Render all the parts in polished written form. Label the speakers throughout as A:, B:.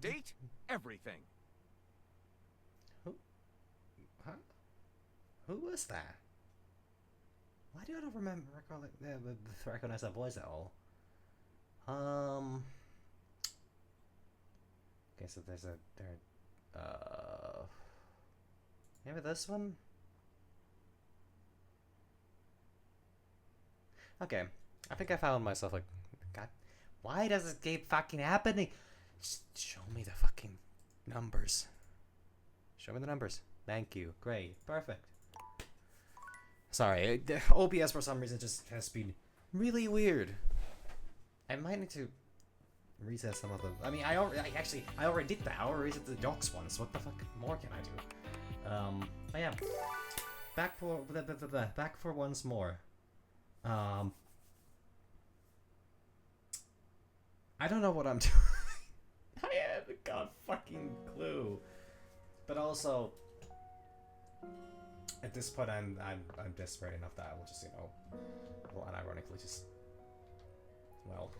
A: date, everything.
B: Who? Huh? Who was that? Why do I not recognize that voice at all? Okay, so there's maybe this one? Okay, I think I found myself like, God, why does it keep fucking happening? Just show me the fucking numbers. Show me the numbers. Thank you. Great. Perfect. Sorry, the OBS for some reason just has been really weird. I might need to reset some of them. I mean, I already did that. I already reset the docs ones. What the fuck more can I do? But yeah, back for once more. I don't know what I'm doing. I haven't got a fucking clue. But also, at this point, I'm desperate enough that I will just, you know, well, unironically just, well.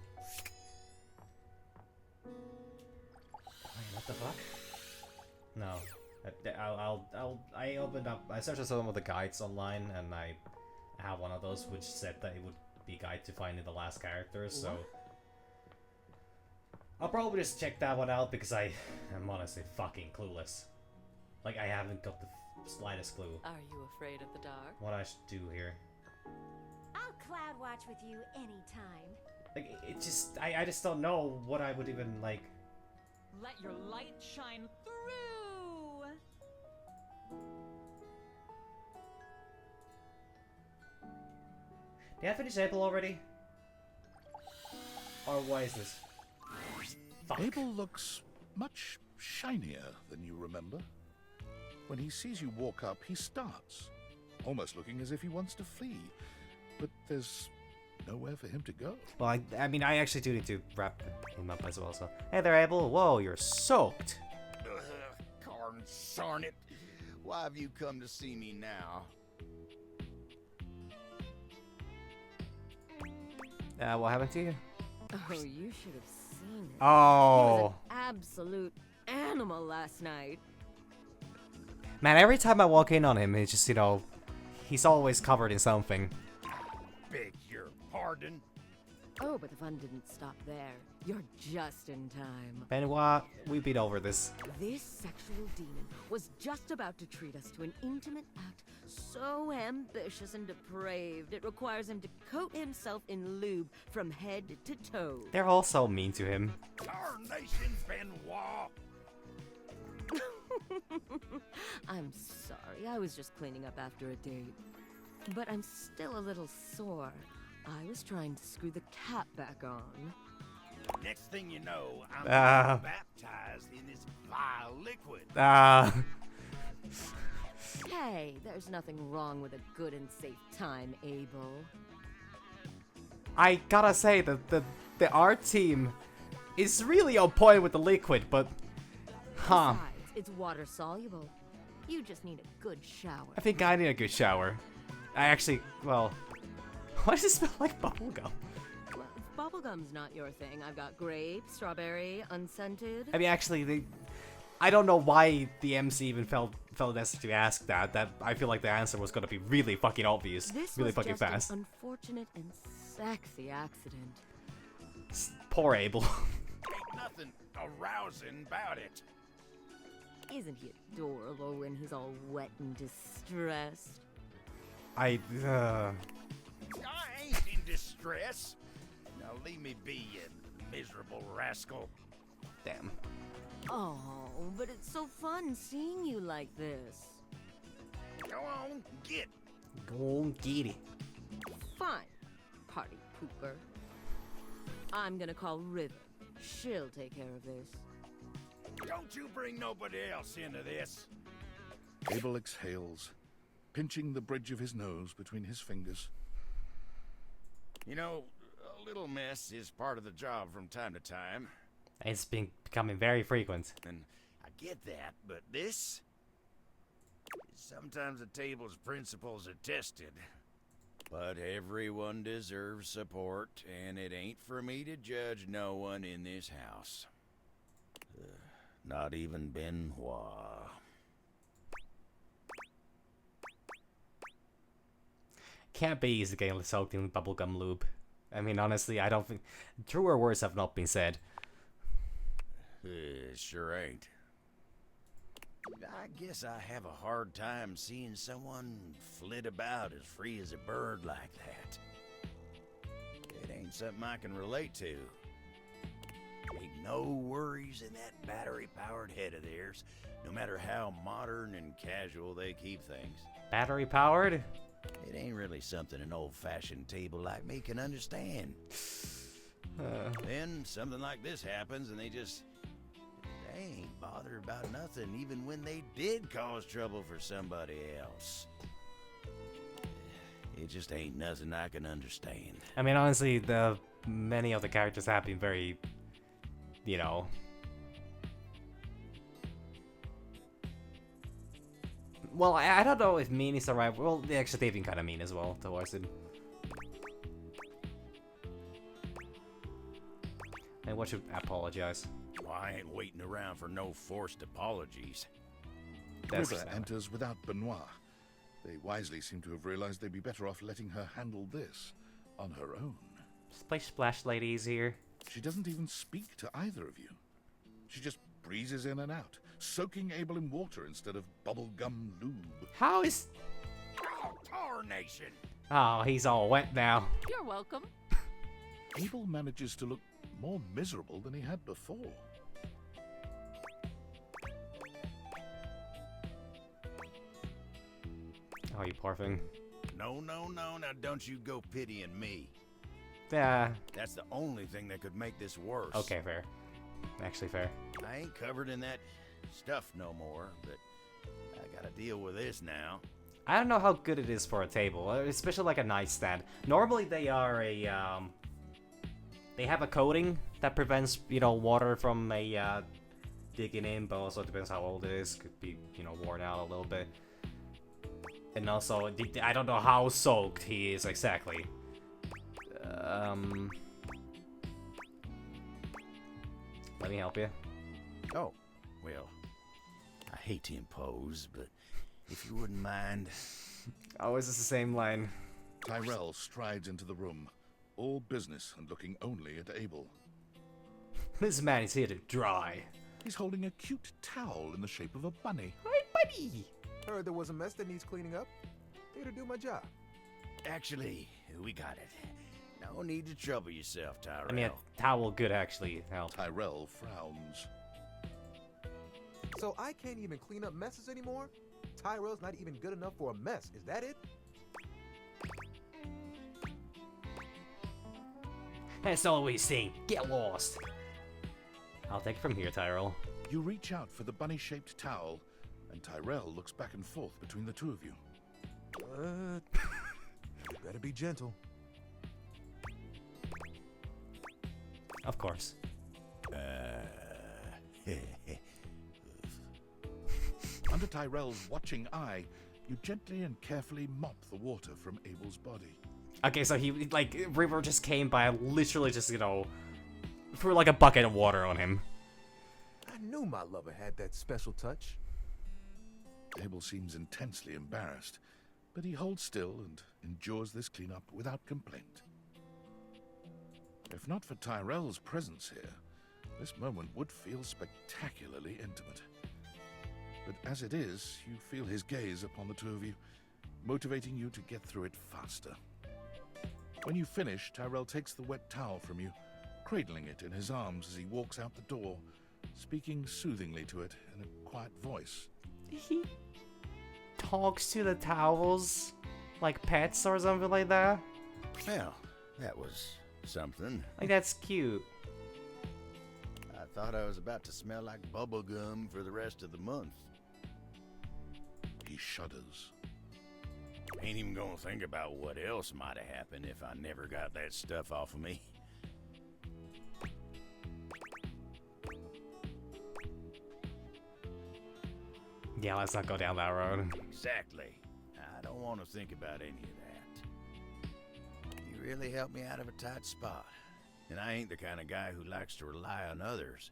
B: Wait, what the fuck? No. I opened up, I searched some of the guides online, and I have one of those which said that it would be a guide to finding the last characters, so I'll probably just check that one out because I am honestly fucking clueless. Like, I haven't got the slightest clue.
C: Are you afraid of the dark?
B: What I should do here.
D: I'll cloud watch with you anytime.
B: Like, it just, I just don't know what I would even, like...
E: Let your light shine through!
B: Did I finish Abel already? Or why is this? Fuck.
F: Abel looks much shinier than you remember. When he sees you walk up, he starts, almost looking as if he wants to flee. But there's nowhere for him to go.
B: Well, I mean, I actually do need to wrap him up as well, so... Hey there, Abel. Whoa, you're soaked.
G: Consarn it. Why have you come to see me now?
B: What happened to you?
C: Oh, you should have seen it.
B: Oh.
C: He was an absolute animal last night.
B: Man, every time I walk in on him, it's just, you know, he's always covered in something.
G: Beg your pardon?
C: Oh, but the fun didn't stop there. You're just in time.
B: Benoit, we've been over this.
C: This sexual demon was just about to treat us to an intimate act so ambitious and depraved it requires him to coat himself in lube from head to toe.
B: They're all so mean to him.
G: Tarnation Benoit!
C: I'm sorry, I was just cleaning up after a date. But I'm still a little sore. I was trying to screw the cap back on.
G: Next thing you know, I'm baptized in this vile liquid.
C: Hey, there's nothing wrong with a good and safe time, Abel.
B: I gotta say that the art team is really on point with the liquid, but... Huh.
C: Besides, it's water soluble. You just need a good shower.
B: I think I need a good shower. I actually, well... Why does it smell like bubblegum?
C: Well, if bubblegum's not your thing, I've got grape, strawberry, unscented.
B: I mean, actually, I don't know why the MC even felt necessary to ask that. That I feel like the answer was gonna be really fucking obvious,
C: This
B: really
C: was
B: fucking
C: just
B: fast.
C: an unfortunate and sexy accident.
B: Poor Abel.
G: Ain't nothing arousing about it.
C: Isn't he adorable when he's all wet and distressed?
B: I
G: I ain't in distress. Now leave me be, you miserable rascal.
B: damn.
C: Oh, but it's so fun seeing you like this.
G: Go on, get.
B: Go on, get it.
C: Fine, party pooper. I'm gonna call River. She'll take care of this.
G: Don't you bring nobody else into this.
F: Abel exhales, pinching the bridge of his nose between his fingers.
G: You know, a little mess is part of the job from time to time.
B: It's been becoming very frequent.
G: And I get that, but this? Sometimes the table's principles are tested. But everyone deserves support, and it ain't for me to judge no one in this house. Not even Benoit.
B: Can't be easy getting soaked in bubblegum lube. I mean, honestly, I don't think truer words have not been said.
G: Sure ain't. I guess I have a hard time seeing someone flit about as free as a bird like that. It ain't something I can relate to. Ain't no worries in that battery-powered head of theirs, no matter how modern and casual they keep things.
B: Battery powered?
G: It ain't really something an old-fashioned table like me can understand. Then something like this happens and they ain't bothered about nothing, even when they did cause trouble for somebody else. It just ain't nothing I can understand.
B: I mean, honestly, many of the characters have been very, you know, well, I don't know if mean is the right. Well, actually, they've been kind of mean as well towards it. And what should apologize?
G: Well, I ain't waiting around for no forced apologies.
B: That's
F: River enters without Benoit. They wisely seem to have realized they'd be better off letting her handle this on her own.
B: Splish Splash Lady's here.
F: She doesn't even speak to either of you. She just breezes in and out, soaking Abel in water instead of bubblegum lube.
B: How is...
G: Oh, tarnation!
B: Oh, he's all wet now.
E: You're welcome.
F: Abel manages to look more miserable than he had before.
B: Oh, you poor thing.
G: No, now don't you go pitying me.
B: Yeah.
G: That's the only thing that could make this worse.
B: Okay, fair. Actually, fair.
G: I ain't covered in that stuff no more, but I gotta deal with this now.
B: I don't know how good it is for a table, especially like a nightstand. Normally they are they have a coating that prevents, you know, water from digging in, but also it depends how old it is. Could be, you know, worn out a little bit. And also, I don't know how soaked he is exactly. Let me help you.
G: Oh, well, I hate to impose, but if you wouldn't mind.
B: Oh, is this the same line?
F: Tyrell strides into the room, all business and looking only at Abel.
B: This man is here to dry.
F: He's holding a cute towel in the shape of a bunny.
B: Hi, buddy!
A: Heard there was a mess that needs cleaning up. Here to do my job.
G: Actually, we got it. No need to trouble yourself, Tyrell.
B: I mean, a towel could actually help.
F: Tyrell frowns.
A: So I can't even clean up messes anymore? Tyrell's not even good enough for a mess. Is that it?
B: That's all we sing. Get lost. I'll take it from here, Tyrell.
F: You reach out for the bunny-shaped towel, and Tyrell looks back and forth between the two of you.
A: You better be gentle.
B: Of course.
F: Under Tyrell's watching eye, you gently and carefully mop the water from Abel's body.
B: Okay, so he, like, River just came by and literally just, you know, threw like a bucket of water on him.
A: I knew my lover had that special touch.
F: Abel seems intensely embarrassed, but he holds still and endures this cleanup without complaint. If not for Tyrell's presence here, this moment would feel spectacularly intimate. But as it is, you feel his gaze upon the two of you, motivating you to get through it faster. When you finish, Tyrell takes the wet towel from you, cradling it in his arms as he walks out the door, speaking soothingly to it in a quiet voice.
B: He talks to the towels like pets or something like that.
G: Well, that was something.
B: Like, that's cute.
G: I thought I was about to smell like bubble gum for the rest of the month.
F: He shudders.
G: Ain't even gonna think about what else might have happened if I never got that stuff off of me.
B: Yeah, let's not go down that road.
G: Exactly. I don't want to think about any of that. You really helped me out of a tight spot. And I ain't the kind of guy who likes to rely on others.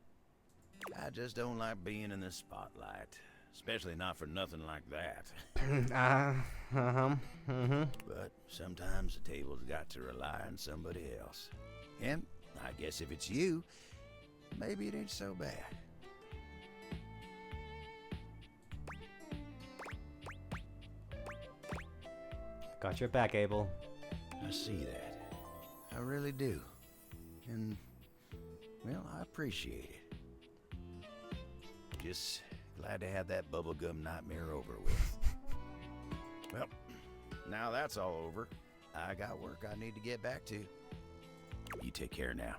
G: I just don't like being in the spotlight. Especially not for nothing like that. But sometimes the table's got to rely on somebody else. And I guess if it's you, maybe it ain't so bad.
B: Got your back, Abel.
G: I see that. I really do. And, well, I appreciate it. Just glad to have that bubblegum nightmare over with. Well, now that's all over. I got work I need to get back to. You take care now.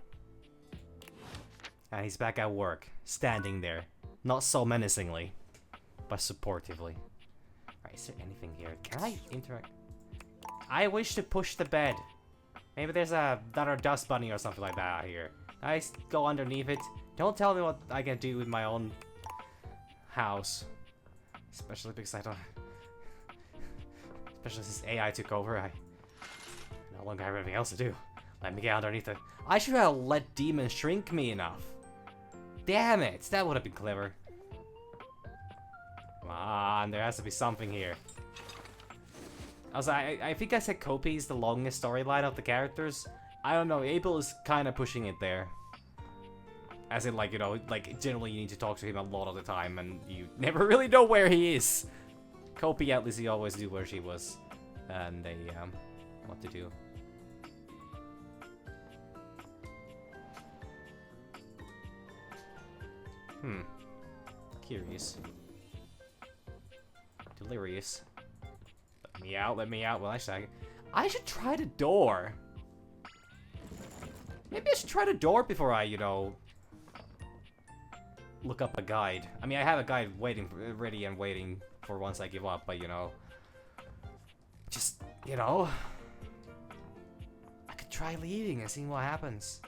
B: And he's back at work, standing there. Not so menacingly, but supportively. Alright, is there anything here? Can I interact? I wish to push the bed. Maybe there's another dust bunny or something like that out here. I go underneath it. Don't tell me what I can do with my own house. Especially because I don't... Especially since AI took over, I no longer have anything else to do. Let me get underneath it. I should have let demons shrink me enough. Damn it, that would have been clever. Come on, there has to be something here. Also, I think I said Kopi is the longest storyline of the characters. I don't know, Abel is kind of pushing it there. As in, like, you know, like, generally you need to talk to him a lot of the time, and you never really know where he is. Kopi, at least, you always knew where she was. And they, what to do. Curious. Delirious. Let me out. Well, actually, I should try the door. Maybe I should try the door before I, you know, look up a guide. I mean, I have a guide ready and waiting for once I give up, but, you know, just, you know, I could try leaving and seeing what happens.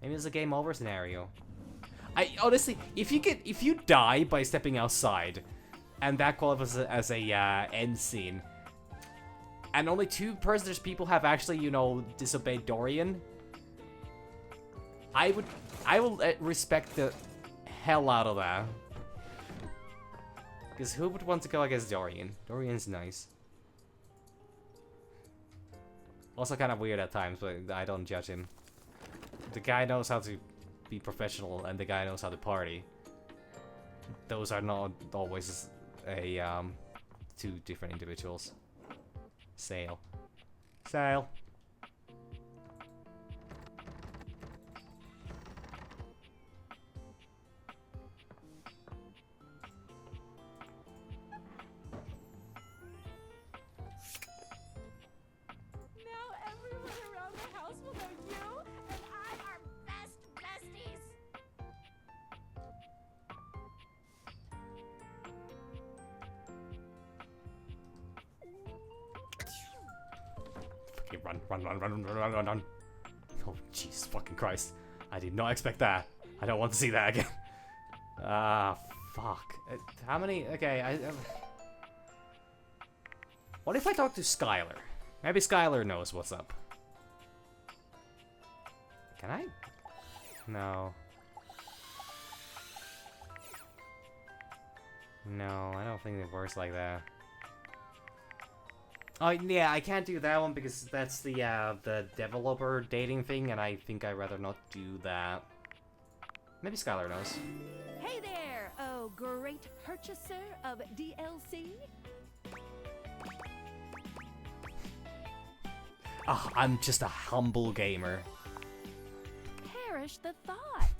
B: Maybe it's a game over scenario. I honestly, if you die by stepping outside, and that qualifies as a end scene, and only 2 prisoners people have actually, you know, disobeyed Dorian, I will respect the hell out of that. Because who would want to go against Dorian? Dorian's nice. Also kind of weird at times, but I don't judge him. The guy knows how to be professional, and the guy knows how to party. Those are not always a 2 different individuals. Sail. Sail.
D: Now everyone around the house will know you and I are best besties.
B: Okay, run. Oh, Jesus fucking Christ. I did not expect that. I don't want to see that again. Ah, fuck. How many? Okay, what if I talk to Skylar? Maybe Skylar knows what's up. Can I? No. No, I don't think it works like that. Oh, yeah, I can't do that one because that's the developer dating thing, and I think I'd rather not do that. Maybe Skylar knows.
C: Hey there, oh great purchaser of DLC.
B: Ah, I'm just a humble gamer.
C: Perish the thought.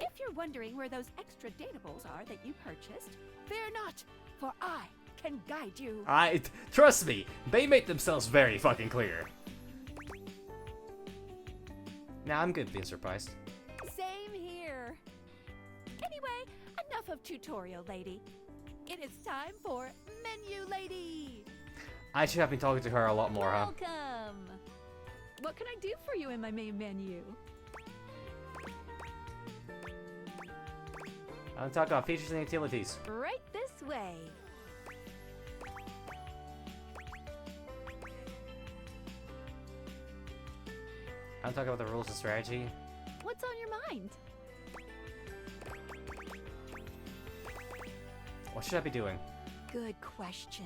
C: If you're wondering where those extra datables are that you purchased, fear not, for I can guide you.
B: Trust me, they make themselves very fucking clear. Nah, I'm good being surprised.
C: Same here. Anyway, enough of tutorial lady. It is time for menu lady.
B: I should have been talking to her a lot more, huh?
E: Welcome. What can I do for you in my main menu?
B: I'm talking about features and utilities.
C: Right this way.
B: I'm talking about the rules and strategy.
E: What's on your mind?
B: What should I be doing?
E: Good question.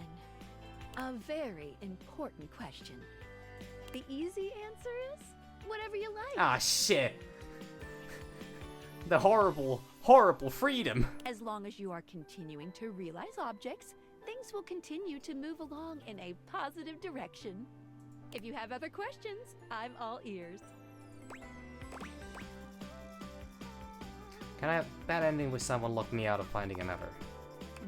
E: A very important question. The easy answer is whatever you like.
B: Ah, shit. The horrible, horrible freedom.
E: As long as you are continuing to realize objects, things will continue to move along in a positive direction. If you have other questions, I'm all ears.
B: Can I have bad ending with someone lock me out of finding another?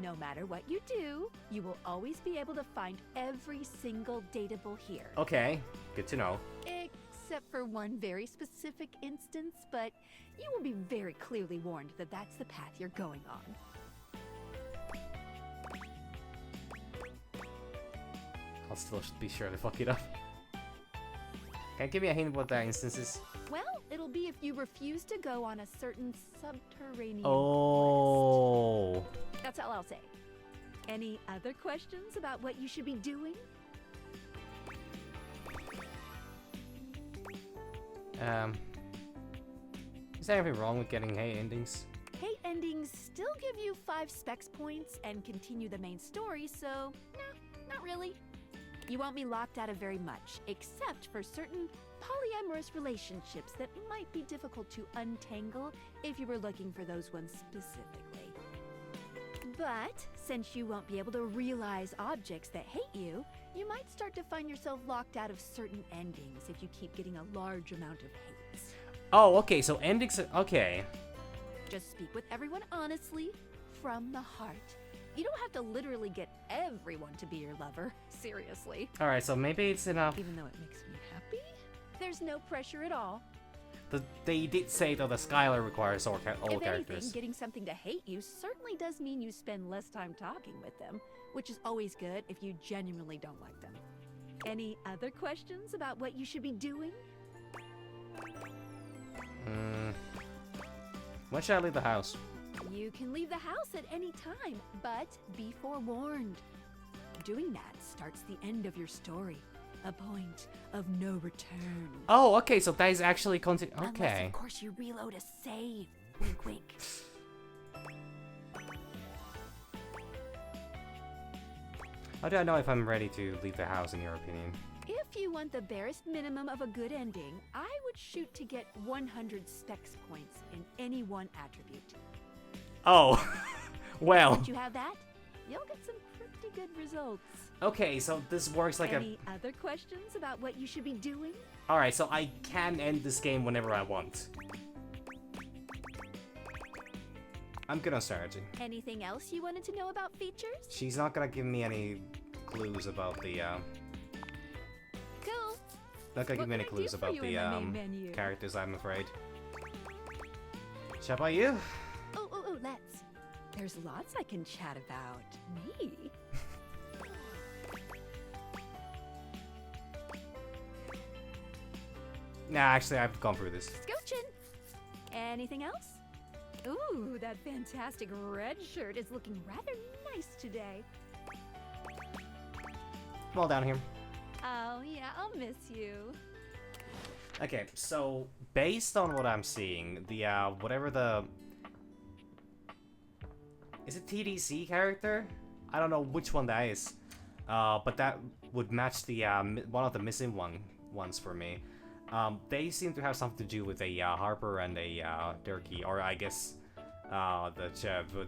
E: No matter what you do, you will always be able to find every single dateable here.
B: Okay, good to know.
E: Except for one very specific instance, but you will be very clearly warned that that's the path you're going on.
B: I'll still be sure to fuck it up. Can you give me a hint what that instance is?
E: Well, it'll be if you refuse to go on a certain subterranean
B: Oh.
E: quest. That's all I'll say. Any other questions about what you should be doing?
B: Is there anything wrong with getting hate endings?
E: Hate endings still give you 5 specs points and continue the main story, so nah, not really. You won't be locked out of very much, except for certain polyamorous relationships that might be difficult to untangle if you were looking for those ones specifically. But since you won't be able to realize objects that hate you, you might start to find yourself locked out of certain endings if you keep getting a large amount of hates.
B: Oh, okay, so endings are, okay.
E: Just speak with everyone honestly, from the heart. You don't have to literally get everyone to be your lover, seriously.
B: Alright, so maybe it's enough.
E: Even though it makes me happy, there's no pressure at all.
B: They did say though that Skylar requires all
E: If
B: characters.
E: anything, getting something to hate you certainly does mean you spend less time talking with them, which is always good if you genuinely don't like them. Any other questions about what you should be doing?
B: When should I leave the house?
E: You can leave the house at any time, but be forewarned. Doing that starts the end of your story. A point of no return.
B: Oh, okay, so that is actually
E: Unless,
B: okay.
E: of course, you reload a save. Wink, wink.
B: How do I know if I'm ready to leave the house, in your opinion?
E: If you want the barest minimum of a good ending, I would shoot to get 100 specs points in any one attribute.
B: Oh, well.
E: Once you have that, you'll get some pretty good results.
B: Okay, so this works like
E: Any other questions about what you should be doing?
B: Alright, so I can end this game whenever I want. I'm good on strategy.
E: Anything else you wanted to know about features?
B: She's not gonna give me any clues about the,
E: Cool.
B: not gonna give
E: What
B: me any
E: can I
B: clues
E: do for
B: about
E: you
B: the,
E: in my main menu?
B: characters, I'm afraid. Chat about you?
E: Oh, let's. There's lots I can chat about. Me?
B: Nah, actually, I've gone through this.
E: Scooching. Anything else? Ooh, that fantastic red shirt is looking rather nice today.
B: Come on down here.
E: Oh, yeah, I'll miss you.
B: Okay, so based on what I'm seeing, the whatever the is it TDC character? I don't know which one that is, but that would match the one of the missing ones for me. They seem to have something to do with a Harper and a Durkee, or I guess the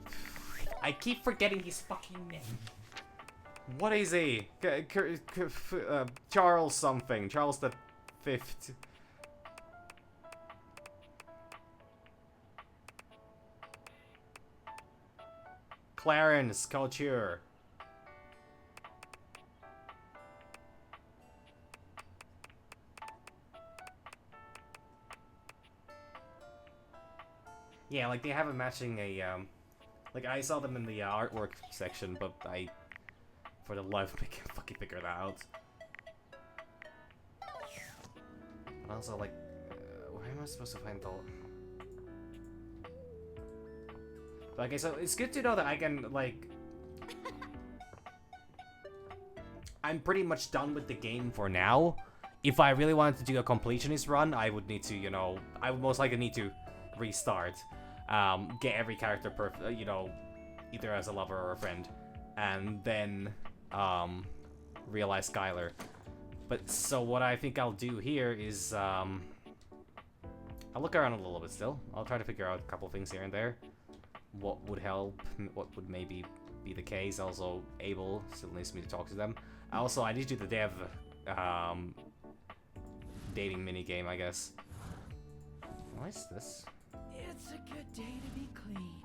B: I keep forgetting his fucking name. What is he? Charles something. Charles the Fifth. Clarence Couture. Yeah, like they have a matching like I saw them in the artwork section, but I, for the life of me, can't fucking figure that out. And also, like, where am I supposed to find the? Okay, so it's good to know that I can, like... I'm pretty much done with the game for now. If I really wanted to do a completionist run, I would need to, you know... I would most likely need to restart. Get every character, either as a lover or a friend, and then realize Skylar. But so what I think I'll do here is I'll look around a little bit still. I'll try to figure out a couple things here and there. What would help? What would maybe be the case? Also, Abel still needs me to talk to them. Also, I need to do the dev dating minigame, I guess. What is this?
H: It's a good day to be clean.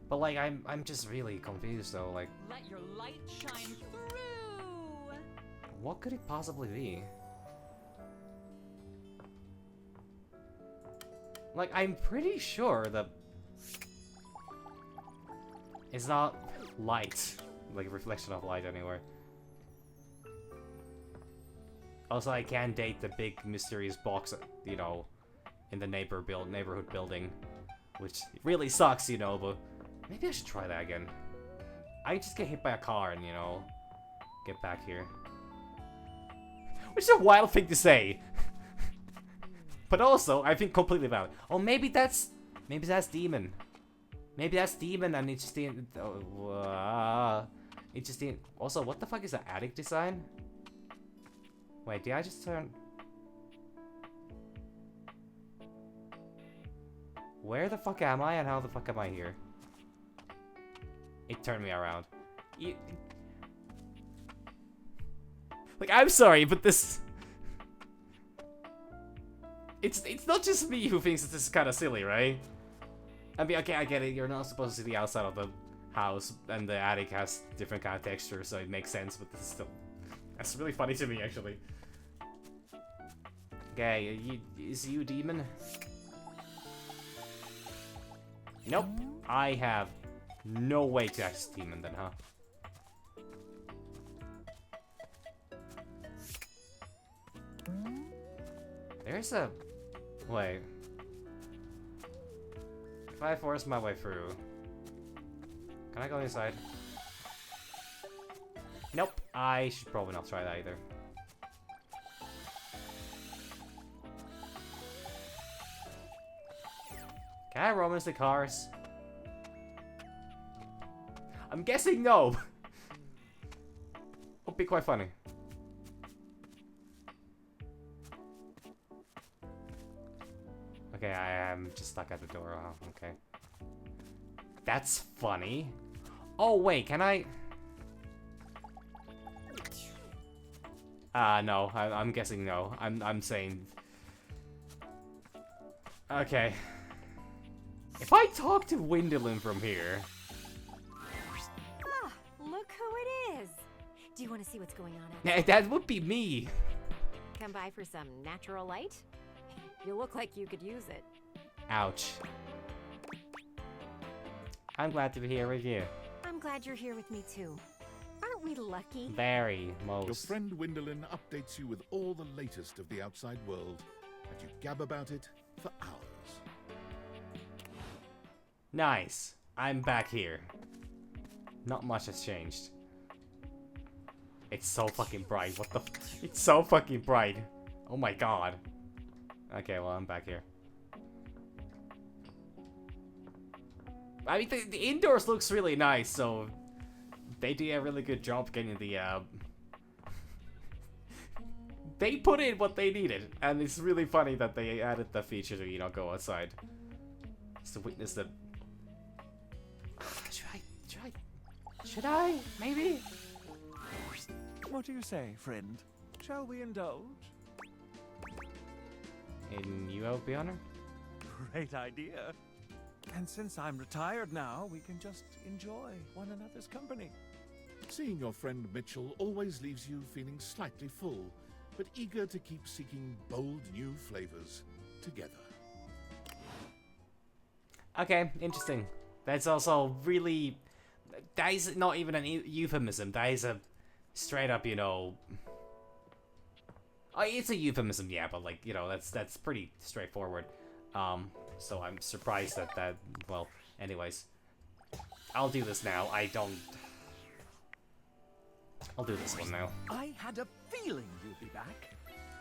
B: But like, I'm just really confused though. Like,
H: Let your light shine through.
B: what could it possibly be? Like, I'm pretty sure that it's not light, like a reflection of light anywhere. Also, I can't date the big mysterious box, you know, in the neighborhood building, which really sucks, you know. But maybe I should try that again. I just get hit by a car and, you know, get back here, which is a wild thing to say. But also, I think completely valid. Oh, maybe that's Demon. Maybe that's Demon, and it's just the. It's just the. Also, what the fuck is that attic design? Wait, did I just turn? Where the fuck am I, and how the fuck am I here? It turned me around. Like, I'm sorry, but this. It's not just me who thinks that this is kind of silly, right? I mean, okay, I get it. You're not supposed to see the outside of the house, and the attic has different kind of texture, so it makes sense. But this is still, that's really funny to me, actually. Okay, is you Demon? Nope. I have no way to access Demon then, huh? There's a... Wait. If I force my way through... Can I go inside? Nope. I should probably not try that either. Can I romance the cars? I'm guessing no. Would be quite funny. Okay, I am just stuck at the door. Oh, okay. That's funny. Oh wait, can I? No. I'm guessing no. I'm saying. Okay. If I talk to Gwendolyn from here.
I: Ah, look who it is. Do you want to see what's going on out
B: Yeah, that would be me.
I: Come by for some natural light? You look like you could use it.
B: Ouch. I'm glad to be here with you.
I: I'm glad you're here with me too. Aren't we lucky?
B: Very, most.
F: Your friend Gwendolyn updates you with all the latest of the outside world, and you gab about it for hours.
B: Nice. I'm back here. Not much has changed. It's so fucking bright. What the It's so fucking bright. Oh my god. Okay, well, I'm back here. I mean, the indoors looks really nice, so they do a really good job getting the, they put in what they needed, and it's really funny that they added the feature to, you know, go outside. Just to witness the... Should I? Maybe?
H: What do you say, friend? Shall we indulge?
B: In you, I would be honored?
H: Great idea. And since I'm retired now, we can just enjoy one another's company.
F: Seeing your friend Mitchell always leaves you feeling slightly full, but eager to keep seeking bold new flavors together.
B: Okay, interesting. That's also really... That is not even an euphemism. That is a straight up, you know... Oh, it's a euphemism, yeah, but like, you know, that's pretty straightforward. So I'm surprised that well, anyways. I'll do this now. I'll do this one now.
H: I had a feeling you'd be back.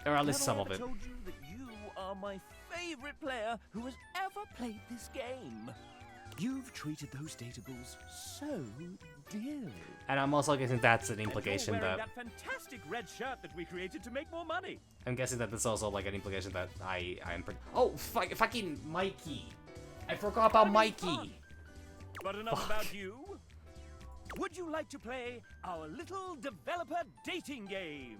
B: Or at least
H: Have
B: some
H: I
B: of
H: ever
B: it.
H: told you that you are my favorite player who has ever played this game. You've treated those datables so dearly.
B: And I'm also guessing that's an implication
H: and you're
B: that...
H: wearing that fantastic red shirt that we created to make more money.
B: I'm guessing that that's also like an implication that I'm... Oh, fucking Mikey! I forgot about Mikey!
H: But enough about you. Would you like to play our little developer dating game?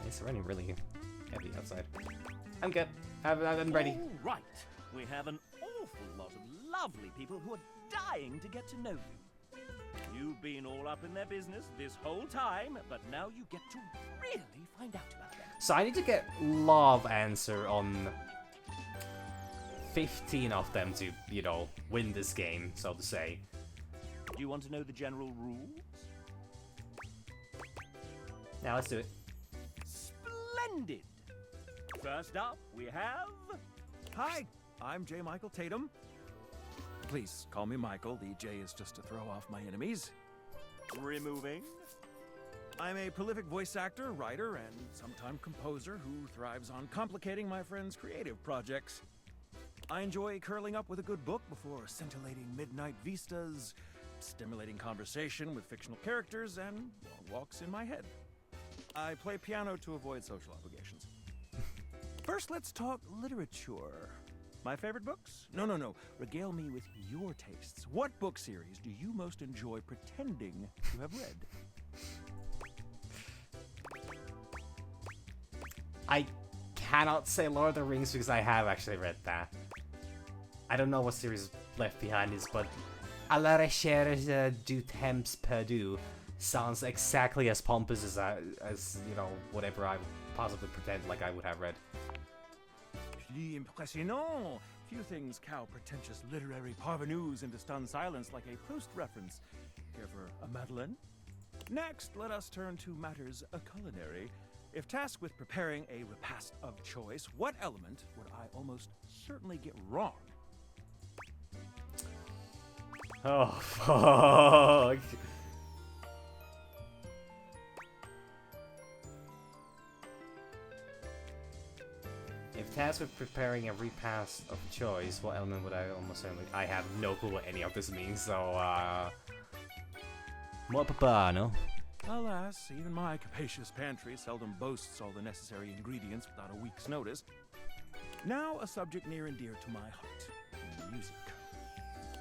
B: It's raining really heavy outside. I'm good. I'm ready.
H: All right. We have an awful lot of lovely people who are dying to get to know you. You've been all up in their business this whole time, but now you get to really find out about them.
B: So I need to get love answer on 15 of them to, you know, win this game, so to say.
H: Do you want to know the general rules?
B: Now let's do it.
H: Splendid! First up, we have... Hi, I'm J. Michael Tatum. Please call me Michael. The J is just to throw off my enemies. Removing. I'm a prolific voice actor, writer, and sometime composer who thrives on complicating my friends' creative projects. I enjoy curling up with a good book before scintillating midnight vistas, stimulating conversation with fictional characters, and long walks in my head. I play piano to avoid social obligations. First, let's talk literature. My favorite books? No. Regale me with your tastes. What book series do you most enjoy pretending to have read?
B: I cannot say Lord of the Rings because I have actually read that. I don't know what series Left Behind is, but A la recherche du temps perdu sounds exactly as pompous as you know, whatever I possibly pretend like I would have read.
H: Impressionnant! Few things cow pretentious literary parvenus into stunned silence like a Proust reference. Care for a Madeleine? Next, let us turn to matters culinary. If tasked with preparing a repast of choice, what element would I almost certainly get wrong?
B: Oh, fuck. If tasked with preparing a repast of choice, what element would I almost certainly... I have no clue what any of this means, so, Mo papa, no?
H: Alas, even my capacious pantry seldom boasts all the necessary ingredients without a week's notice. Now, a subject near and dear to my heart. Music.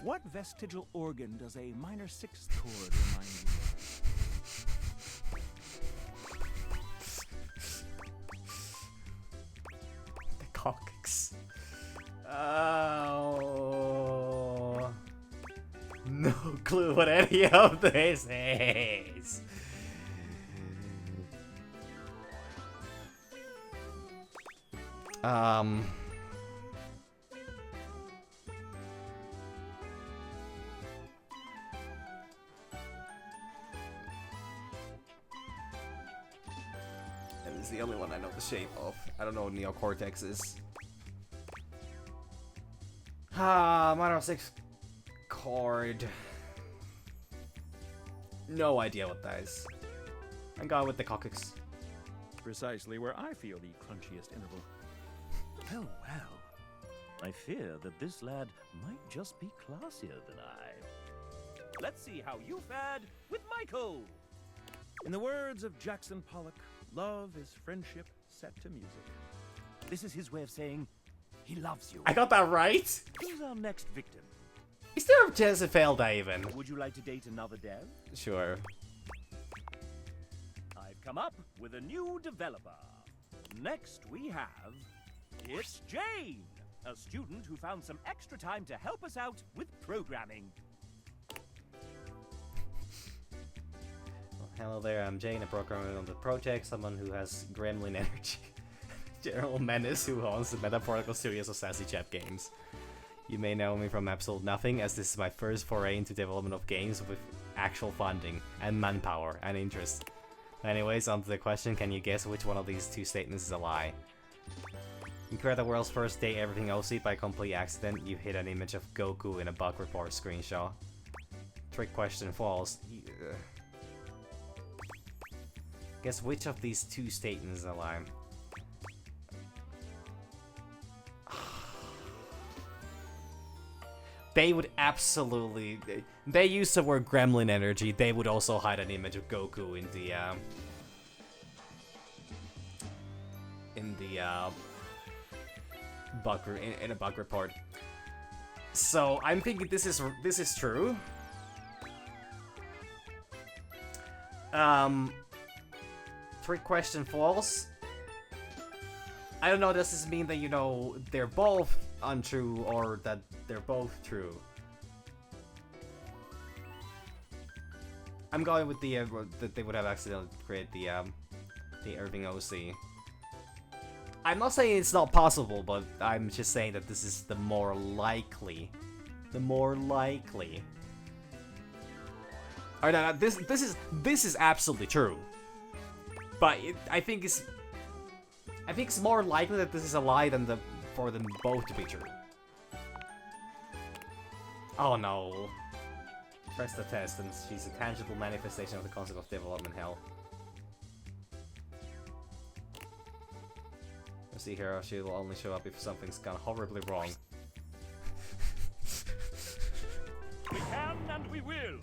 H: What vestigial organ does a minor sixth chord remind you of?
B: The coccyx. Oh. No clue what any of this is. That is the only one I know the shape of. I don't know what neocortex is. Minor sixth chord. No idea what that is. I'm going with the coccyx.
H: Precisely where I feel the crunchiest interval. Oh, well. I fear that this lad might just be classier than I. Let's see how you fared with Michael. In the words of Jackson Pollock, love is friendship set to music. This is his way of saying he loves you.
B: I got that right?
H: Who's our next victim?
B: Is there a chance it failed even?
H: Would you like to date another dev?
B: Sure.
H: I've come up with a new developer. Next we have... It's Jane, a student who found some extra time to help us out with programming.
B: Well, hello there, I'm Jane, a programmer on the project, someone who has gremlin energy. General menace who owns the metaphorical series of sassy chap games. You may know me from absolute nothing, as this is my first foray into development of games with actual funding, and manpower, and interest. Anyways, on to the question, can you guess which one of these two statements is a lie? You create the world's first day everything OC by complete accident, you hit an image of Goku in a bug report screenshot. Trick question, false. Guess which of these two statements is a lie? they would absolutely... They used the word gremlin energy. They would also hide an image of Goku in the in a bug report. So I'm thinking this is true. Trick question false. I don't know, does this mean that, you know, they're both untrue or that they're both true? I'm going with the that they would have accidentally created the Irving OC. I'm not saying it's not possible, but I'm just saying that this is the more likely. The more likely. Or no, this is absolutely true. But I think it's more likely that this is a lie than for them both to be true. Oh no. Press the test and she's a tangible manifestation of the concept of development hell. You see here, she will only show up if something's gone horribly wrong.
H: We can and we will.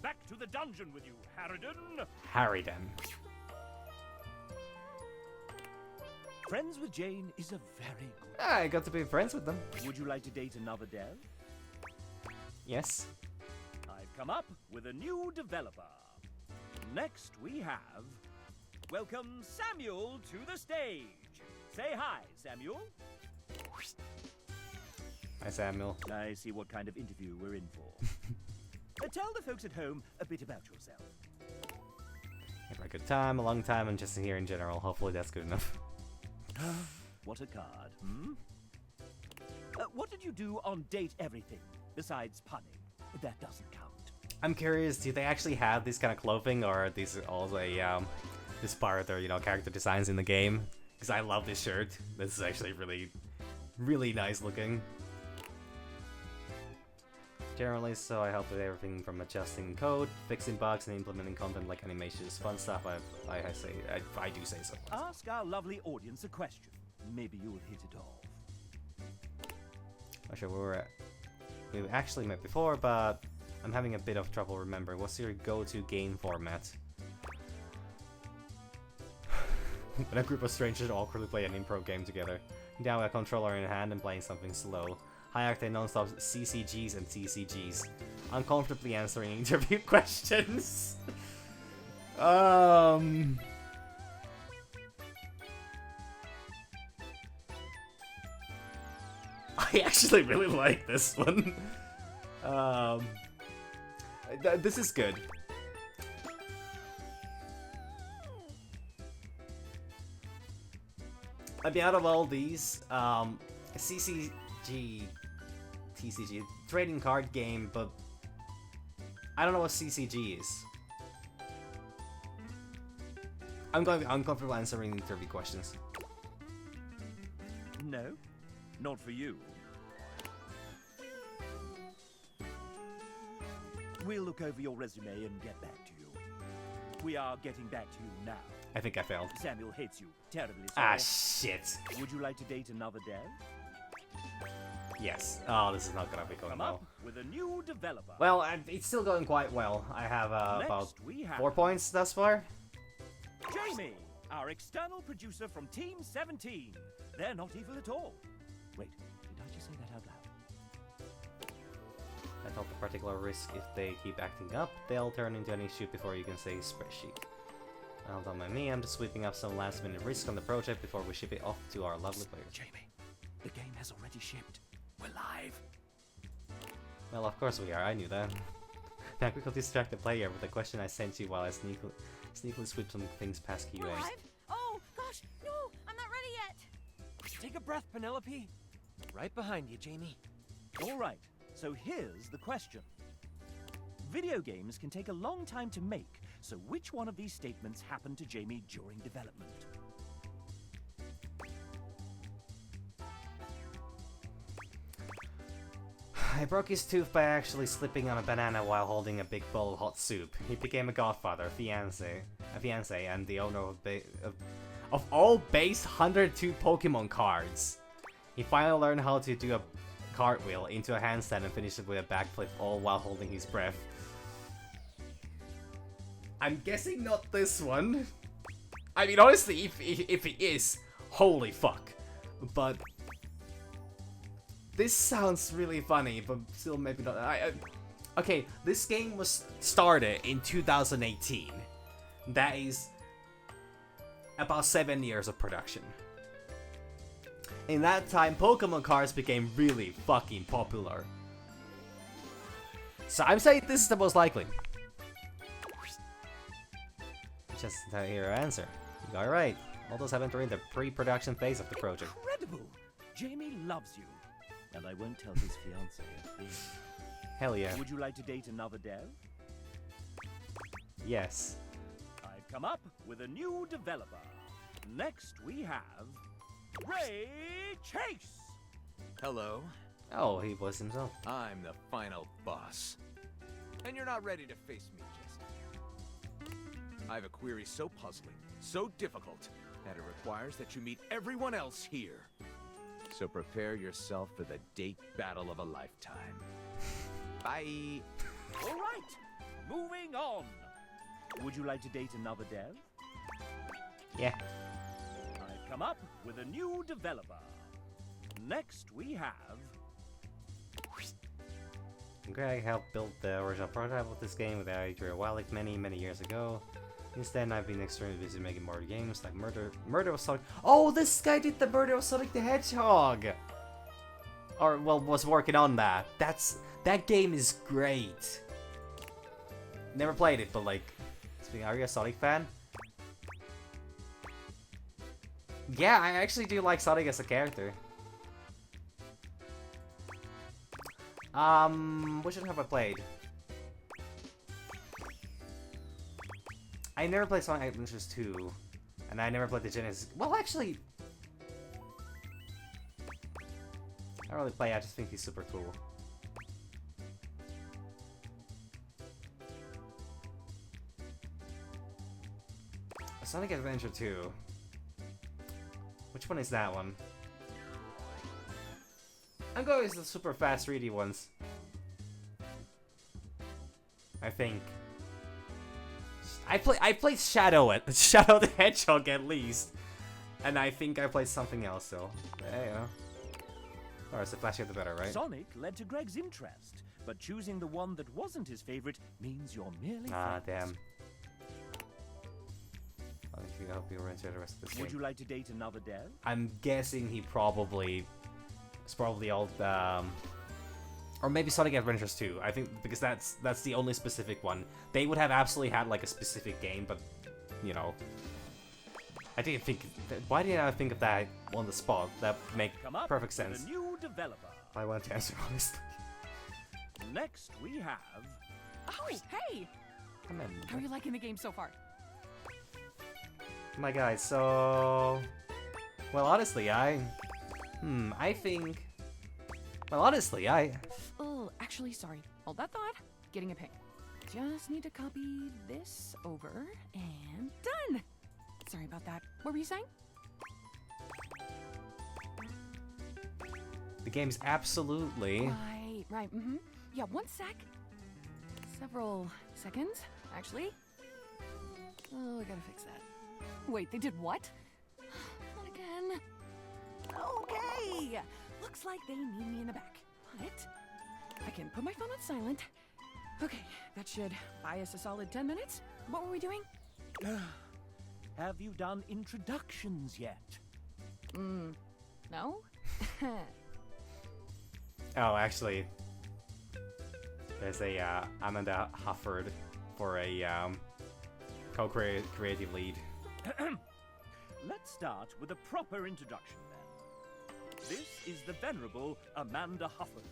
H: Back to the dungeon with you, Harridan.
B: Harridan.
H: Friends with Jane is a very good...
B: I got to be friends with them.
H: Would you like to date another dev?
B: Yes.
H: I've come up with a new developer. Next we have... Welcome Samuel to the stage. Say hi, Samuel.
B: Hi, Samuel.
H: I see what kind of interview we're in for. Tell the folks at home a bit about yourself.
B: Had a good time, a long time, and just here in general. Hopefully that's good enough.
H: What a card, hmm? What did you do on Date Everything, besides punning? That doesn't count.
B: I'm curious, do they actually have this kind of clothing, or are these also this part of their, you know, character designs in the game? Because I love this shirt. This is actually really, really nice looking. Generally, so I help with everything from adjusting code, fixing bugs, and implementing content like animations. Fun stuff, I do say so.
H: Ask our lovely audience a question. Maybe you'll hit it off.
B: Actually, we actually met before, but I'm having a bit of trouble remembering. What's your go-to game format? When a group of strangers awkwardly play an improv game together. Down with a controller in hand and playing something slow. High-octane non-stop CCGs and TCGs. Uncomfortably answering interview questions. I actually really like this one. This is good. I mean, out of all these, CCG, TCG, trading card game, but I don't know what CCG is. I'm going to be uncomfortable answering interview questions.
H: No, not for you. We'll look over your resume and get back to you. We are getting back to you now.
B: I think I failed.
H: Samuel hates you terribly.
B: Ah, shit.
H: Would you like to date another dev?
B: Yes. Oh, this is not gonna be going
H: Come
B: well.
H: up with a new developer.
B: Well, it's still going quite well. I have about
H: we have
B: 4 points thus far.
H: Jamie, our external producer from Team 17. They're not evil at all. Wait, did I just say that out loud?
B: I thought the particular risk, if they keep acting up, they'll turn into an issue before you can say spreadsheet. Well done by me, I'm just sweeping up some last minute risk on the project before we ship it off to our lovely players.
H: Jamie, the game has already shipped. We're live.
B: Well, of course we are, I knew that. Now quickly distract the player with the question I sent you while I sneakily sweep some things past QA.
D: We're live? Oh, gosh, no, I'm not ready yet.
J: Take a breath, Penelope. Right behind you, Jamie.
H: All right, so here's the question. Video games can take a long time to make, so which one of these statements happened to Jamie during development?
B: I broke his tooth by actually slipping on a banana while holding a big bowl of hot soup. He became a godfather, a fiancé, and the owner of all base 102 Pokemon cards. He finally learned how to do a cartwheel into a handstand and finish it with a backflip, all while holding his breath. I'm guessing not this one. I mean, honestly, if it is, holy fuck. But this sounds really funny, but still maybe not. Okay, this game was started in 2018. That is about 7 years of production. In that time, Pokemon cards became really fucking popular. So I'm saying this is the most likely. Just to hear your answer. You got it right. All those haven't during the pre-production phase of the project.
H: Incredible! Jamie loves you. And I won't tell his fiancée a thing.
B: Hell yeah.
H: Would you like to date another dev?
B: Yes.
H: I've come up with a new developer. Next we have Ray Chase.
J: Hello,
B: Oh, he was himself.
J: I'm the final boss. And you're not ready to face me just yet. I have a query so puzzling, so difficult, that it requires that you meet everyone else here. So prepare yourself for the date battle of a lifetime. Bye.
H: All right, moving on. Would you like to date another dev?
B: Yeah.
H: I've come up with a new developer. Next we have
B: Greg helped build the original prototype of this game with Adrian Wallach many years ago. Instead, I've been extremely busy making more games like Murder of Sonic. Oh, this guy did the Murder of Sonic the Hedgehog! Or, well, was working on that. That game is great. Never played it, but like, speaking, are you a Sonic fan? Yeah, I actually do like Sonic as a character. Which one have I played? I never played Sonic Adventures 2, and I never played the Genesis. Well, actually, I don't really play. I just think he's super cool. Sonic Adventure 2. Which one is that one? I'm going with the super fast 3D ones. I think. I played Shadow the Hedgehog at least, and I think I played something else. So, yeah, you know. Alright, so flashier the better, right?
H: Sonic led to Greg's interest, but choosing the one that wasn't his favorite means you're merely
B: Ah,
H: friends.
B: damn. I hope you'll enjoy the rest of this game.
H: Would you like to date another dev?
B: I'm guessing it's probably all or maybe Sonic Adventures 2. I think because that's the only specific one. They would have absolutely had like a specific game, but you know, I didn't think. Why didn't I think of that on the spot? That make perfect sense.
H: A new developer.
B: I want to answer honestly.
H: Next we have.
K: Oh, hey!
B: Come on.
K: How are you liking the game so far?
B: My guys, so well, honestly, I think. Well, honestly,
K: Oh, actually, sorry. Hold that thought. Getting a ping. Just need to copy this over and done. Sorry about that. What were you saying?
B: the game's absolutely.
K: Right. Yeah, one sec. Several seconds, actually. Oh, I gotta fix that. Wait, they did what? Not again. Okay. Looks like they need me in the back. But I can put my phone on silent. Okay, that should buy us a solid 10 minutes. What were we doing?
H: Have you done introductions yet?
K: No?
B: Oh, actually, there's a Amanda Hufford for a co-creative lead.
H: Let's start with a proper introduction then. This is the venerable Amanda Hufford,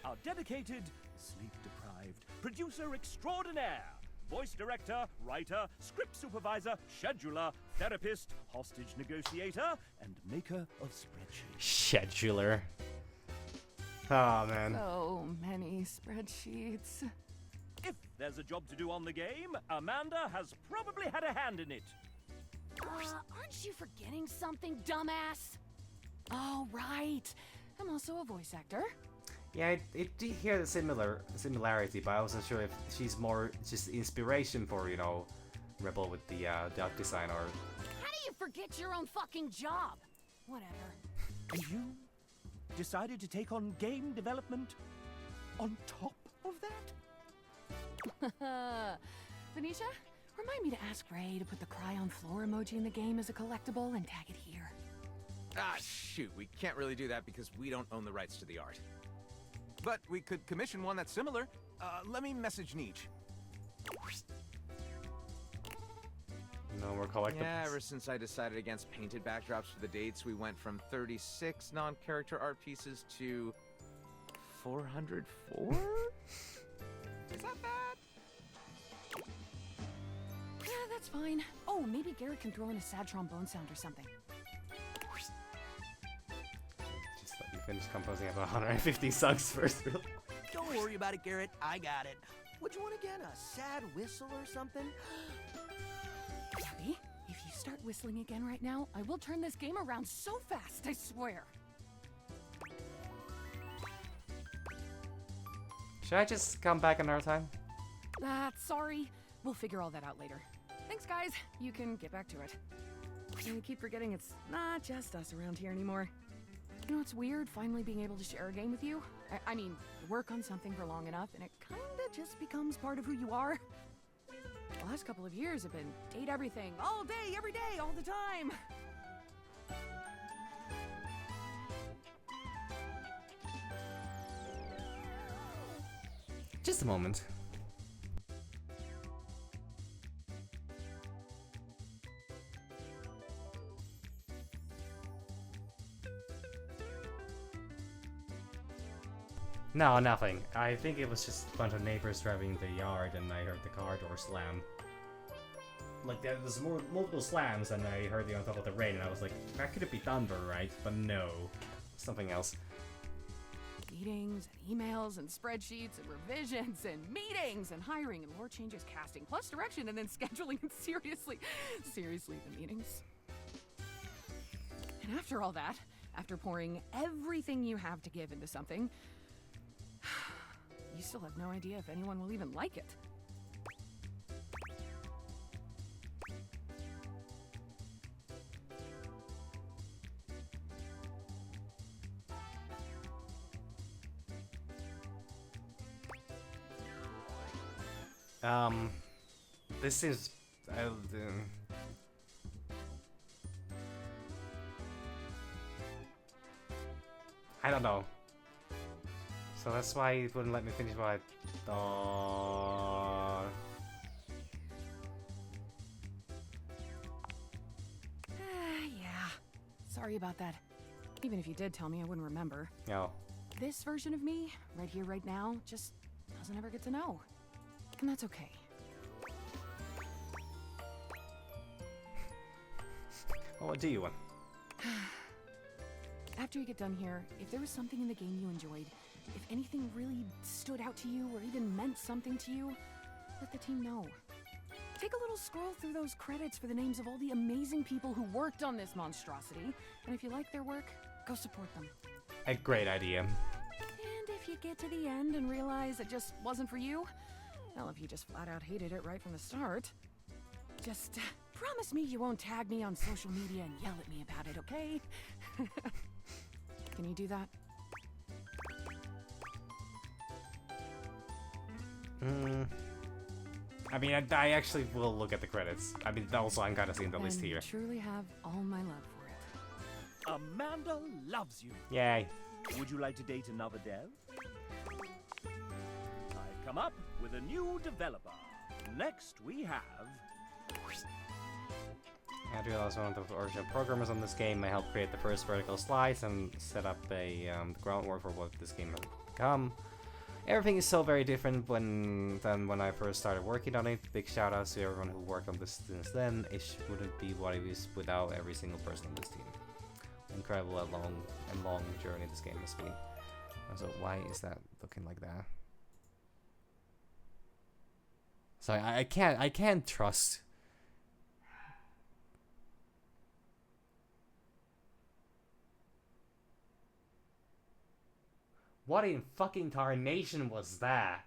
H: our dedicated, sleep-deprived producer extraordinaire, voice director, writer, script supervisor, scheduler, therapist, hostage negotiator, and maker of spreadsheets.
B: Scheduler. Oh, man.
K: So many spreadsheets.
H: If there's a job to do on the game, Amanda has probably had a hand in it.
K: Aren't you forgetting something, dumbass? Oh, right. I'm also a voice actor.
B: Yeah, I did hear the similarity, but I wasn't sure if she's more just inspiration for, you know, Rebel with the art design, or...
K: How do you forget your own fucking job? Whatever.
H: And you decided to take on game development on top of that?
K: Venetia, remind me to ask Ray to put the cry on floor emoji in the game as a collectible and tag it here.
J: Ah, shoot, we can't really do that because we don't own the rights to the art. But we could commission one that's similar. Let me message Nietzsche.
B: No more collectibles.
J: Yeah, ever since I decided against painted backdrops for the dates, we went from 36 non-character art pieces to 404? Is that bad?
K: Yeah, that's fine. Oh, maybe Garrett can throw in a sad trombone sound or something.
B: Just let me finish composing about 150 songs first, really.
L: Don't worry about it, Garrett. I got it. What you want again? A sad whistle or something?
K: Abby, if you start whistling again right now, I will turn this game around so fast, I swear.
B: Should I just come back another time?
K: Sorry. We'll figure all that out later. Thanks, guys. You can get back to it. I keep forgetting it's not just us around here anymore. You know, it's weird finally being able to share a game with you. I mean, work on something for long enough, and it kinda just becomes part of who you are. The last couple of years have been date everything, all day, every day, all the time.
B: Just a moment. No, nothing. I think it was just a bunch of neighbors driving the yard and I heard the car door slam. Like, there was multiple slams and I heard it on top of the rain and I was like, that could be thunder, right? But no. Something else.
K: Meetings and emails and spreadsheets and revisions and meetings and hiring and lore changes, casting, plus direction and then scheduling and seriously the meetings. And after all that, after pouring everything you have to give into something, you still have no idea if anyone will even like it.
B: This seems... I don't know. So that's why it wouldn't let me finish what I thought.
K: Yeah. Sorry about that. Even if you did tell me, I wouldn't remember.
B: No.
K: This version of me, right here, right now, just doesn't ever get to know. And that's okay.
B: Well, what do you want?
K: After you get done here, if there was something in the game you enjoyed, if anything really stood out to you or even meant something to you, let the team know. Take a little scroll through those credits for the names of all the amazing people who worked on this monstrosity, and if you like their work, go support them.
B: A great idea.
K: And if you get to the end and realize it just wasn't for you, well, if you just flat out hated it right from the start, just promise me you won't tag me on social media and yell at me about it, okay? Can you do that?
B: I mean, I actually will look at the credits. I mean, also I'm kind of seeing the list
K: And
B: here.
K: you truly have all my love for it.
H: Amanda loves you.
B: Yay.
H: Would you like to date another dev? I've come up with a new developer. Next we have...
B: I had realized one of the original programmers on this game. I helped create the first vertical slice and set up the groundwork for what this game has become. Everything is so very different than when I first started working on it. Big shout outs to everyone who worked on this since then. It wouldn't be what it is without every single person on this team. Incredible and long journey this game has been. And so why is that looking like that? So I can't trust. What in fucking tarnation was that?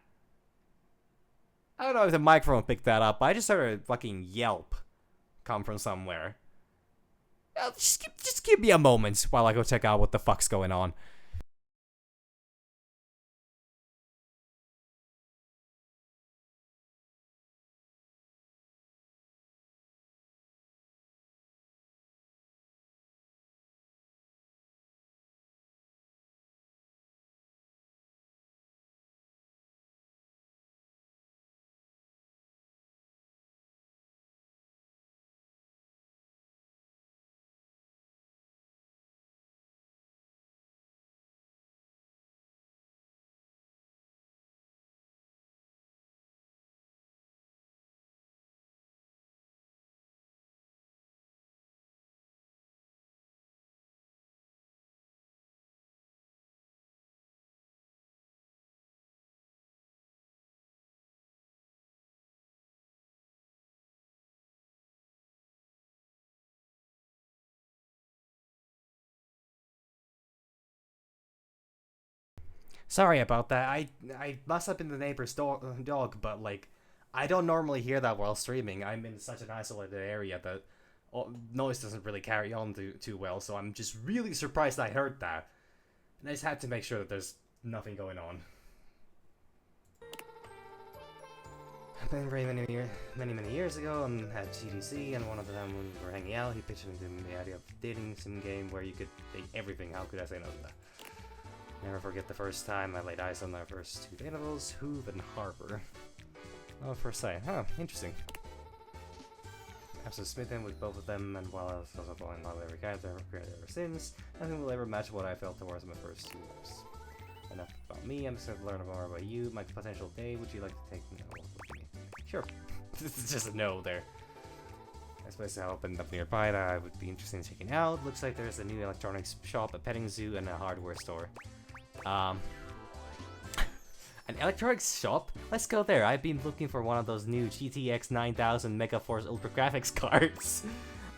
B: I don't know if the microphone picked that up, but I just heard a fucking yelp come from somewhere. Just give me a moment while I go check out what the fuck's going on. Sorry about that. I must have been the neighbor's dog, but like, I don't normally hear that while streaming. I'm in such an isolated area that noise doesn't really carry on too well, so I'm just really surprised I heard that. And I just had to make sure that there's nothing going on. Been very many years ago, at GDC, and one of them when we were hanging out, he pitched me the idea of dating sim game where you could date everything. How could I say no to that? Never forget the first time I laid eyes on our first two dateables, Hoove and Harbor. Oh, first sight. Huh, interesting. I was smitten with both of them, and while I was also falling in love with every character I've created ever since, nothing will ever match what I felt towards my first 2 years. Enough about me, I'm excited to learn more about you, my potential date. Would you like to take me? No, what do you mean? Sure. This is just a no there. This place I opened up nearby that I would be interested in checking out. Looks like there's a new electronics shop, a petting zoo, and a hardware store. An electronics shop? Let's go there. I've been looking for one of those new GTX 9000 Megaforce Ultra Graphics cards.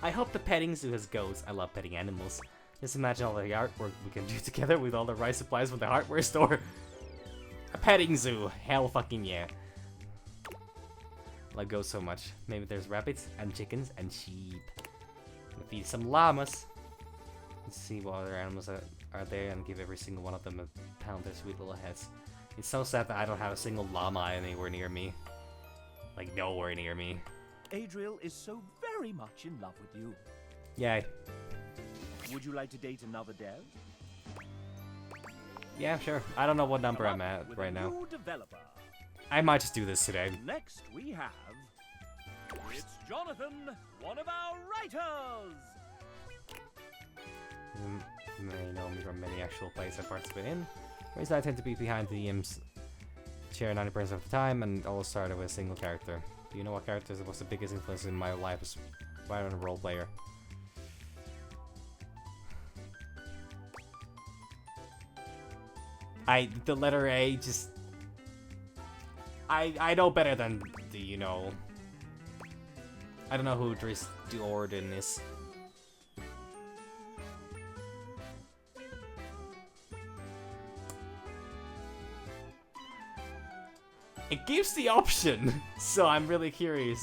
B: I hope the petting zoo has goats. I love petting animals. Just imagine all the artwork we can do together with all the right supplies from the hardware store. A petting zoo. Hell fucking yeah. I love goats so much. Maybe there's rabbits and chickens and sheep. Gonna feed some llamas. Let's see what other animals are there and give every single one of them a pound of their sweet little heads. It's so sad that I don't have a single llama anywhere near me. Like, nowhere near me.
H: Adriel is so very much in love with you.
B: Yay.
H: Would you like to date another dev?
B: Yeah, sure. I don't know what number I'm at right now. I might just do this today.
H: Next we have... It's Jonathan, one of our writers!
B: You may know me from many actual plays I participate in. The reason I tend to be behind the chair 90% of the time, and always started with a single character. Do you know what character was the biggest influence in my life as right on a role player? The letter A just... I know better than the, you know... I don't know who Dries Jordan is. It gives the option, so I'm really curious.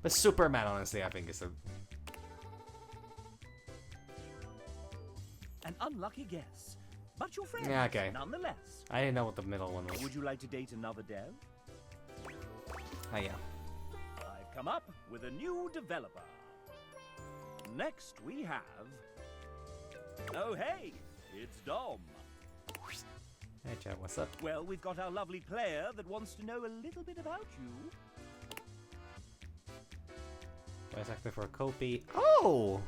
B: But Superman, honestly, I think is a...
H: An unlucky guess, but your friend,
B: yeah, okay.
H: Nonetheless.
B: I didn't know what the middle one was.
H: Would you like to date another dev?
B: Oh, yeah.
H: I've come up with a new developer. Next we have... Oh, hey! It's Dom.
B: Hey, Chad, what's up?
H: Well, we've got our lovely player that wants to know a little bit about you.
B: Voice actor for Kopi. Oh!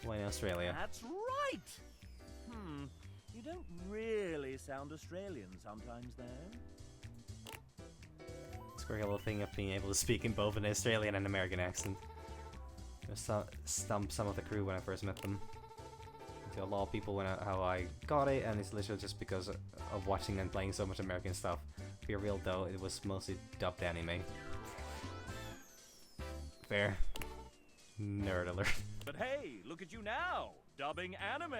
B: When in Australia.
H: That's right! You don't really sound Australian sometimes there.
B: It's a great little thing of being able to speak in both an Australian and American accent. Just stumped some of the crew when I first met them. To a lot of people how I got it, and it's literally just because of watching and playing so much American stuff. To be real though, it was mostly dubbed anime. Fair. Nerd alert.
H: But hey, look at you now, dubbing anime.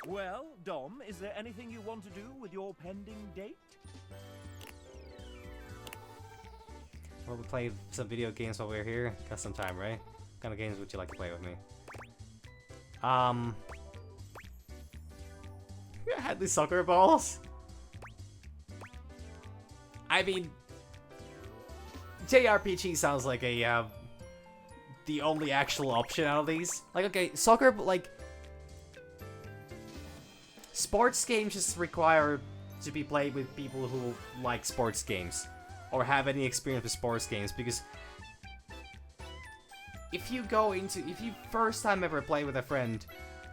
H: Well, Dom, is there anything you want to do with your pending date?
B: Well, we play some video games while we're here. Got some time, right? What kind of games would you like to play with me? You had these soccer balls? I mean, JRPG sounds like a, the only actual option out of these. Like, okay, soccer, like, sports games just require to be played with people who like sports games or have any experience with sports games, because if you first time ever play with a friend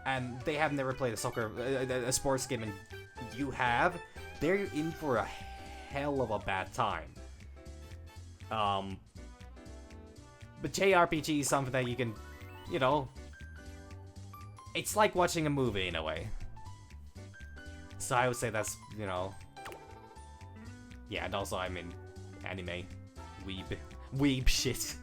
B: and they have never played a sports game and you have, they're in for a hell of a bad time. But JRPG is something that you can, you know, it's like watching a movie in a way. So I would say that's, you know, yeah, and also I mean, anime, weeb shit.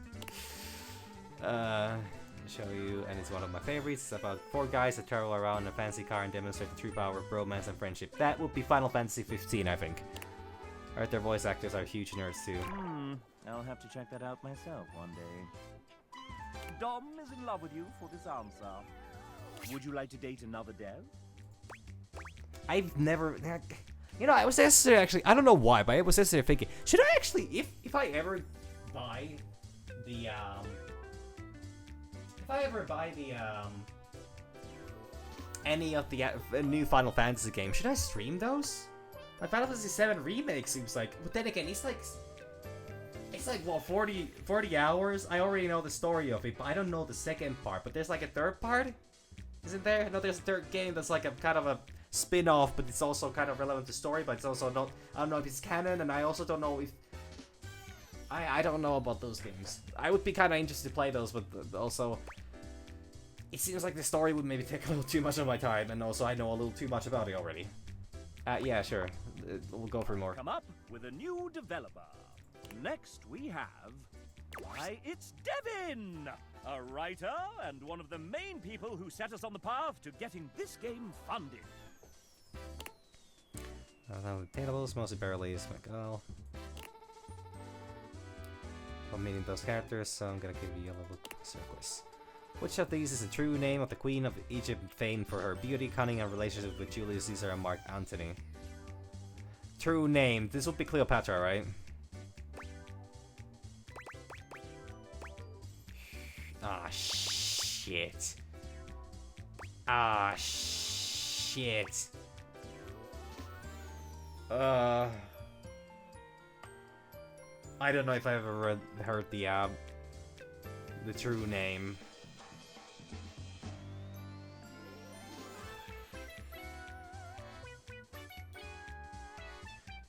B: Show you, and it's one of my favorites. It's about 4 guys that travel around in a fancy car and demonstrate the true power of romance and friendship. That would be Final Fantasy 15, I think. Alright, their voice actors are huge nerds too.
H: I'll have to check that out myself one day. Dom is in love with you for this answer. Would you like to date another dev?
B: I've never, you know, I was yesterday actually, I don't know why, but I was yesterday thinking, should I actually, if I ever buy the, any of the new Final Fantasy games, should I stream those? Like Final Fantasy 7 Remake seems like, but then again, it's like what, 40 hours? I already know the story of it, but I don't know the second part. But there's like a third part, isn't there? No, there's a third game that's like a kind of a spin-off, but it's also kind of relevant to story, but it's also not, I don't know if it's canon, and I also don't know if, I don't know about those games. I would be kind of interested to play those, but also, it seems like the story would maybe take a little too much of my time, and also I know a little too much about it already. Yeah, sure. We'll go for more.
H: Come up with a new developer. Next we have... Why, it's Devin! A writer and one of the main people who set us on the path to getting this game funded.
B: Tables, mostly barely is my girl. I'm meeting those characters, so I'm gonna give you a little circus. Which of these is the true name of the Queen of Egypt, famed for her beauty, cunning, and relationship with Julius Caesar and Mark Antony? True name. This would be Cleopatra, right? Ah, shit. Ah, shit. I don't know if I ever heard the true name.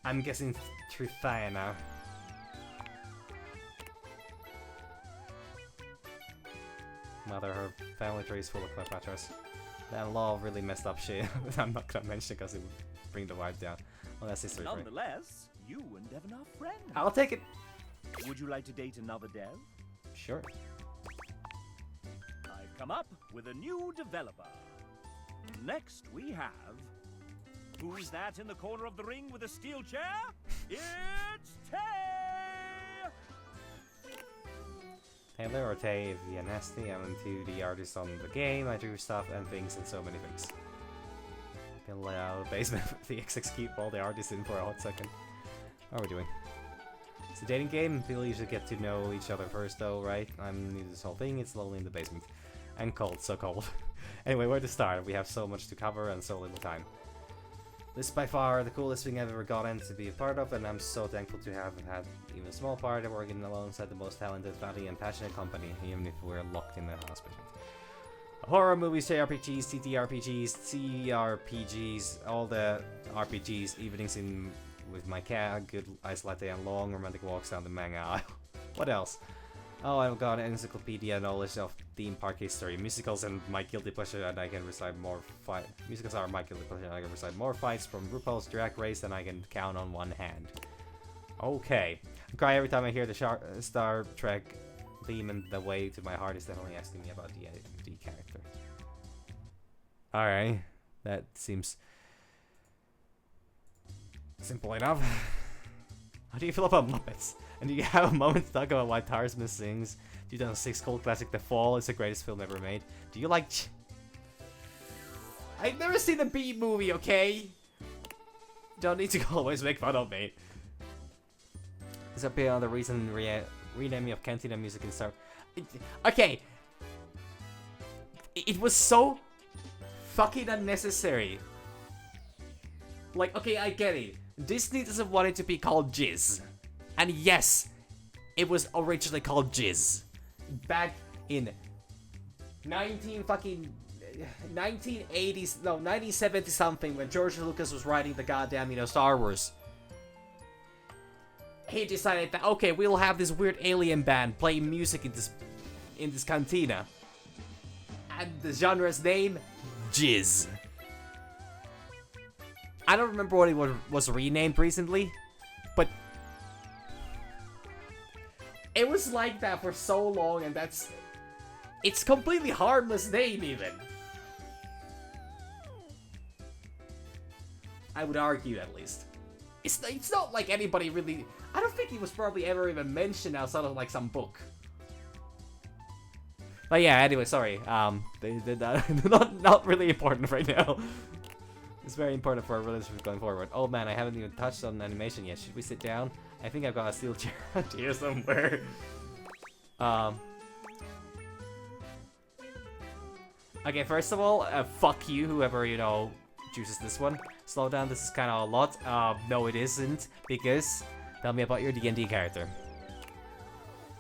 B: I'm guessing Truthia now. Mother, her family tree is full of Cleopatras. That law really messed up shit. I'm not gonna mention because it would bring the vibe down. Well, that's history.
H: Nonetheless, you and Devin are friends.
B: I'll take it.
H: Would you like to date another dev?
B: Sure.
H: I've come up with a new developer. Next we have... Who's that in the corner of the ring with a steel chair? It's Tay!
B: Taylor or Tay, if you're nasty, I'm into the artist on the game, I do stuff and things and so many things. Can lay out a basement with the execute all the artists in for a hot second. How are we doing? It's a dating game, people usually get to know each other first though, right? I'm new to this whole thing, it's lonely in the basement. And cold, so cold. Anyway, where to start? We have so much to cover and so little time. This is by far the coolest thing I've ever gotten to be a part of, and I'm so thankful to have had even a small part of working alongside the most talented, funny, and passionate company, even if we're locked in the hospital. Horror movies, JRPGs, TTRPGs, CRPGs, all the RPGs, evenings in with my cat, good ice latte, and long romantic walks down the manga aisle. What else? Oh, I've got an encyclopedia knowledge of theme park history, musicals, and my guilty pleasure, and I can recite more musicals are my guilty pleasure, and I can recite more fights from RuPaul's Drag Race than I can count on one hand. Okay, I cry every time I hear the Star Trek theme, and the way to my heart is definitely asking me about the character. Alright, that seems simple enough. How do you feel about Muppets? And do you have a moment to talk about why Tarzan sings 2006 cult classic The Fall is the greatest film ever made? Do you like... I've never seen the Beat movie, okay? Don't need to always make fun of me. This will be another reason renaming of Cantina music and Star... Okay. It was so fucking unnecessary. Like, okay, I get it. Disney doesn't want it to be called Jizz. And yes, it was originally called Jizz. Back in 1980s, no, 1970 something, when George Lucas was writing the goddamn, Star Wars. He decided that, okay, we'll have this weird alien band playing music in this cantina. And the genre's name, Jizz. I don't remember what it was renamed recently, but it was like that for so long, and it's completely harmless name even. I would argue, at least. It's not like anybody really... I don't think it was probably ever even mentioned outside of like some book. But yeah, anyway, sorry. They're not really important right now. It's very important for our relationship going forward. Oh man, I haven't even touched on animation yet. Should we sit down? I think I've got a steel chair here somewhere. Okay, first of all, fuck you, whoever, chooses this one. Slow down, this is kind of a lot. No it isn't, because tell me about your D&D character.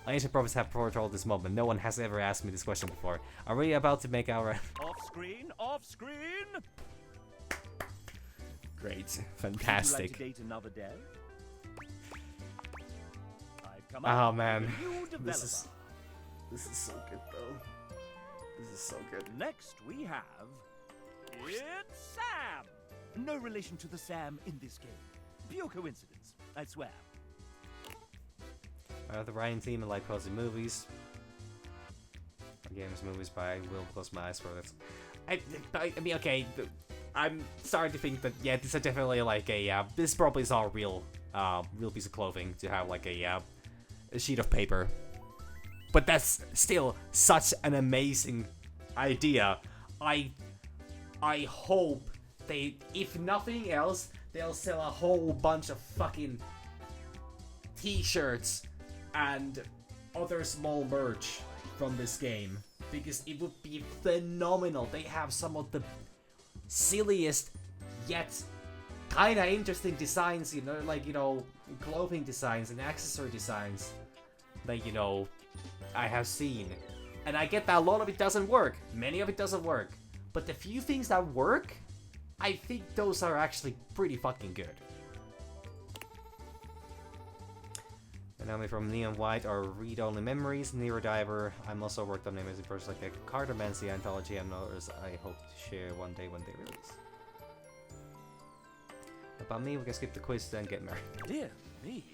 B: Ancient prophets have foretold this moment. No one has ever asked me this question before. Are we about to make our...
H: Off screen, off screen!
B: Great, fantastic.
H: Would you like to date another dev? I've come
B: Oh
H: up
B: man,
H: with a new
B: this is
H: developer.
B: so good though. This is so good.
H: Next we have... It's Sam! No relation to the Sam in this game. Pure coincidence, I swear.
B: I have the writing team and like cozy movies. Games movies, but I will close my eyes for this. I mean, okay, I'm starting to think that, yeah, this is definitely like a, this probably is our real piece of clothing to have like a sheet of paper. But that's still such an amazing idea. I hope they, if nothing else, they'll sell a whole bunch of fucking t-shirts and other small merch from this game, because it would be phenomenal. They have some of the silliest yet kinda interesting designs, clothing designs and accessory designs that, I have seen. And I get that a lot of it doesn't work. Many of it doesn't work. But the few things that work, I think those are actually pretty fucking good. And now from Neon White or Read Only Memories, Diver. I'm also worked on amazing projects like a Cartomancy anthology and others I hope to share one day when they release. About me, we can skip the quiz then get married.
H: Dear me.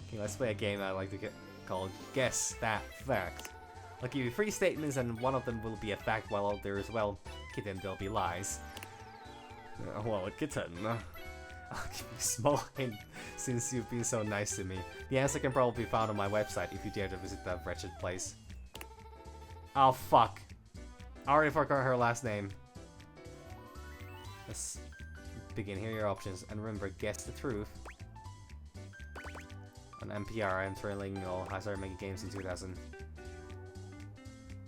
B: Okay, let's play a game I like to get called Guess That Fact. I'll give you 3 statements and one of them will be a fact while others, well, kitten, they'll be lies. Well, a kitten. I'll give you a small hint since you've been so nice to me. The answer can probably be found on my website if you dare to visit that wretched place. Oh fuck. I already forgot her last name. Let's begin. Here are your options. And remember, guess the truth. On NPR, I am trailing all. I started making games in 2000.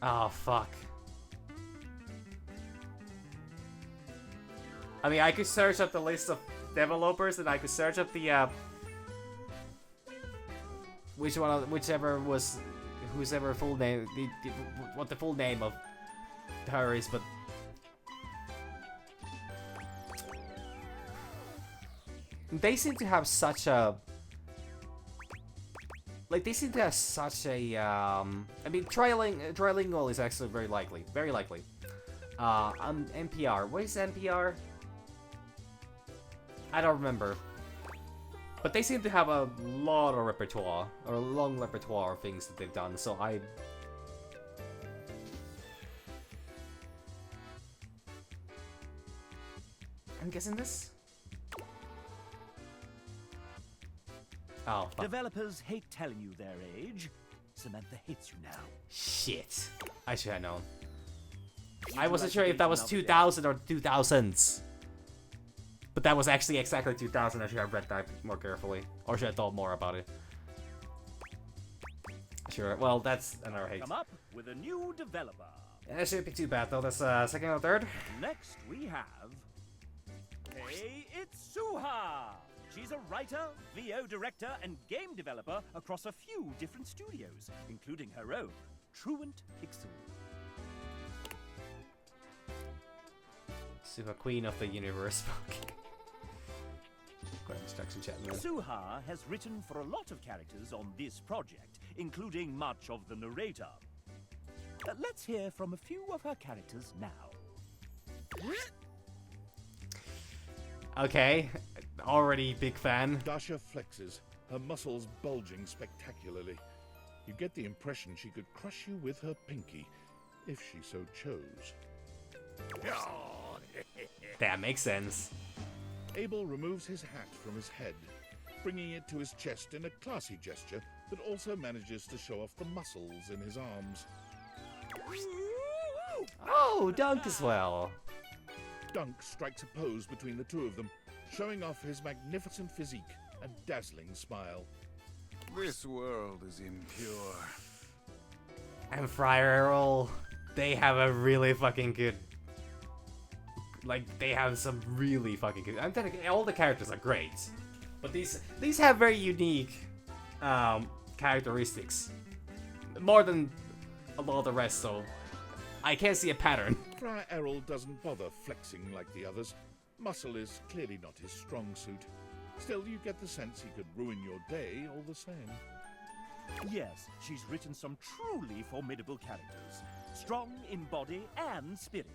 B: Oh fuck. I mean, I could search up the list of developers and I could search up the whichever was whosever full name, what the full name of her is, but they seem to have such a I mean, trilingual is actually very likely. NPR. What is NPR? I don't remember. But they seem to have a lot of repertoire, or a long repertoire of things that they've done, so I'm guessing this? Oh, fuck.
M: Developers hate telling you their age. Samantha hates you now.
B: Shit. I should have known. I wasn't sure if that was 2000 or 2000s. But that was actually exactly 2000. I should have read that more carefully. Or should have thought more about it. Sure, well, that's another hate.
M: Come up with a new developer.
B: Yeah, that shouldn't be too bad, though. That's second or third.
M: Next we have... Hey, it's Suha! She's a writer, VO director, and game developer across a few different studios, including her own, Truant Pixel.
B: Suha, Queen of the Universe. Quite instruction chat, man.
M: Suha has written for a lot of characters on this project, including much of the narrator. Let's hear from a few of her characters now.
B: Okay, already big fan.
F: Dasha flexes, her muscles bulging spectacularly. You get the impression she could crush you with her pinky, if she so chose.
B: That makes sense.
F: Abel removes his hat from his head, bringing it to his chest in a classy gesture that also manages to show off the muscles in his arms.
B: Oh, Dunk as well.
F: Dunk strikes a pose between the two of them, showing off his magnificent physique and dazzling smile.
N: This world is impure.
B: And Friar Errol, they have a really fucking good... Like, they have some really fucking good... I'm telling you, all the characters are great. But these have very unique characteristics. More than a lot of the rest, so I can't see a pattern.
F: Friar Errol doesn't bother flexing like the others. Muscle is clearly not his strong suit. Still, you get the sense he could ruin your day all the same.
M: Yes, she's written some truly formidable characters, strong in body and spirit.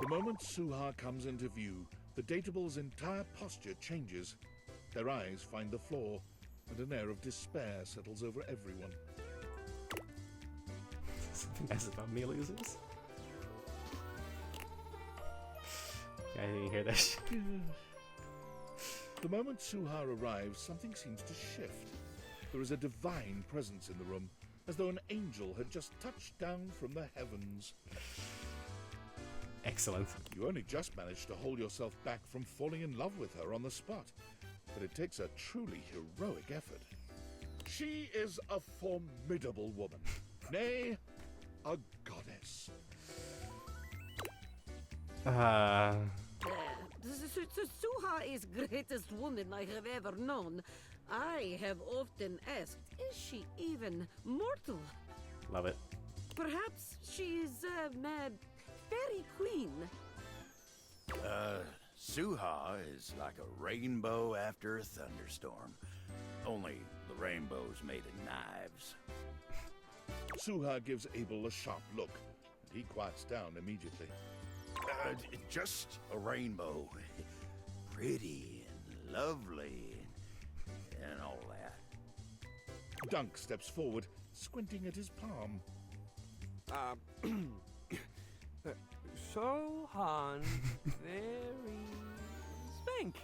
F: The moment Suha comes into view, the Datable's entire posture changes. Their eyes find the floor, and an air of despair settles over everyone.
B: Something nice about me losers. I didn't hear that shit.
F: The moment Suha arrives, something seems to shift. There is a divine presence in the room, as though an angel had just touched down from the heavens.
B: Excellent.
F: You only just managed to hold yourself back from falling in love with her on the spot, but it takes a truly heroic effort. She is a formidable woman, nay, a goddess.
C: Suha is greatest woman I have ever known. I have often asked, is she even mortal?
B: Love it.
C: Perhaps she is a fairy queen.
G: Suha is like a rainbow after a thunderstorm. Only the rainbow's made of knives.
F: Suha gives Abel a sharp look, and he quiets down immediately.
G: Just a rainbow. Pretty and lovely and all that.
F: Dunk steps forward, squinting at his palm.
H: So, Han, very spank.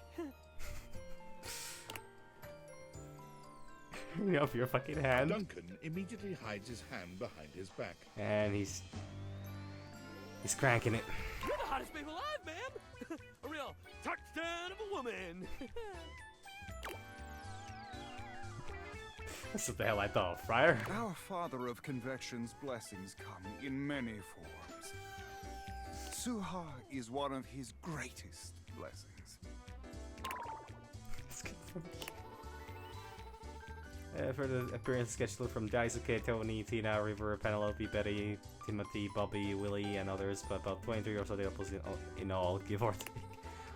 B: Me off your fucking hand.
F: Duncan immediately hides his hand behind his back.
B: And he's cranking it.
H: You're the hottest babe alive, man! A real touchdown of a woman!
B: That's what the hell I thought, Friar.
N: Our Father of Convection's blessings come in many forms. Suha is one of his greatest blessings.
B: That's good for me. For the appearance scheduled from Daisuke, Tony, Tina, River, Penelope, Betty, Timothy, Bobby, Willie, and others, but about 23 or so developers in all, give or take.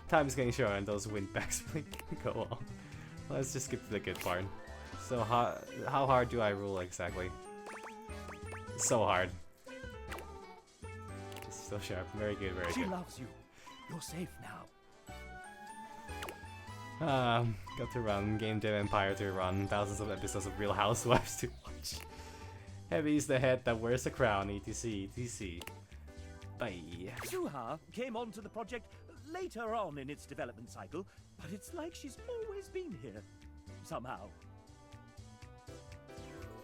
B: Time is getting short and those win backs go on. Let's just skip to the good part. So how hard do I rule exactly? So hard. Just so sharp. Very good, very good.
M: She loves you. You're safe now.
B: Got to run, Game Dev Empire to run, thousands of episodes of Real Housewives to watch. Heavy's the head that wears the crown, etc, etc. Bye.
M: Suha came onto the project later on in its development cycle, but it's like she's always been here, somehow.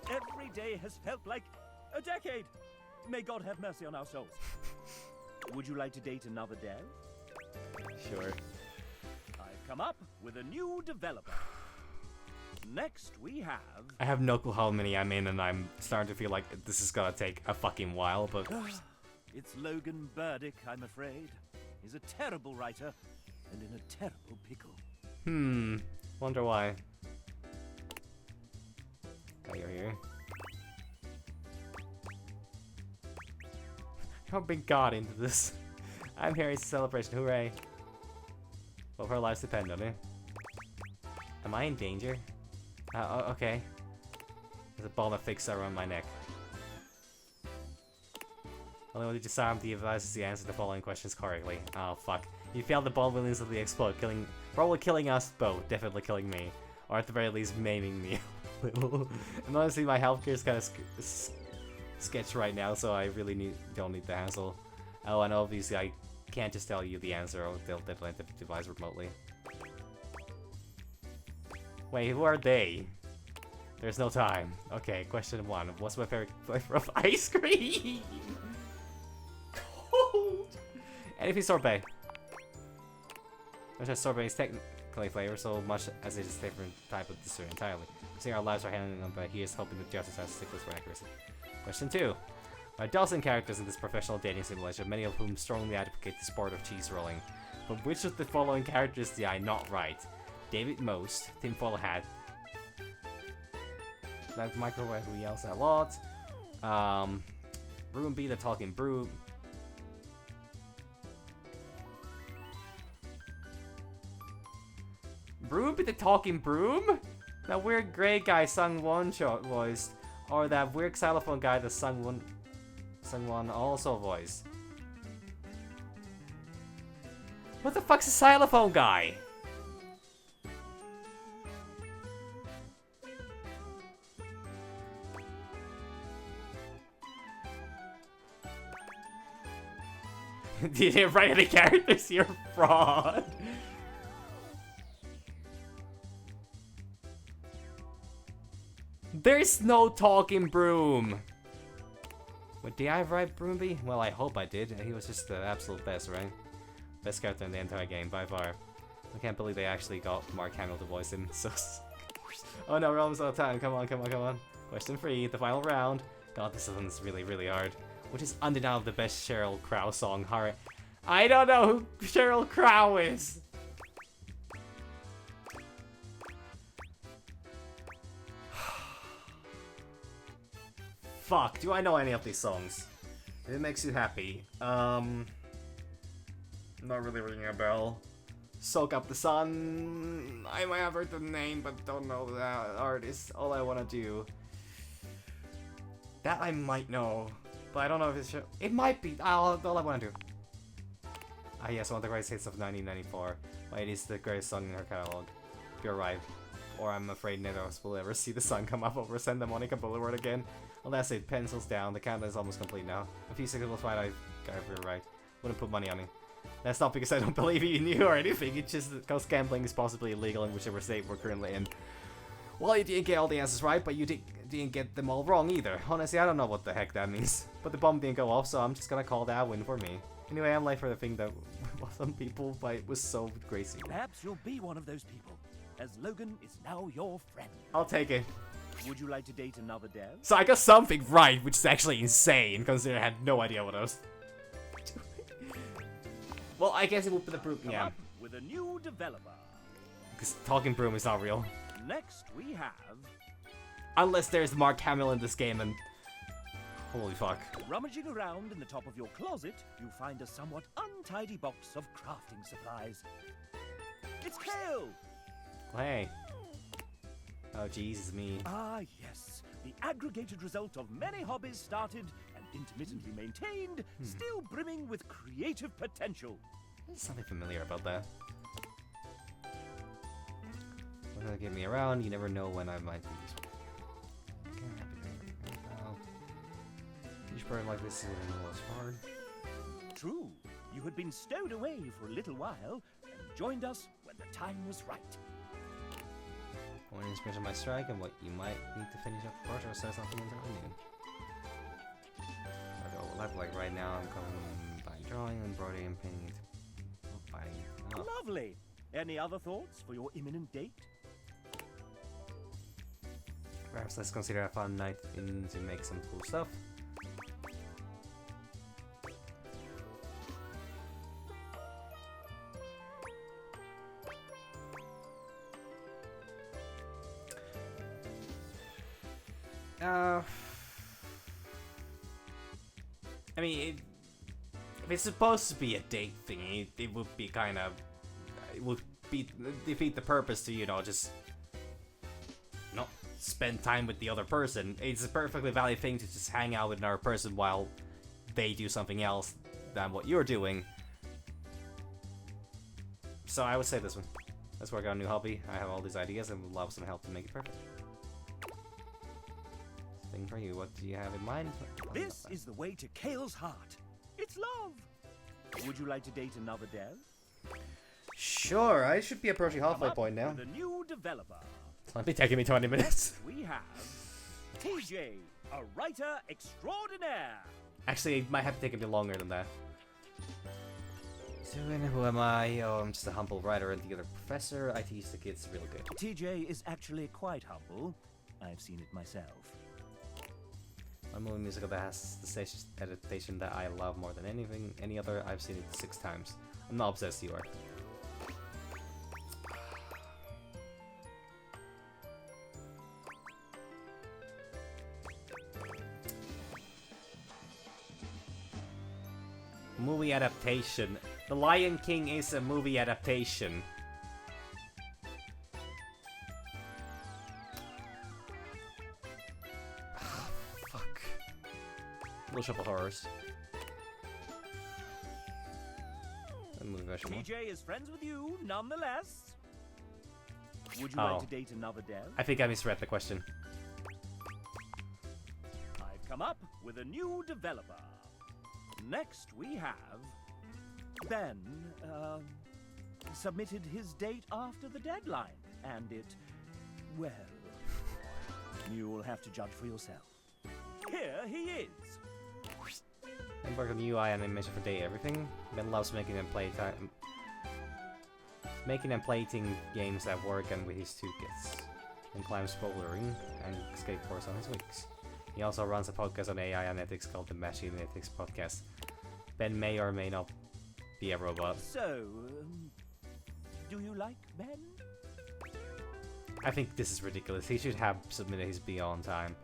M: Every day has felt like a decade. May God have mercy on our souls. Would you like to date another dev?
B: Sure.
M: I've come up with a new developer. Next we have...
B: I have no clue how many I'm in, and I'm starting to feel like this is gonna take a fucking while, but...
M: It's Logan Burdick, I'm afraid. He's a terrible writer, and in a terrible pickle.
B: Wonder why. Okay, you're here. I've been got into this. I'm here, it's a celebration, hooray. Both our lives depend on it. Am I in danger? Okay. There's a ball of fix around my neck. Only when you disarm the devices to answer the following questions correctly. Oh fuck. You failed the ball will instantly explode, probably killing us both, definitely killing me. Or at the very least maiming me a little. And honestly my healthcare is kind of sketch right now, so I really don't need the hassle. Oh, and obviously I can't just tell you the answer or they'll detonate the device remotely. Wait, who are they? There's no time. Okay, question 1. What's my favorite flavor of ice cream? Cold! Anything sorbet. Which is sorbet is technically flavor so much as it is a different type of dessert entirely. Seeing our lives are handling on, but he is hoping that justice has sticklers for accuracy. Question 2. There are a dozen characters in this professional dating simulation, many of whom strongly advocate the sport of cheese rolling. But which of the following characters did I not write? David Most, Tinfoil Hat, that microwave who yells a lot, Broomby the talking broom, Broomby the talking broom? That weird gray guy sung one shot voiced, or that weird xylophone guy that sung one also voiced. What the fuck's a xylophone guy? You didn't write any characters, you're a fraud. There's no talking broom. Wait, did I write Broomby? Well, I hope I did. He was just the absolute best, right? Best character in the entire game, by far. I can't believe they actually got Mark Hamill to voice him. So, oh no, we're almost out of time. Come on, come on, come on. Question 3, the final round. God, this one's really, really hard. Which is undeniably the best Sheryl Crow song. Alright. I don't know who Sheryl Crow is. Fuck, do I know any of these songs? If it makes you happy. Not really ringing a bell. Soak Up the Sun. I might have heard the name, but don't know the artist. All I Wanna Do. That I might know. But I don't know if it's... It might be. All I Wanna Do. Ah yes, one of the greatest hits of 1994. But it is the greatest song in her catalog. You're right. Or I'm afraid neither of us will ever see the sun come up over Santa Monica Boulevard again. Unless it pencils down, the countdown is almost complete now. A few seconds will find I got it right. Wouldn't put money on it. That's not because I don't believe you knew or anything, it's just because gambling is possibly illegal in whichever state we're currently in. Well, you didn't get all the answers right, but you didn't get them all wrong either. Honestly, I don't know what the heck that means. But the bomb didn't go off, so I'm just gonna call that a win for me. Anyway, I'm late for the thing that some people but it was so crazy.
M: Perhaps you'll be one of those people, as Logan is now your friend.
B: I'll take it.
M: Would you like to date another dev?
B: So I got something right, which is actually insane, considering I had no idea what I was doing. Well, I guess it would be the broom, yeah.
M: Up with a new developer.
B: Because talking broom is not real.
M: Next we have...
B: Unless there's Mark Hamill in this game and... Holy fuck.
M: Rummaging around in the top of your closet, you find a somewhat untidy box of crafting supplies. It's Kale!
B: Hey. Oh, Jesus me.
M: Ah, yes. The aggregated result of many hobbies started and intermittently maintained, still brimming with creative potential.
B: There's something familiar about that. Gonna get me around. You never know when I might be useful. Each bird like this is a little less hard.
M: True. You had been stowed away for a little while and joined us when the time was right.
B: One inspiration by strike and what you might need to finish up the project or start something entirely new. Like right now, I'm coming by drawing and embroidering and painting it. Oh.
M: Lovely. Any other thoughts for your imminent date?
B: Perhaps let's consider a fun night in to make some cool stuff. I mean, if it's supposed to be a date thing, it would be kind of, it would be defeat the purpose to, you know, just not spend time with the other person. It's a perfectly valid thing to just hang out with another person while they do something else than what you're doing. So I would say this one. Let's work on a new hobby. I have all these ideas and would love some help to make it perfect. Thing for you. What do you have in mind?
M: This is the way to Kale's heart. It's love. Would you like to date another dev?
B: Sure, I should be approaching halfway point now.
M: The new developer.
B: It's might be taking me 20 minutes.
M: We have TJ, a writer extraordinaire.
B: Actually, it might have to take a bit longer than that. So, and who am I? Oh, I'm just a humble writer and the other professor. I teach the kids real good.
M: TJ is actually quite humble. I've seen it myself.
B: One movie musical that has the stage adaptation that I love more than any other. I've seen it 6 times. I'm not obsessed, you are. Movie adaptation. The Lion King is a movie adaptation. Fuck. Little Shop of Horrors.
M: TJ is friends with you, nonetheless. Would you like to date another dev?
B: I think I misread the question.
M: I've come up with a new developer. Next we have Ben. Submitted his date after the deadline, and it, well, you'll have to judge for yourself. Here he is.
B: I work on UI animation for day everything. Ben loves making and playing games at work and with his 2 kids, and climbs bouldering and skateboards on his weeks. He also runs a podcast on AI and ethics called the Machine Ethics Podcast. Ben may or may not be a robot.
M: So, do you like Ben?
B: I think this is ridiculous. He should have submitted his by on time.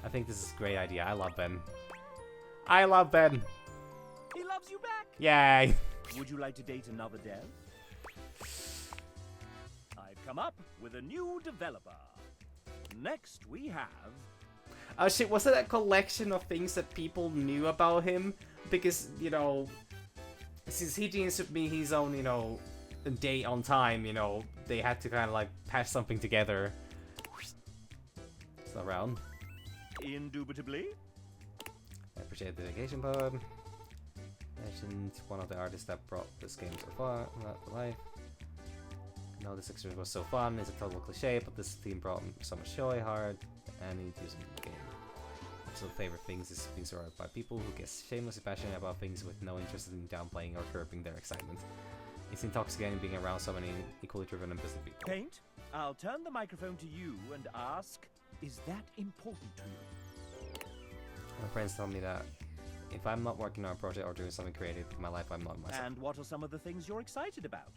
B: I think this is a great idea. I love Ben. I love Ben.
M: He loves you back.
B: Yay.
M: Would you like to date another dev? I've come up with a new developer. Next we have...
B: Oh shit, was it a collection of things that people knew about him? Because, you know, since he didn't submit his own, you know, date on time, you know, they had to kind of like patch something together. It's not around.
M: Indubitably.
B: I appreciate the dedication, bud. Mentioned one of the artists that brought this game so far to life. No, this experience was so fun. It's a total cliche, but this theme brought so much joy, heart, and enthusiasm in the game. So favorite things is being surrounded by people who get shamelessly passionate about things with no interest in downplaying or curbing their excitement. It's intoxicating being around so many equally driven and busy people.
M: Paint, I'll turn the microphone to you and ask, is that important to you?
B: My friends tell me that if I'm not working on a project or doing something creative in my life, I'm not myself.
M: And what are some of the things you're excited about?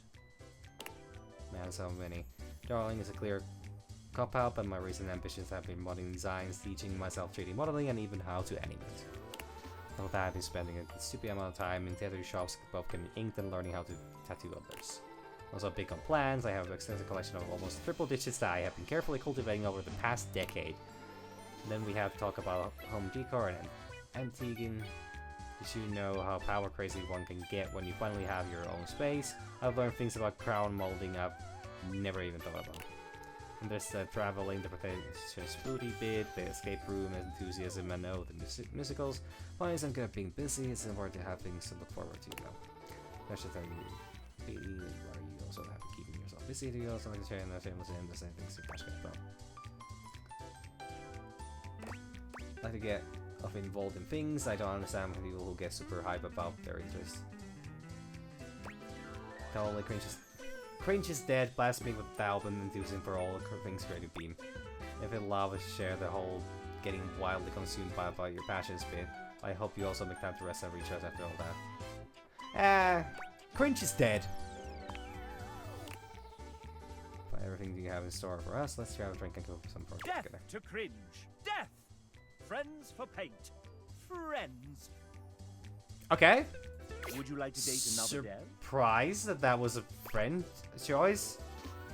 B: Man, so many. Drawing is a clear cop-out, but my recent ambitions have been modeling designs, teaching myself 3D modeling, and even how to animate. All that I've been spending a stupid amount of time in tattoo shops, both getting inked and learning how to tattoo others. Also big on plans. I have an extensive collection of almost triple digits that I have been carefully cultivating over the past decade. And then we have to talk about home decor and antiquing. Did you know how power crazy one can get when you finally have your own space? I've learned things about crown molding. I've never even thought about. And there's the traveling, the pretentious foodie bit, the escape room enthusiasm, and the musicals. Finally, I'm good at being busy. It's important to have things to look forward to, you know. That's just how you be, where you also have to keep yourself busy. You also like to share in the same with the same things you passionate about. I like to get involved in things. I don't understand people who get super hype about their interests. Totally cringe is dead. Blast me with the album enthusiasm for all things creative beam. If it allows us to share the whole getting wildly consumed by your passions bit, I hope you also make time to rest and recharge after all that. Cringe is dead. For everything you have in store for us, let's grab a drink and go for some project
M: Death
B: together.
M: to cringe. Death. Friends for paint. Friends.
B: Okay.
M: Would you like to date another dev?
B: Surprised that was a friend choice.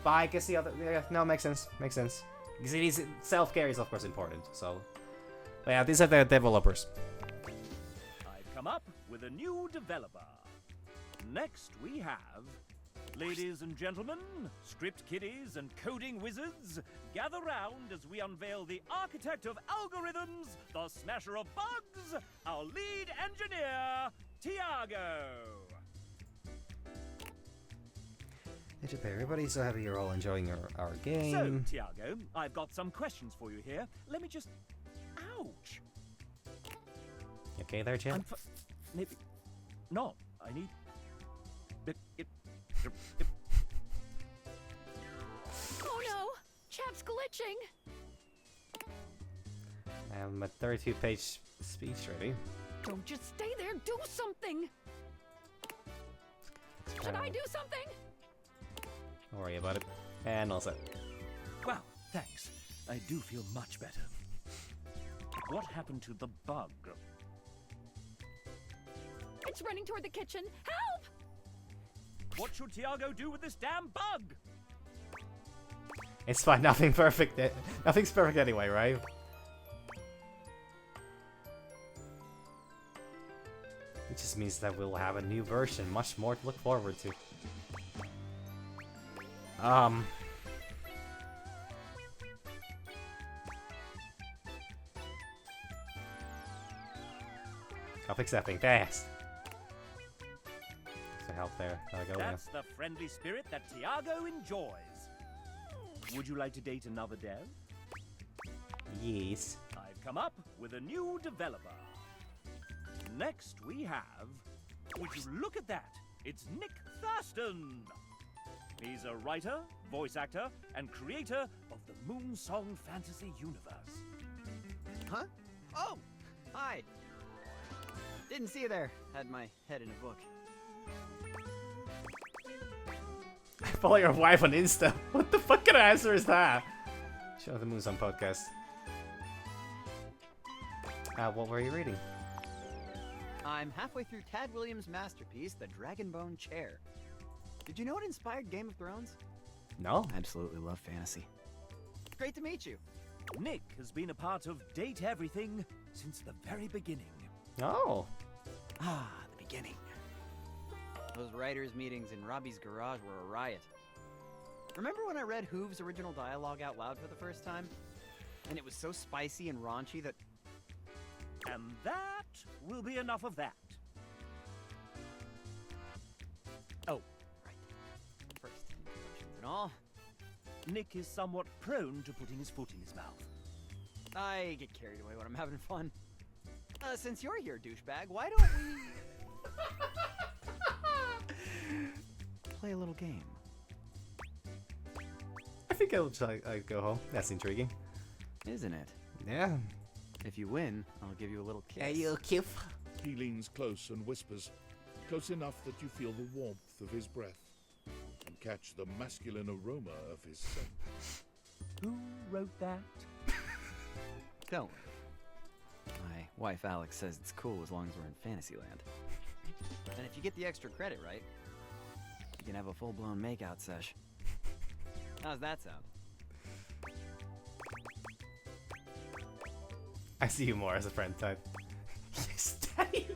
B: But I guess the other... Yeah, no, makes sense. Makes sense. Because it is... Self-care is, of course, important, so... But yeah, these are the developers.
M: I've come up with a new developer. Next we have... Ladies and gentlemen, script kiddies and coding wizards, gather round as we unveil the architect of algorithms, the smasher of bugs, our lead engineer, Tiago.
B: Hey, everybody, so happy you're all enjoying our game.
M: So, Tiago, I've got some questions for you here. Let me just... Ouch!
B: You okay there, Jim?
M: Maybe... No, I need...
E: Oh no! Chap's glitching!
B: My 32-page speech ready.
E: Don't just stay there, do something! Should I do something?
B: Don't worry about it. And all set.
M: Wow, thanks. I do feel much better. What happened to the bug?
E: It's running toward the kitchen. Help!
M: What should Tiago do with this damn bug?
B: It's fine, nothing's perfect anyway, right? It just means that we'll have a new version, much more to look forward to. I'll fix that thing fast. To help there.
M: That's the friendly spirit that Tiago enjoys. Would you like to date another dev?
B: Yes.
M: I've come up with a new developer. Next we have... Would you look at that? It's Nick Thurston. He's a writer, voice actor, and creator of the Moonsong Fantasy Universe.
O: Huh? Oh! Hi! Didn't see you there. Had my head in a book.
B: Follow your wife on Insta. What the fuck kind of answer is that? Show the Moonsong podcast. What were you reading?
O: I'm halfway through Tad Williams' masterpiece, The Dragonbone Chair. Did you know it inspired Game of Thrones?
B: No.
O: Absolutely love fantasy. Great to meet you.
M: Nick has been a part of Date Everything since the very beginning.
B: Oh.
O: Ah, the beginning. Those writers' meetings in Robbie's garage were a riot. Remember when I read Hoove's original dialogue out loud for the first time? And it was so spicy and raunchy that...
M: And that will be enough of that.
O: Oh, right. First, introductions and all.
M: Nick is somewhat prone to putting his foot in his mouth.
O: I get carried away when I'm having fun. Since you're here, douchebag, why don't we... play a little game?
B: I think I'll go home. That's intriguing.
O: Isn't it?
B: Yeah.
O: If you win, I'll give you a little kiss.
B: You kiss.
F: He leans close and whispers, close enough that you feel the warmth of his breath and catch the masculine aroma of his scent.
M: Who wrote that?
O: Don't worry. My wife Alex says it's cool as long as we're in Fantasyland. And if you get the extra credit right, you can have a full-blown makeout sesh. How's that sound?
B: I see you more as a friend type. Yes, Daddy.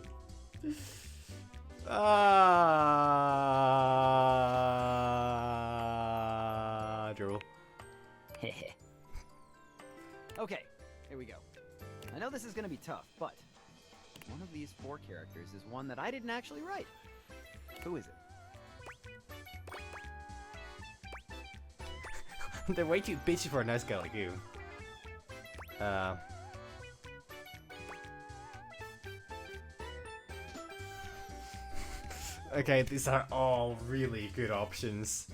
O: Okay, here we go. I know this is gonna be tough, but one of these 4 characters is one that I didn't actually write. Who is it?
B: They're way too bitchy for a nice guy like you. Okay, these are all really good options.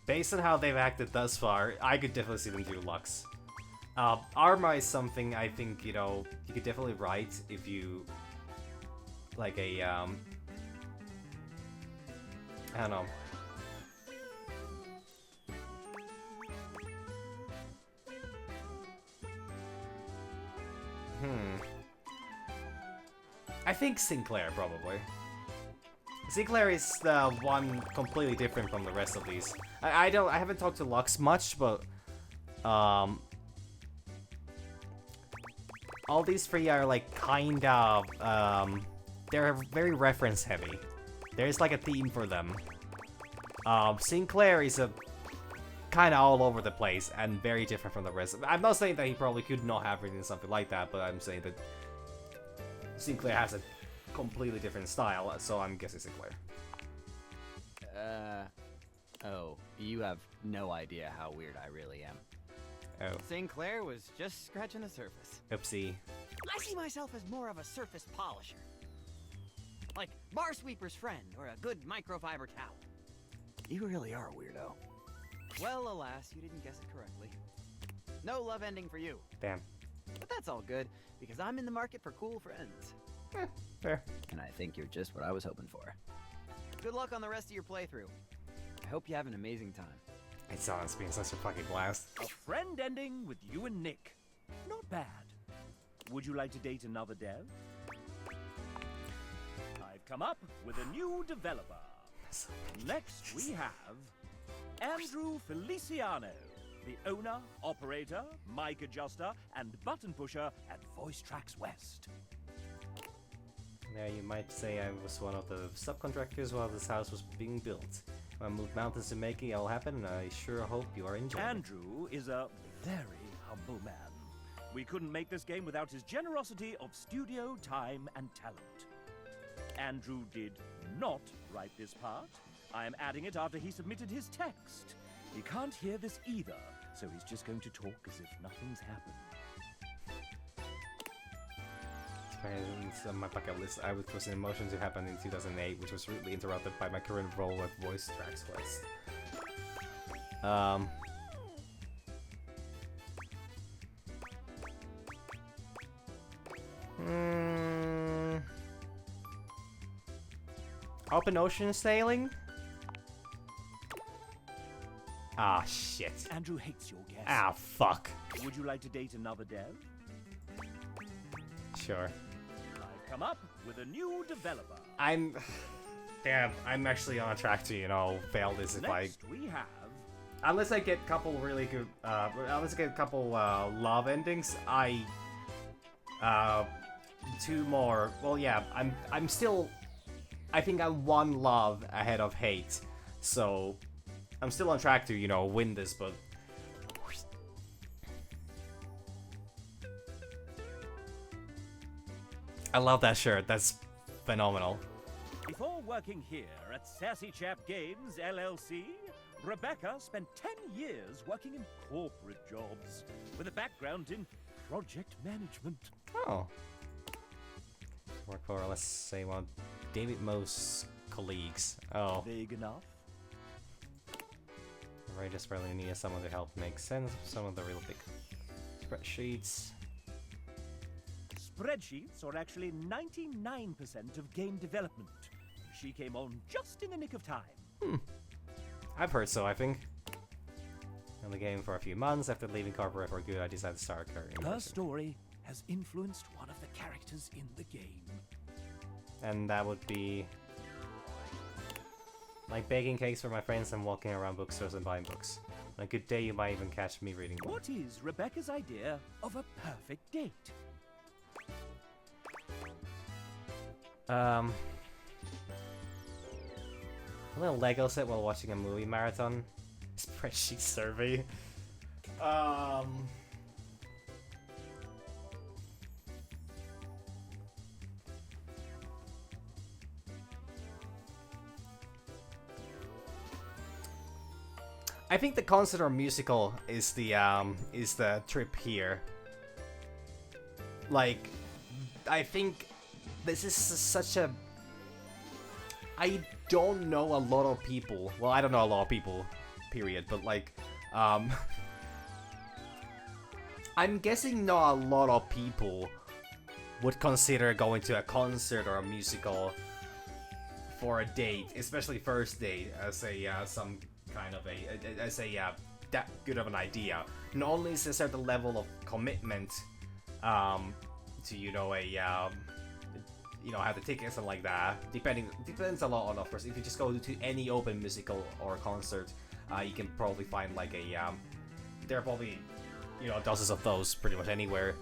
B: Based on how they've acted thus far, I could definitely see them do Lux. Arma is something I think, you know, you could definitely write if you... like a, I don't know. I think Sinclair, probably. Sinclair is the one completely different from the rest of these. I haven't talked to Lux much, but all these 3 are like kind of they're very reference heavy. There's like a theme for them. Sinclair is a kind of all over the place and very different from the rest. I'm not saying that he probably could not have written something like that, but I'm saying that Sinclair has a completely different style, so I'm guessing Sinclair.
O: Oh, you have no idea how weird I really am.
B: Oh.
O: Sinclair was just scratching the surface.
B: Oopsie.
O: I see myself as more of a surface polisher. Like bar sweeper's friend or a good microfiber towel. You really are a weirdo. Well, alas, you didn't guess it correctly. No love ending for you.
B: Damn.
O: But that's all good, because I'm in the market for cool friends.
B: Fair.
O: And I think you're just what I was hoping for. Good luck on the rest of your playthrough. I hope you have an amazing time.
B: It sounds being such a fucking blast.
M: A friend ending with you and Nick. Not bad. Would you like to date another dev? I've come up with a new developer. Next we have Andrew Feliciano, the owner, operator, mic adjuster, and button pusher at Voice Tracks West.
B: Now you might say I was one of the subcontractors while this house was being built. I moved mountains to make it all happen, and I sure hope you are enjoying it.
M: Andrew is a very humble man. We couldn't make this game without his generosity of studio time and talent. Andrew did not write this part. I am adding it after he submitted his text. He can't hear this either, so he's just going to talk as if nothing's happened.
B: It's on my bucket list. I was in motion to happen in 2008, which was rudely interrupted by my current role at Voice Tracks West. Open ocean sailing? Ah, shit.
M: Andrew hates your guess.
B: Ah, fuck.
M: Would you like to date another dev?
B: Sure.
M: I've come up with a new developer.
B: Damn, I'm actually on track to, you know, fail this if
M: Next we have...
B: Unless I get a couple really good, unless I get a couple, love endings, two more, well, yeah, I'm still, I think I'm one love ahead of hate, so I'm still on track to, you know, win this, but... I love that shirt, that's phenomenal.
M: Before working here at Sassy Chap Games, LLC, Rebecca spent 10 years working in corporate jobs, with a background in project management.
B: Oh. Work for, let's say, one of David Moe's colleagues. Oh.
M: Vague enough?
B: I very desperately needed someone to help make sense of some of the real big spreadsheets.
M: Spreadsheets are actually 99% of game development. She came on just in the nick of time.
B: I've heard so, I think. In the game for a few months, after leaving corporate for good, I decided to start a career.
M: Her story has influenced one of the characters in the game.
B: And that would be... like baking cakes for my friends and walking around bookstores and buying books. On a good day, you might even catch me reading one.
M: What is Rebecca's idea of a perfect date?
B: A little Lego set while watching a movie marathon. Spreadsheet survey. I think the concert or musical is the trip here. Like, I think this is such a... I don't know a lot of people. Well, I don't know a lot of people, period. But like, I'm guessing not a lot of people would consider going to a concert or a musical for a date, especially first date, as a some kind of that good of an idea. Not only is there a certain level of commitment to have the tickets and like that. Depends a lot on, of course. If you just go to any open musical or concert, you can probably find like there are probably dozens of those pretty much anywhere,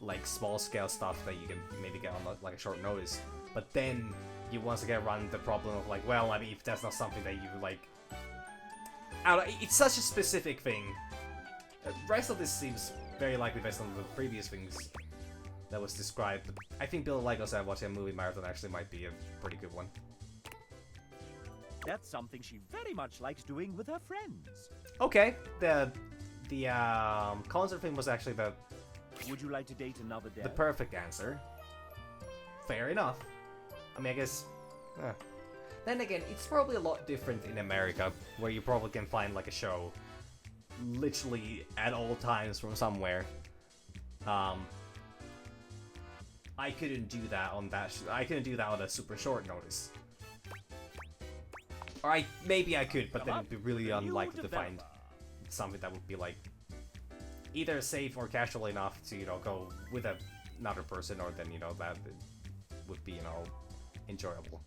B: like small scale stuff that you can maybe get on like a short notice. But then you once again run into the problem of like, well, I mean, if that's not something that you like, I don't know, it's such a specific thing. The rest of this seems very likely based on the previous things that was described. But I think Bill Lego said watching a movie marathon actually might be a pretty good one.
M: That's something she very much likes doing with her friends.
B: Okay, the concert thing was actually the...
M: Would you like to date another day?
B: The perfect answer. Fair enough. I mean, I guess... Then again, it's probably a lot different in America, where you probably can find like a show literally at all times from somewhere. I couldn't do that on I couldn't do that on a super short notice. Or maybe I could, but then it'd be really unlikely to find something that would be like either safe or casual enough to go with another person, or then that would be enjoyable.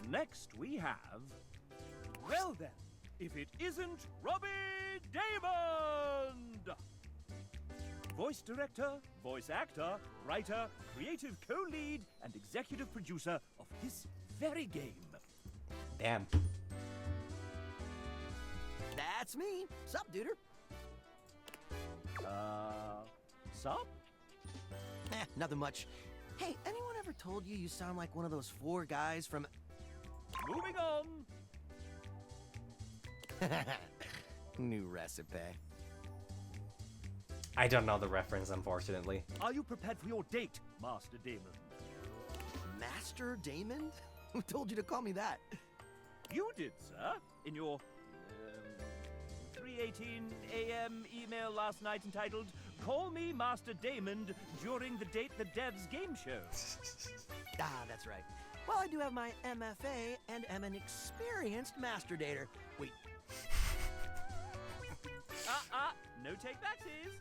M: Next we have... Well then, if it isn't Robbie Daymond! Voice director, voice actor, writer, creative co-lead, and executive producer of this very game.
B: Damn.
L: That's me. Sup, duder?
M: Sup?
L: Nothing much. Hey, anyone ever told you you sound like one of those 4 guys from...
M: Moving on!
L: New recipe.
B: I don't know the reference, unfortunately.
M: Are you prepared for your date, Master Damon?
L: Master Damon? Who told you to call me that?
M: You did, sir. In your 3:18 a.m. email last night entitled, "Call me Master Damon during the Date the Devs game show."
L: That's right. Well, I do have my MFA and am an experienced master dater. Wait.
M: No take-backsies.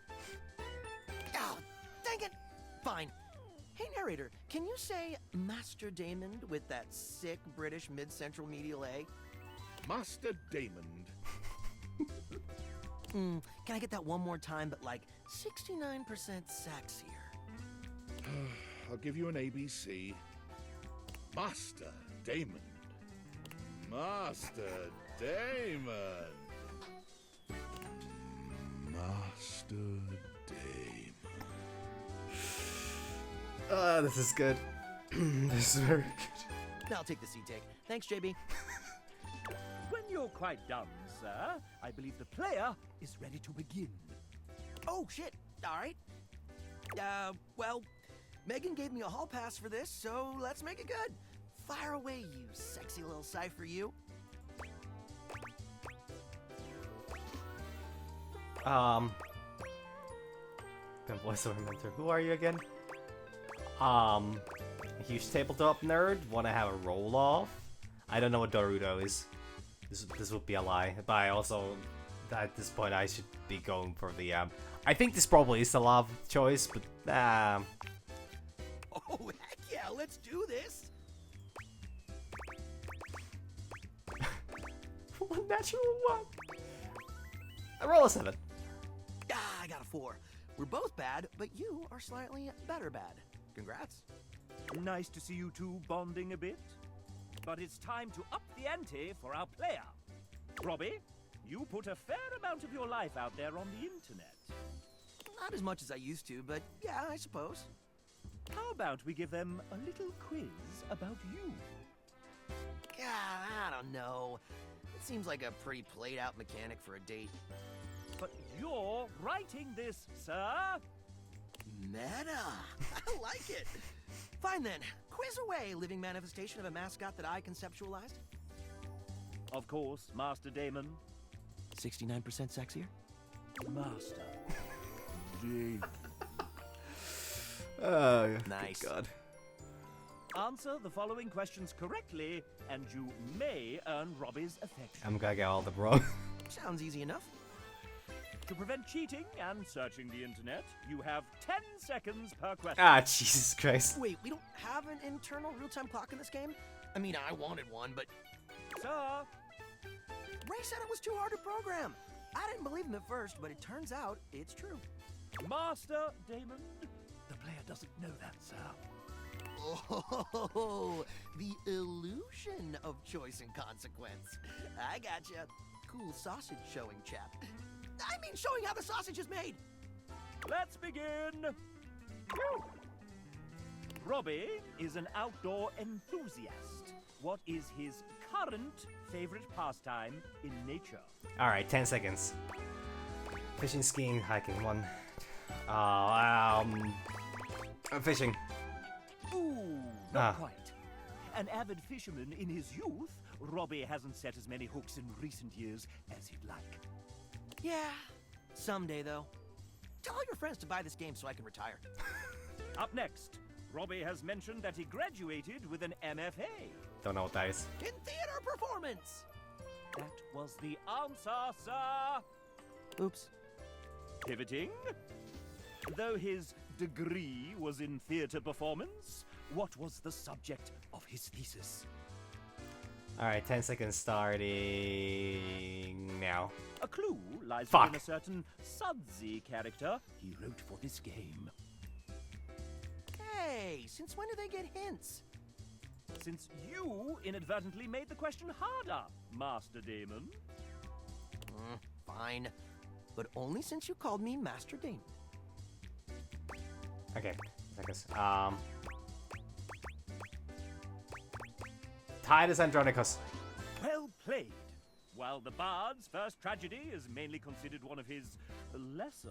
L: Oh, dang it! Fine. Hey, narrator, can you say Master Damon with that sick British mid-central medial A?
F: Master Damon.
L: Can I get that one more time, but like 69% sexier?
F: I'll give you an ABC. Master Damon. Master Damon. Master Damon.
B: This is good. This is very good.
L: I'll take the C-take. Thanks, JB.
M: When you're quite done, sir, I believe the player is ready to begin.
L: Oh, shit. All right. Well, Megan gave me a hall pass for this, so let's make it good. Fire away, you sexy little cipher, you.
B: Voiceover mentor. Who are you again? A huge tabletop nerd. Want to have a roll off? I don't know what Naruto is. This would be a lie. But I also, at this point, I should be going for the I think this probably is the love choice, but
L: Oh heck yeah! Let's do this.
B: One natural one. I roll a 7.
L: I got a 4. We're both bad, but you are slightly better bad. Congrats.
M: Nice to see you two bonding a bit. but it's time to up the ante for our player. Robbie, you put a fair amount of your life out there on the internet.
L: Not as much as I used to, but yeah, I suppose.
M: How about we give them a little quiz about you?
L: Yeah, I don't know. It seems like a pretty played-out mechanic for a date.
M: But you're writing this, sir.
L: Meta. I like it. Fine then. Quiz away, living manifestation of a mascot that I conceptualized.
M: Of course, Master Damon.
L: 69% sexier?
M: Master.
H: Damon.
B: Oh,
L: nice.
B: good God.
M: Answer the following questions correctly, and you may earn Robbie's affection.
B: I'm gonna get all of them wrong.
L: Sounds easy enough.
M: To prevent cheating and searching the internet, you have 10 seconds per question.
B: Ah, Jesus Christ.
L: Wait, we don't have an internal real-time clock in this game? I mean, I wanted one, but...
M: Sir?
L: Ray said it was too hard to program. I didn't believe him at first, but it turns out it's true.
M: Master Damon? The player doesn't know that, sir.
L: Oh, the illusion of choice and consequence. I gotcha. Cool sausage showing, chap. I mean showing how the sausage is made.
M: Let's begin. Robbie is an outdoor enthusiast. What is his current favorite pastime in nature?
B: Alright, 10 seconds. Fishing, skiing, hiking. One. Fishing.
M: Ooh, not quite. An avid fisherman in his youth, Robbie hasn't set as many hooks in recent years as he'd like.
L: Yeah, someday though. Tell all your friends to buy this game so I can retire.
M: Up next, Robbie has mentioned that he graduated with an MFA.
B: Don't know what that is.
L: In theater performance!
M: That was the answer, sir.
L: Oops.
M: Pivoting. Though his degree was in theater performance, what was the subject of his thesis?
B: Alright, 10 seconds starting now.
M: A clue lies within a certain sudsy character he wrote for this game.
L: Hey, since when do they get hints?
M: Since you inadvertently made the question harder, Master Damon.
L: Fine. But only since you called me Master Damon.
B: Okay, seconds. Titus Andronicus.
M: Well played. While the Bard's first tragedy is mainly considered one of his lesser...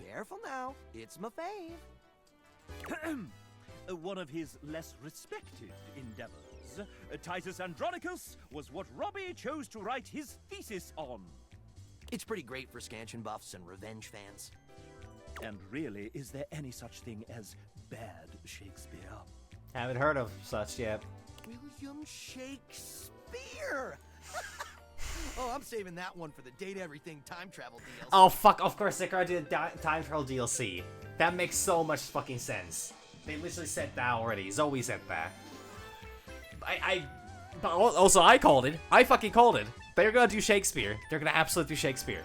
L: Careful now, it's my fave.
M: One of his less respected endeavors, Titus Andronicus was what Robbie chose to write his thesis on.
L: It's pretty great for scansion buffs and revenge fans.
M: And really, is there any such thing as bad Shakespeare?
B: Haven't heard of such yet.
L: William Shakespeare! Oh, I'm saving that one for the Date Everything time travel DLC.
B: Oh fuck, of course they gotta do the time travel DLC. That makes so much fucking sense. They literally said that already. Zoe said that. But also I called it. I fucking called it. They're gonna do Shakespeare. They're gonna absolutely do Shakespeare.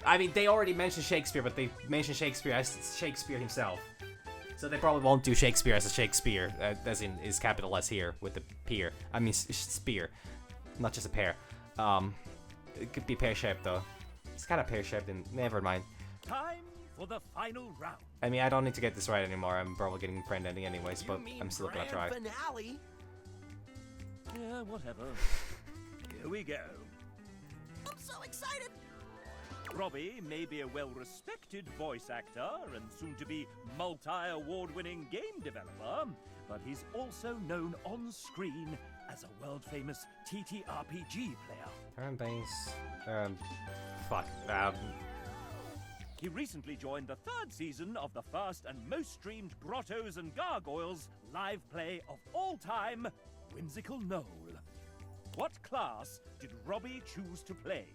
B: I mean, they already mentioned Shakespeare, but they mentioned Shakespeare as Shakespeare himself. So they probably won't do Shakespeare as a Shakespeare, as in is capital S here with the peer. I mean spear, not just a pear. It could be pear-shaped though. It's kind of pear-shaped, and never mind.
M: Time for the final round.
B: I mean, I don't need to get this right anymore. I'm probably getting friend ending anyways, but I'm still gonna try.
L: Finale?
M: Yeah, whatever. Here we go.
L: I'm so excited!
M: Robbie may be a well-respected voice actor and soon-to-be multi-award-winning game developer, but he's also known on-screen as a world-famous TTRPG player.
B: Turn-based...
M: He recently joined the 3rd season of the first and most streamed Grottos and Gargoyles live play of all time, Whimsical Knoll. What class did Robbie choose to play?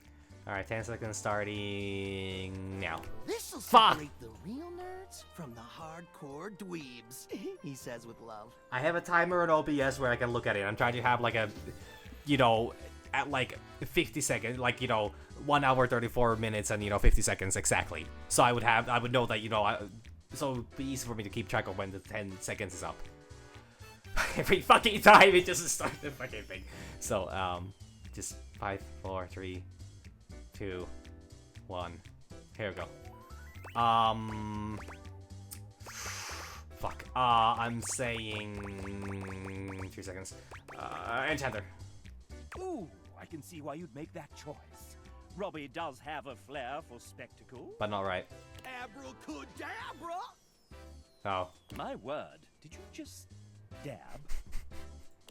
B: Alright, 10 seconds starting now.
L: This'll
B: Fuck!
L: separate the real nerds from the hardcore dweebs, he says with love.
B: I have a timer on OBS where I can look at it. I'm trying to have like a, you know, at like 50 seconds, like, you know, 1 hour, 34 minutes and, 50 seconds exactly. So I would know that, so it'd be easy for me to keep track of when the 10 seconds is up. every fucking time it doesn't start the fucking thing. So, just 5, 4, 3, 2, 1. Here we go. Fuck. I'm saying 2 seconds. Enchanter.
M: Ooh, I can see why you'd make that choice. Robbie does have a flair for spectacle.
B: But not right.
L: Abracadabra!
B: Oh.
M: My word, did you just dab?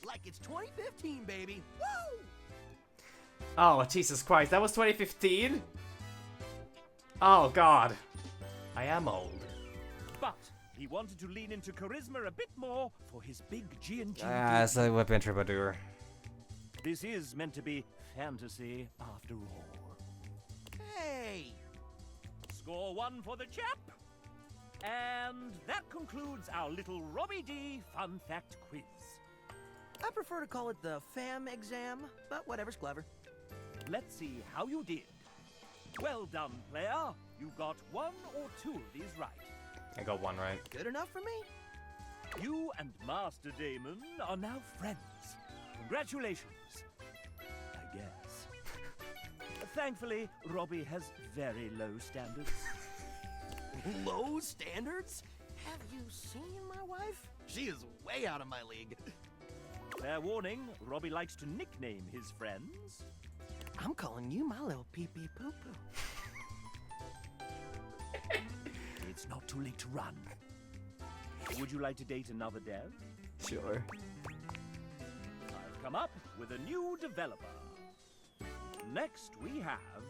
L: Like it's 2015, baby. Woo!
B: Oh, Jesus Christ, that was 2015? Oh, God. I am old.
M: But he wanted to lean into charisma a bit more for his big G&G.
B: It's a weapon troubadour.
M: This is meant to be fantasy after all.
L: Hey!
M: Score 1 for the chap. And that concludes our little Robbie D fun fact quiz.
L: I prefer to call it the fam exam, but whatever's clever.
M: Let's see how you did. Well done, player. You got 1 or 2 of these right.
B: I got 1 right.
L: Good enough for me.
M: You and Master Damon are now friends. Congratulations. I guess. Thankfully, Robbie has very low standards.
L: Low standards? Have you seen my wife? She is way out of my league.
M: Fair warning, Robbie likes to nickname his friends.
L: I'm calling you my little pee-pee poo-poo.
M: It's not too late to run. Would you like to date another dev?
B: Sure.
M: I've come up with a new developer. Next we have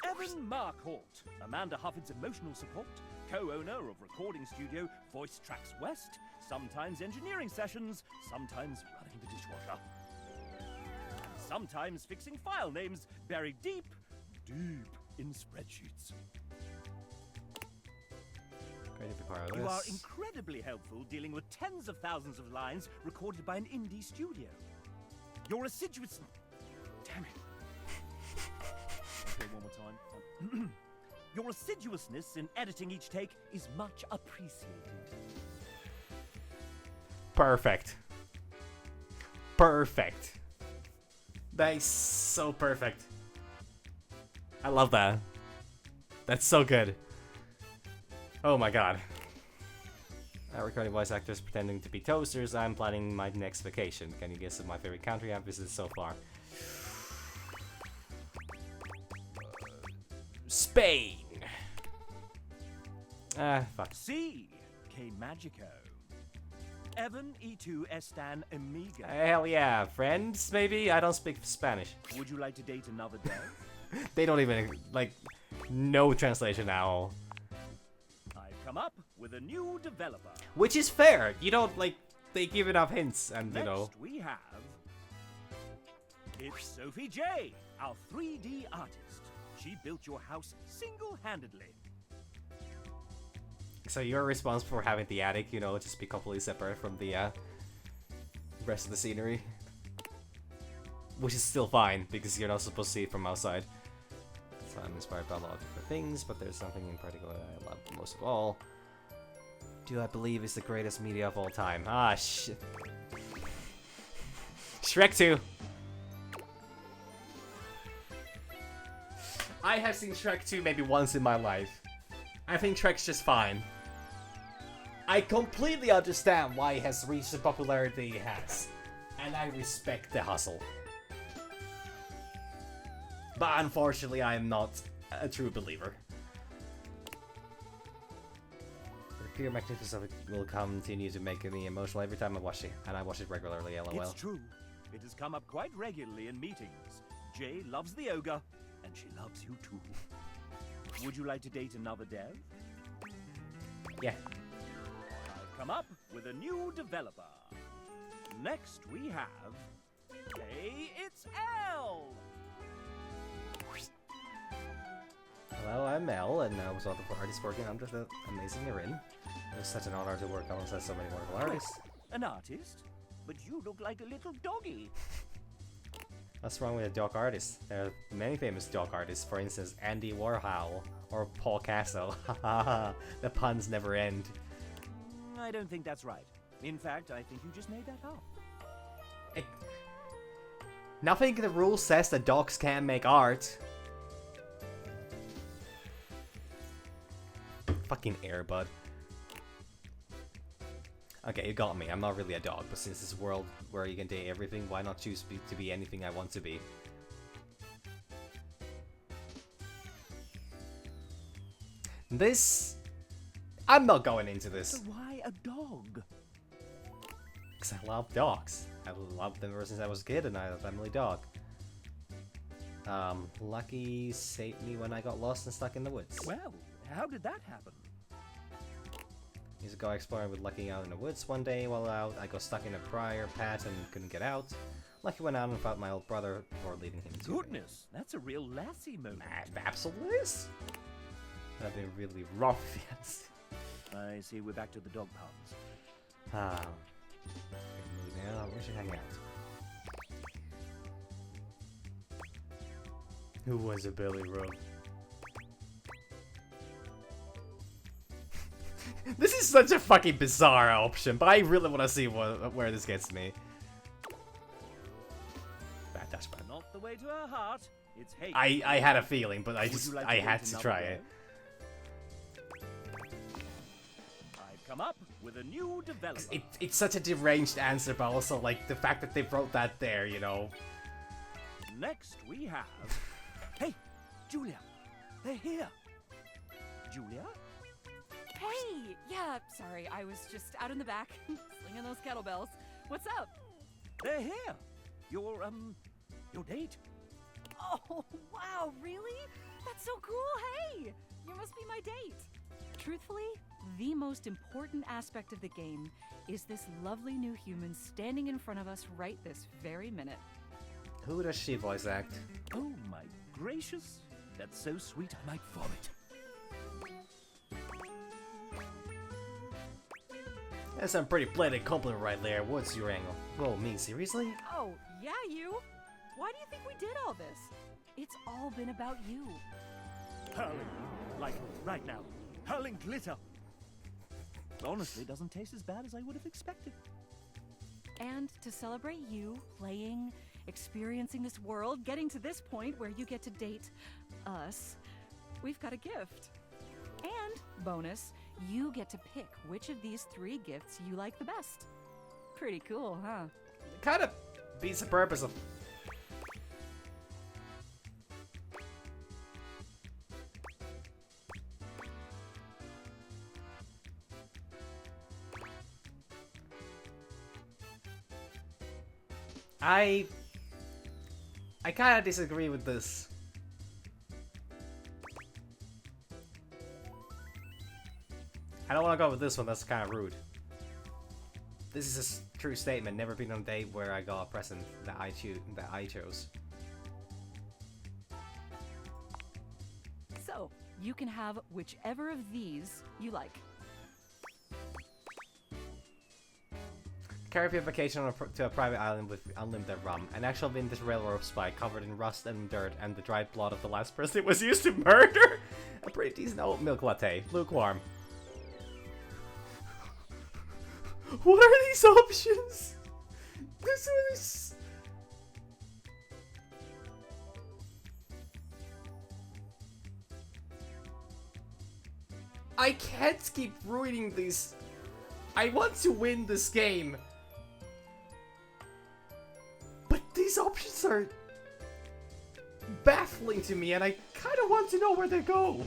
M: Evan Markholt, Amanda Hufford's emotional support, co-owner of recording studio Voice Tracks West, sometimes engineering sessions, sometimes running the dishwasher. Sometimes fixing file names buried deep in spreadsheets.
B: Great to be part of
M: You are
B: this.
M: incredibly helpful dealing with tens of thousands of lines recorded by an indie studio. Your assiduous... Damn it. Okay, one more time. Your assiduousness in editing each take is much appreciated.
B: Perfect. Perfect. That is so perfect. I love that. That's so good. Oh my god. Recording voice actors pretending to be toasters. I'm planning my next vacation. Can you guess my favorite country I've visited so far? Spain. Fuck.
M: C. K Magico. Evan E2 Estan Amiga.
B: Hell yeah, friends, maybe? I don't speak Spanish.
M: Would you like to date another dev?
B: They don't even, like, no translation now.
M: I've come up with a new developer.
B: Which is fair. You don't, like, they give enough hints, and, you know.
M: Next we have... It's Sophie J, our 3D artist. She built your house single-handedly.
B: So you're responsible for having the attic, you know, just be completely separate from the rest of the scenery. Which is still fine, because you're not supposed to see it from outside. So I'm inspired by a lot of different things, but there's something in particular I love most of all. Do I believe is the greatest media of all time? Ah, shit. Shrek 2! I have seen Shrek 2 maybe once in my life. I think Shrek's just fine. I completely understand why it has reached the popularity it has. And I respect the hustle. But unfortunately, I am not a true believer. The pure magnificence of it will continue to make me emotional every time I watch it. And I watch it regularly, lol.
M: It's true. It has come up quite regularly in meetings. Jay loves the ogre, and she loves you too. Would you like to date another dev?
B: Yeah.
M: I've come up with a new developer. Next we have... Hey, it's L!
B: Hello, I'm Mel, and I was one of the artists working under the amazing Erin. It was such an honor to work alongside so many wonderful artists.
M: An artist? But you look like a little doggy.
B: What's wrong with a dog artist? There are many famous dog artists, for instance, Andy Warhol or Paul Casso. The puns never end.
M: I don't think that's right. In fact, I think you just made that up.
B: Nothing in the rule says that dogs can't make art. Fucking Airbud. Okay, you got me. I'm not really a dog, but since this world where you can date everything, why not choose to be anything I want to be? This... I'm not going into this.
M: So why a dog?
B: Because I love dogs. I loved them ever since I was a kid, and I had a family dog. Lucky saved me when I got lost and stuck in the woods.
M: Well, how did that happen?
B: He's a guy exploring with Lucky out in the woods one day. While out, I got stuck in a briar patch and couldn't get out. Lucky went out and found my old brother before leading him to
M: Goodness, that's a real lassie moment.
B: Absolutely is. That'd be really rough, yes.
M: I see we're back to the dog pounds.
B: Now, we should hang out. Who was a Billy Rogue? This is such a fucking bizarre option, but I really want to see where this gets me. Bad dash bad.
M: Not the way to her heart. It's hate.
B: I had a feeling, but I had to
M: date
B: try
M: another
B: it.
M: I've come up with a new developer.
B: It's such a deranged answer, but also like the fact that they wrote that there, you know.
M: Next we have... Hey, Julia, they're here. Julia?
K: Hey! Yeah, sorry, I was just out in the back, slinging those kettlebells. What's up?
M: They're here. Your date.
K: Oh, wow, really? That's so cool, hey! You must be my date. Truthfully, the most important aspect of the game is this lovely new human standing in front of us right this very minute.
B: Who does she voice act?
M: Oh my gracious. That's so sweet I might vomit.
B: That's some pretty blatant compliment right there. What's your angle? Whoa, me, seriously?
K: Oh, yeah, you? Why do you think we did all this? It's all been about you.
M: Hurling. Like, right now. Hurling glitter. Honestly, doesn't taste as bad as I would have expected.
K: And to celebrate you playing, experiencing this world, getting to this point where you get to date us, we've got a gift. And, bonus, you get to pick which of these 3 gifts you like the best. Pretty cool, huh?
B: It kind of beats the purpose of... I kind of disagree with this. I don't want to go with this one, that's kind of rude. This is a true statement, never been on a date where I got a present that I chose.
K: So, you can have whichever of these you like.
B: Carry vacation to a private island with unlimited rum, an actual vintage railroad spike covered in rust and dirt, and the dried blood of the last person it was used to murder. A pretty decent oat milk latte, lukewarm. What are these options? This was... I can't keep ruining these. I want to win this game. But these options are baffling to me, and I kind of want to know where they go.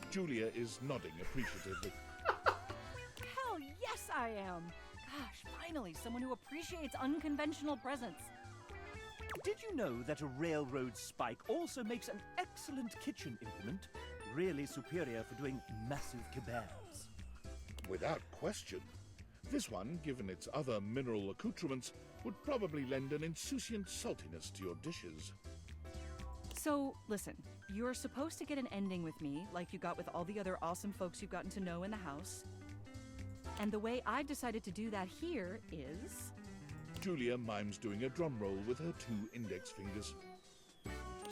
F: Julia is nodding appreciatively.
K: Hell yes, I am. Gosh, finally, someone who appreciates unconventional presents.
M: Did you know that a railroad spike also makes an excellent kitchen implement? Really superior for doing massive kebabs.
F: Without question. This one, given its other mineral accoutrements, would probably lend an insouciant saltiness to your dishes.
K: So, listen, you're supposed to get an ending with me, like you got with all the other awesome folks you've gotten to know in the house. And the way I've decided to do that here is...
F: Julia mimes doing a drum roll with her 2 index fingers.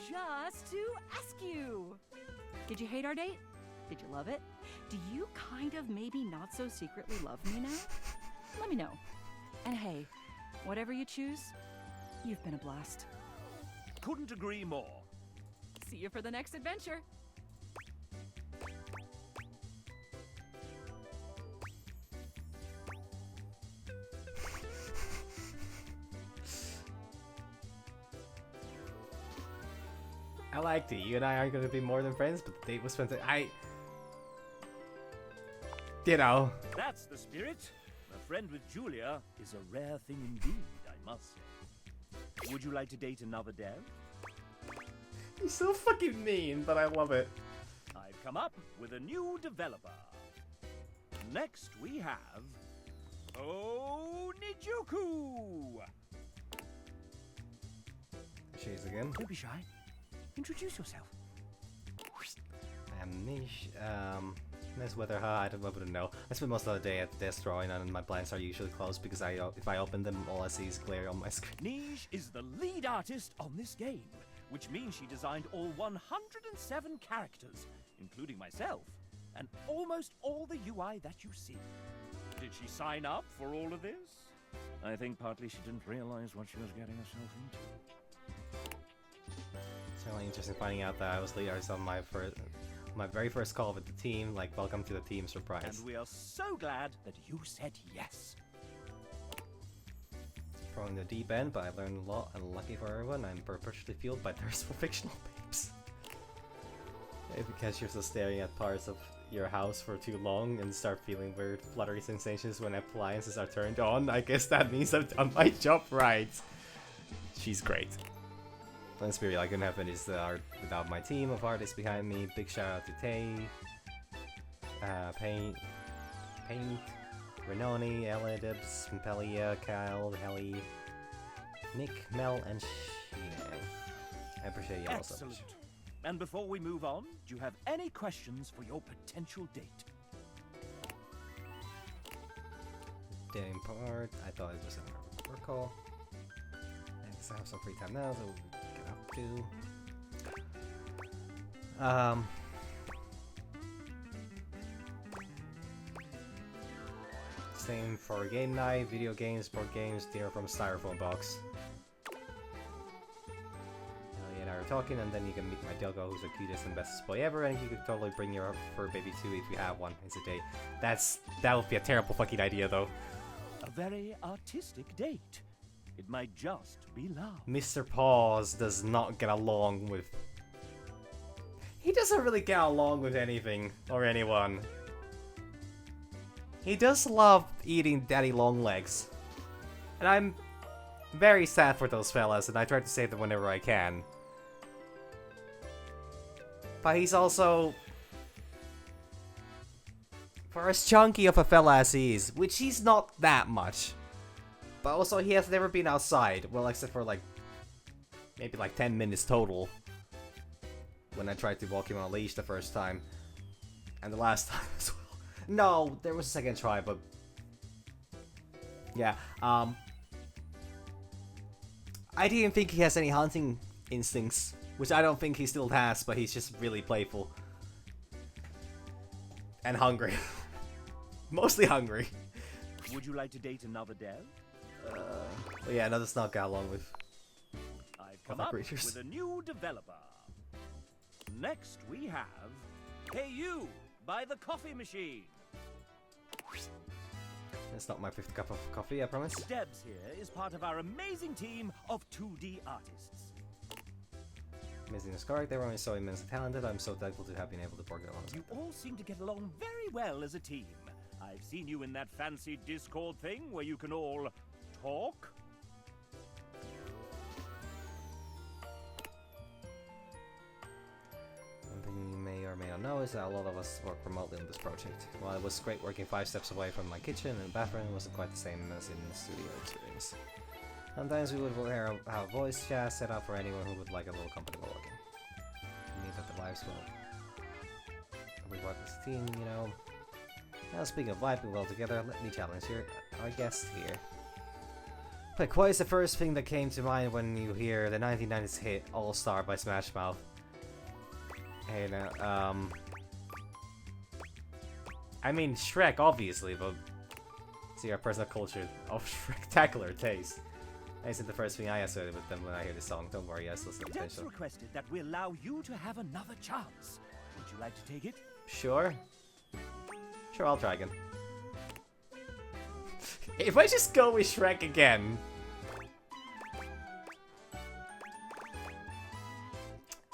K: just to ask you. Did you hate our date? Did you love it? Do you kind of maybe not so secretly love me now? let me know. And hey, whatever you choose, you've been a blast.
M: Couldn't agree more.
K: See you for the next adventure.
B: I liked it. You and I aren't going to be more than friends, but the date was fantastic. You know.
M: That's the spirit. A friend with Julia is a rare thing indeed, I must say. Would you like to date another dev?
B: You're so fucking mean, but I love it.
M: I've come up with a new developer. Next we have... Oh, Nijuku!
B: Cheers again.
M: Don't be shy. Introduce yourself.
B: I'm Nish. Nice weather, huh? I wouldn't know. I spend most of the day at the desk drawing, and my blinds are usually closed because if I open them, all I see is glare on my screen.
M: Nish is the lead artist on this game, which means she designed all 107 characters, including myself, and almost all the UI that you see. Did she sign up for all of this? I think partly she didn't realize what she was getting herself into.
B: It's really interesting finding out that I was lead artist on my very first call with the team, like welcome to the team surprise.
M: And we are so glad that you said yes.
B: From the deep end, but I learned a lot, and lucky for everyone, I'm perpetually fueled by thirst for fictional babes. If you catch yourself staring at parts of your house for too long and start feeling weird fluttery sensations when appliances are turned on, I guess that means I've done my job right. She's great. Let's be real, I couldn't have finished the art without my team of artists behind me. Big shout out to Tay, Paint, Renoni, Ella, Dibs, Pelia, Kyle, Helly, Nick, Mel, and Sheena. I appreciate you all so much.
M: And before we move on, do you have any questions for your potential date?
B: Damn part, I thought it was a work call. And I have some free time now, so we'll get up to. Same for game night, video games, board games, dinner from a styrofoam box. Ellie and I were talking, and then you can meet my doggo, who's the cutest and bestest boy ever, and you could totally bring your fur baby too if you have one. It's a date. That would be a terrible fucking idea, though.
M: A very artistic date. It might just be love.
B: Mr. Paws does not get along with... He doesn't really get along with anything or anyone. He does love eating daddy long legs. And I'm very sad for those fellas, and I try to save them whenever I can. But he's also... For as chunky of a fella as he is, which he's not that much. But also he has never been outside, well except for like, maybe like 10 minutes total. When I tried to walk him on a leash the first time. And the last time as well. No, there was a second try, but... Yeah, I didn't think he has any hunting instincts. Which I don't think he still has, but he's just really playful. And hungry. Mostly hungry.
M: Would you like to date another dev?
B: But yeah, another not got along with...
M: I've come up
B: creatures.
M: with a new developer. Next we have... Hey You! By the coffee machine.
B: It's not my 5th cup of coffee, I promise.
M: Debs here is part of our amazing team of 2D artists.
B: Amazing is correct, everyone is so immensely talented. I'm so thankful to have been able to work along with
M: You all seem to get along very well as a team. I've seen you in that fancy Discord thing where you can all talk.
B: One thing you may or may not know is that a lot of us work remotely on this project. While it was great working 5 steps away from my kitchen and bathroom, it wasn't quite the same as in the studio experience. Sometimes we would have a voice chat set up for anyone who would like a little company while working. It means that the lives will... We work as a team, you know. Now speaking of vibing well together, let me challenge our guest here. But quite the first thing that came to mind when you hear the 1990s hit All Star by Smash Mouth. Hey now, I mean Shrek obviously, but See our personal culture of spectacular taste. That isn't the first thing I associate with them when I hear this song. Don't worry, I still see
M: Devs
B: potential.
M: requested that we allow you to have another chance. Would you like to take it?
B: Sure. Sure, I'll try again. If I just go with Shrek again...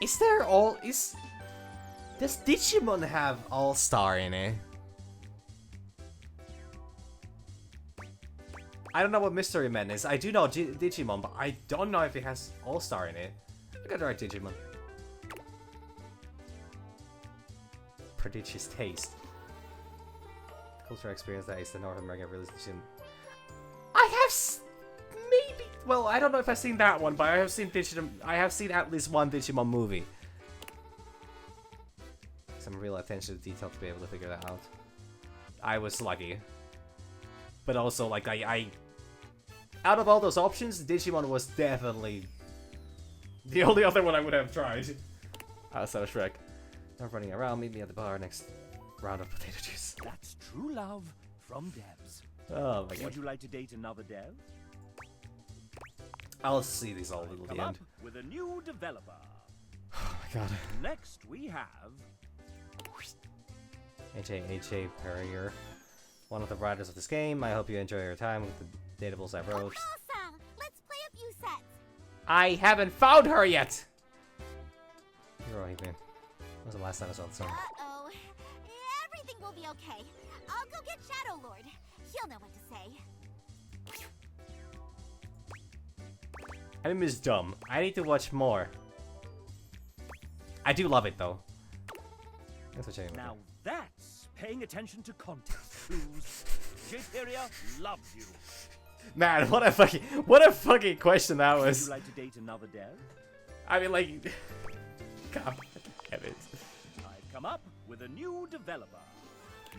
B: Is there all... Does Digimon have All-Star in it? I don't know what Mystery Man is. I do know Digimon, but I don't know if it has All-Star in it. I got the right Digimon. Prodigious taste. Cultural experience that is the North American realization. I have maybe... Well, I don't know if I've seen that one, but I have seen Digimon... I have seen at least one Digimon movie. Some real attention to detail to be able to figure that out. I was lucky. But also, like, I out of all those options, Digimon was definitely the only other one I would have tried. Outside of Shrek. I'm running around, meet me at the bar next round of potato juice.
M: That's true love from devs.
B: Oh my god.
M: Would you like to date another dev?
B: I'll see these all till
M: Come
B: the
M: up
B: end.
M: with a new developer.
B: Oh my god.
M: Next we have
B: H.A. Perrier, one of the writers of this game. I hope you enjoy your time with the datables I wrote.
D: Awesome! Let's play a few sets.
B: I haven't found her yet! You're right, man. When was the last time I saw the song?
D: Uh-oh. Everything will be okay. I'll go get Shadow Lord. He'll know what to say.
B: Anime is dumb. I need to watch more. I do love it though. That's what I'm
M: Now that's paying attention to context clues. J-Peria loves you.
B: Man, what a fucking question that
M: Would
B: was.
M: you like to date another dev?
B: I mean, like, God damn it.
M: I've come up with a new developer.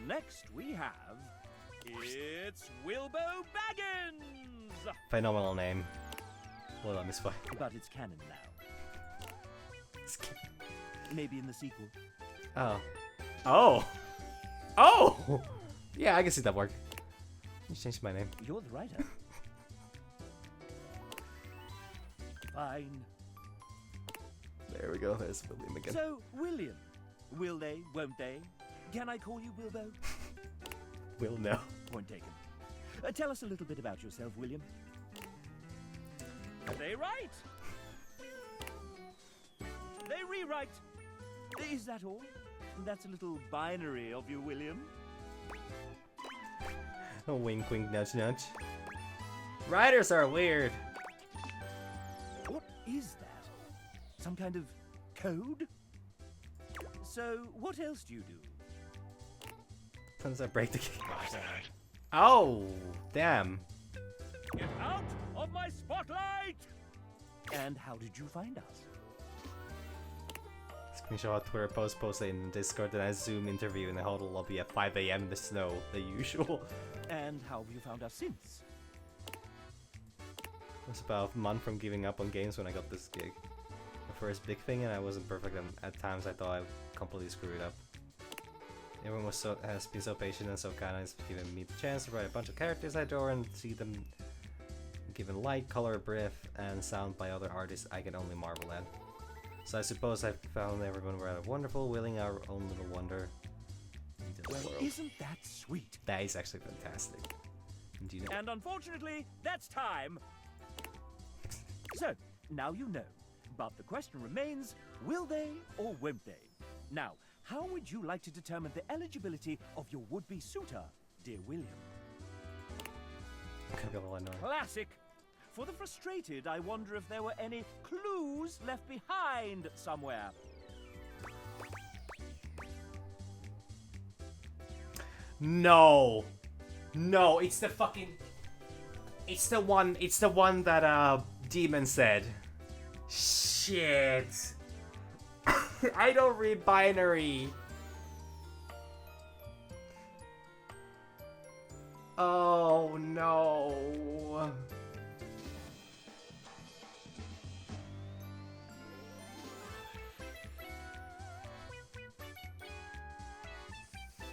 M: Next we have... It's Wilbo Baggins!
B: Phenomenal name. Well, I misfired.
M: But it's canon now. Maybe in the sequel.
B: Oh. Oh! Oh! Yeah, I can see that work. Just changed my name.
M: You're the writer. Fine.
B: There we go, there's William again.
M: So, William. Will they, won't they? Can I call you Wilbo?
B: Will no.
M: Point taken. Tell us a little bit about yourself, William. They write. They rewrite. Is that all? That's a little binary of you, William.
B: Oh, wink, wink, nudge, nudge. Writers are weird.
M: What is that? Some kind of code? So, what else do you do?
B: Sometimes I break the game. Oh, damn.
M: Get out of my spotlight! And how did you find us?
B: Screenshot Twitter post posted in Discord and a Zoom interview in the hotel lobby at 5 AM in the snow, the usual.
M: And how have you found us since?
B: It was about a month from giving up on games when I got this gig. My first big thing, and I wasn't perfect, and at times I thought I completely screwed it up. Everyone has been so patient and so kind, has given me the chance to write a bunch of characters I adore and see them given light, color, breath, and sound by other artists I can only marvel at. So I suppose I've found everyone rather wonderful, willing our own little wonder into the
M: Well,
B: world.
M: isn't that sweet?
B: That is actually fantastic. And do you know?
M: And unfortunately, that's time. So, now you know. But the question remains, will they or won't they? Now, how would you like to determine the eligibility of your would-be suitor, dear William? Classic! For the frustrated, I wonder if there were any clues left behind somewhere.
B: No! No, it's the fucking... It's the one that, Demon said. Shit! I don't read binary! Oh, no!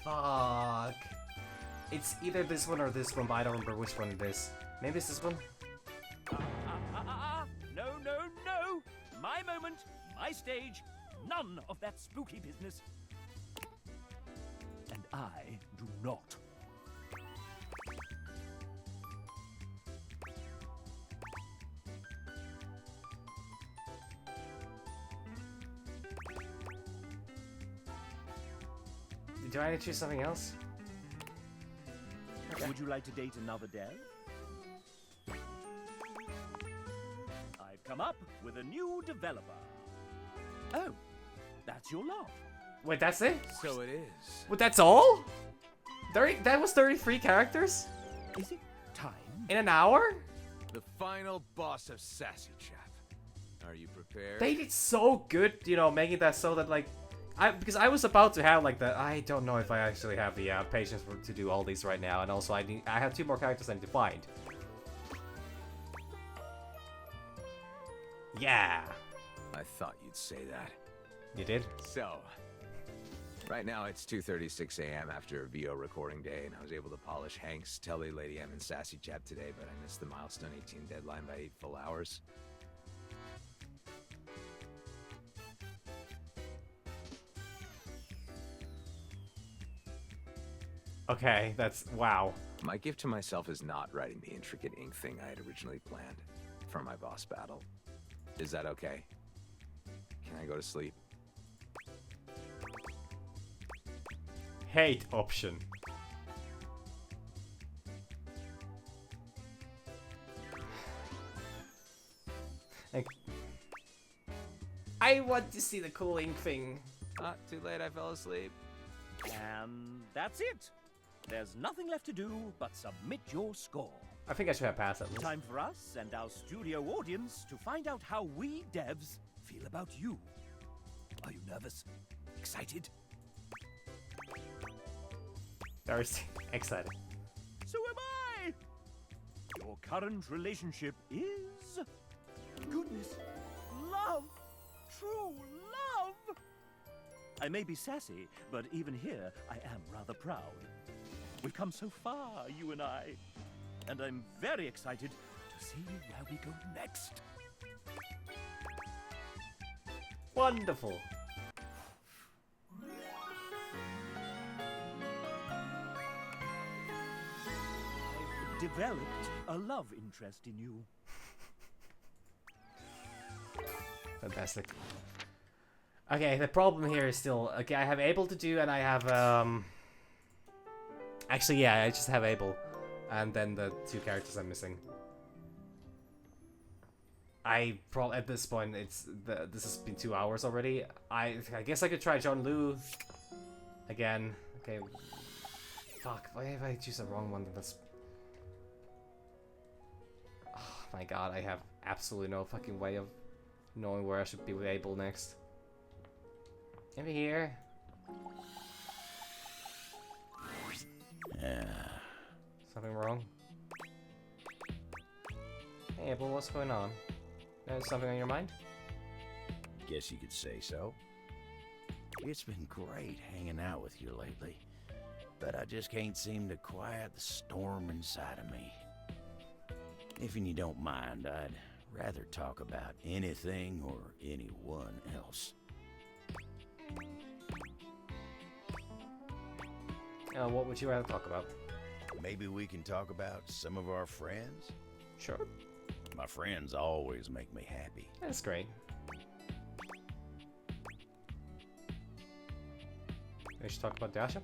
B: Fuck. It's either this one or this one, but I don't remember which one it is. Maybe it's this one?
M: No, no, no! My moment, my stage, none of that spooky business. And I do not.
B: Do I need to choose something else?
M: Would you like to date another dev? I've come up with a new developer. Oh, that's your lot.
B: Wait, that's it?
J: So it is.
B: Wait, that's all? 30, that was 33 characters?
M: Is it time?
B: In an hour?
J: The final boss of Sassy Chap. Are you prepared?
B: They did so good, you know, making that so that, like, because I was about to have, like, I don't know if I actually have the patience to do all these right now, and also I have 2 more characters I need to find. Yeah.
J: I thought you'd say that.
B: You did?
J: So, right now it's 2:36 a.m. after a VO recording day, and I was able to polish Hank's Telly, Lady M, and Sassy Chap today, but I missed the milestone 18 deadline by 8 full hours.
B: Okay, that's... wow.
J: My gift to myself is not writing the intricate ink thing I had originally planned for my boss battle. Is that okay? Can I go to sleep?
B: Hate option. Like, I want to see the cool ink thing.
J: Too late, I fell asleep.
M: And that's it. There's nothing left to do but submit your score.
B: I think I should have passed at least.
M: Time for us and our studio audience to find out how we devs feel about you. Are you nervous? Excited?
B: Very excited.
M: So am I! Your current relationship is... goodness, love! True love! I may be sassy, but even here, I am rather proud. We've come so far, you and I. And I'm very excited to see where we go next.
B: Wonderful.
M: I've developed a love interest in you.
B: Fantastic. Okay, the problem here is still... Okay, I have able to do, and I have, Actually, yeah, I just have able. And then the 2 characters I'm missing. I probably... At this point, this has been 2 hours already. I guess I could try John Liu again. Okay. Fuck, why if I choose the wrong one? That's... Oh my god, I have absolutely no fucking way of knowing where I should be with Abel next. Maybe here. Something wrong? Hey Abel, what's going on? There's something on your mind?
G: Guess you could say so. It's been great hanging out with you lately, but I just can't seem to quiet the storm inside of me. If you don't mind, I'd rather talk about anything or anyone else.
B: What would you rather talk about?
G: Maybe we can talk about some of our friends?
B: Sure.
G: My friends always make me happy.
B: That's great. We should talk about Dasha?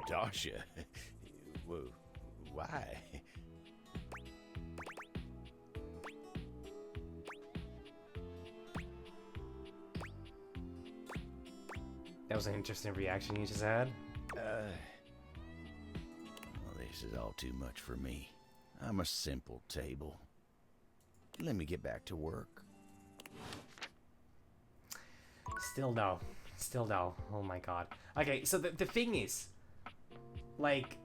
G: Dasha? Whoa, why?
B: That was an interesting reaction you just had.
G: Well, this is all too much for me. I'm a simple table. Let me get back to work.
B: Still no. Still no. Oh my god. Okay, so the thing is, like,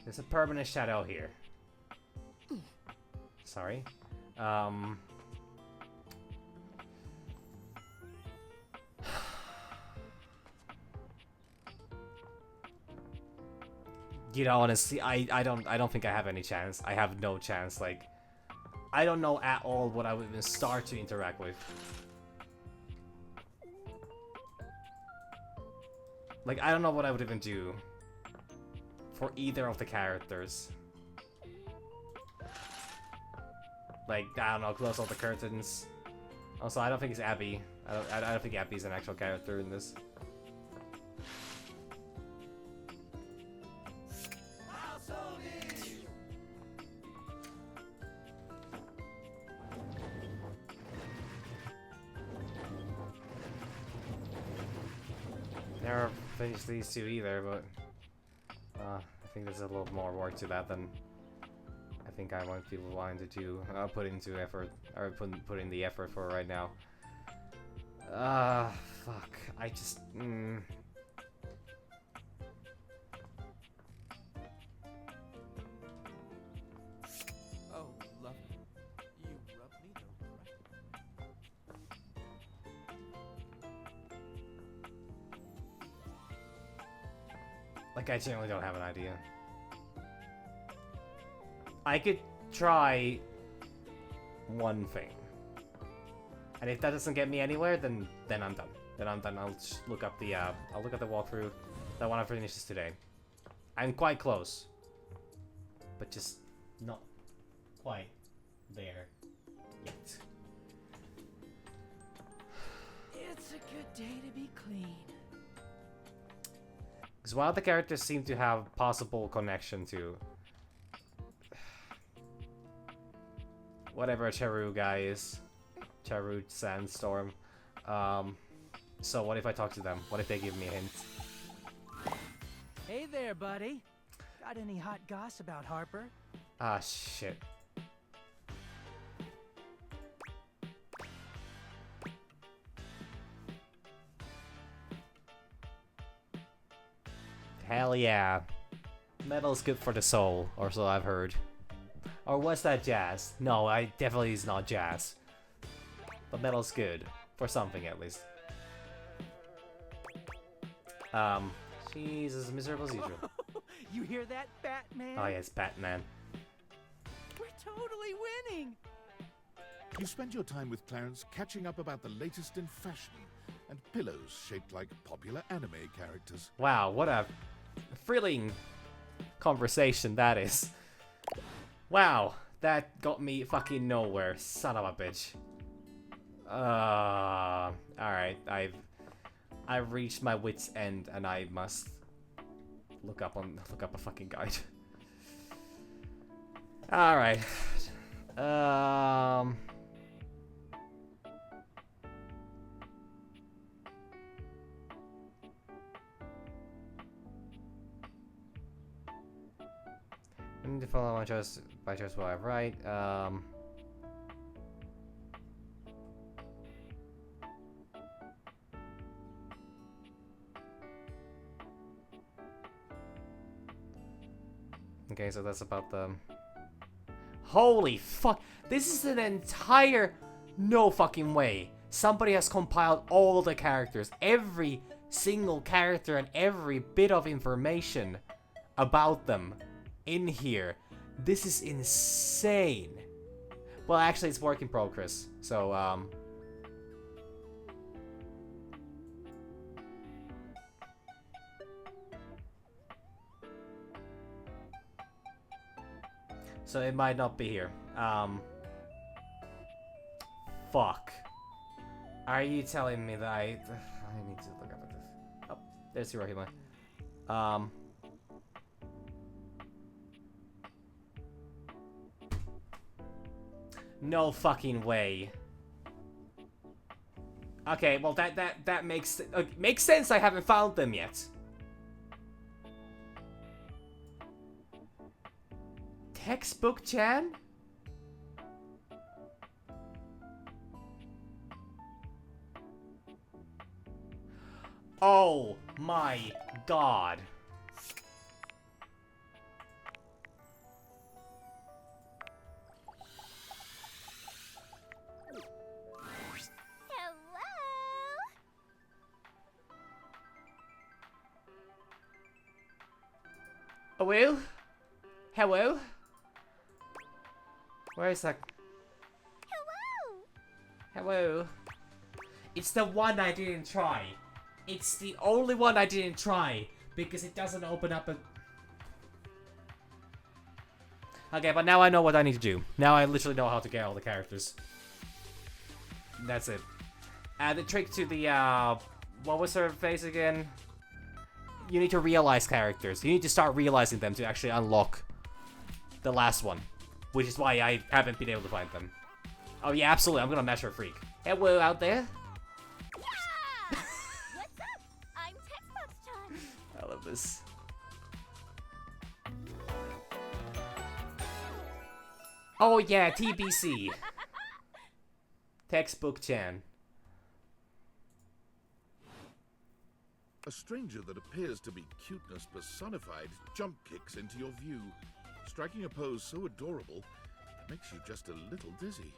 B: there's a permanent shadow here. Sorry. You know, honestly, I don't think I have any chance. I have no chance. Like, I don't know at all what I would even start to interact with. Like, I don't know what I would even do for either of the characters. Like, I don't know, close all the curtains. Also, I don't think it's Abby. I don't think Abby's an actual character in this. Never finished these two either, but I think there's a little more work to that than I think I want people wanting to do. Put into effort, or put in the effort for right now. Fuck. I just.
J: Oh, love it. You rub me the right.
B: Like, I genuinely don't have an idea. I could try one thing. And if that doesn't get me anywhere, then I'm done. Then I'm done. I'll just look up the walkthrough that one I finished today. I'm quite close. But just not quite there yet.
L: It's a good day to be clean.
B: Because while the characters seem to have possible connection to whatever Charu guy is, Charu Sandstorm. So what if I talk to them? What if they give me a hint?
P: Hey there, buddy. Got any hot goss about Harper?
B: Ah, shit. Hell yeah. Metal's good for the soul, or so I've heard. Or was that jazz? No, I definitely is not jazz. But metal's good. For something, at least. Jesus, miserable as usual.
P: You hear that, Batman?
B: Oh yes, Batman.
P: We're totally winning!
F: You spend your time with Clarence catching up about the latest in fashion and pillows shaped like popular anime characters.
B: Wow, what a thrilling conversation that is. Wow, that got me fucking nowhere, son of a bitch. Alright, I've reached my wit's end and I must look up a fucking guide. Alright. I need to follow my choice by choice what I write. Okay, so that's about the... Holy fuck! This is an entire... No fucking way. Somebody has compiled all the characters. Every single character and every bit of information about them in here. This is insane. Well, actually, it's work in progress. So, so it might not be here. Fuck. Are you telling me that I need to look up at this? Oh, there's Hirohima. No fucking way. Okay, well that makes sense. I haven't found them yet. Textbook Chan? Oh my god. Hello? Hello? Where is that? Hello? It's the one I didn't try. It's the only one I didn't try because it doesn't open up a... Okay, but now I know what I need to do. Now I literally know how to get all the characters. That's it. The trick to the, what was her face again? You need to realize characters. You need to start realizing them to actually unlock the last one. Which is why I haven't been able to find them. Oh yeah, absolutely, I'm gonna measure a freak. Hello out there.
D: Yeah! What's up? I'm Textbox-chan.
B: I love this. Oh yeah, TBC. Textbook-chan.
F: A stranger that appears to be cuteness personified jump kicks into your view, striking a pose so adorable it makes you just a little dizzy.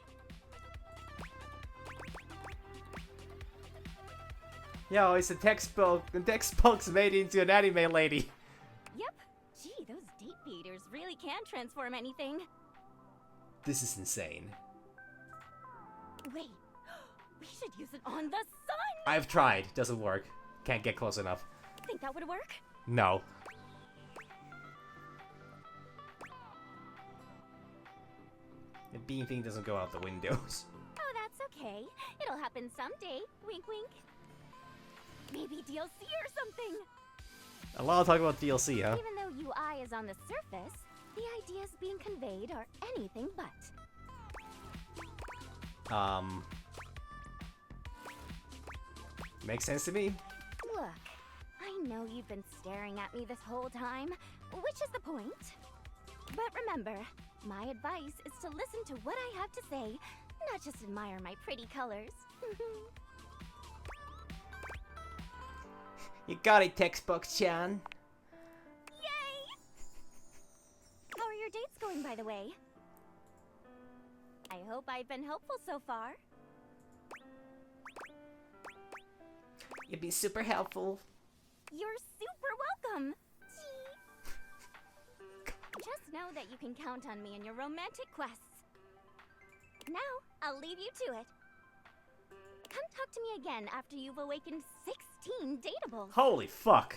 B: Yo, it's a textbook. The textbook's made into an anime lady.
D: Yep. Gee, those date beaters really can transform anything.
B: This is insane.
D: Wait, we should use it on the sun!
B: I've tried. Doesn't work. Can't get close enough.
D: Think that would work?
B: No. The beam thing doesn't go out the windows.
D: Oh, that's okay. It'll happen someday. Wink, wink. Maybe DLC or something.
B: A lot of talk about DLC, huh?
D: Even though UI is on the surface, the ideas being conveyed are anything but.
B: Makes sense to me.
D: Look, I know you've been staring at me this whole time, which is the point. But remember, my advice is to listen to what I have to say, not just admire my pretty colors.
B: You got it, Textbook-chan.
D: Yay! How are your dates going, by the way? I hope I've been helpful so far.
B: You'd be super helpful.
D: You're super welcome. Just know that you can count on me in your romantic quests. Now, I'll leave you to it. Come talk to me again after you've awakened 16 dateables.
B: Holy fuck.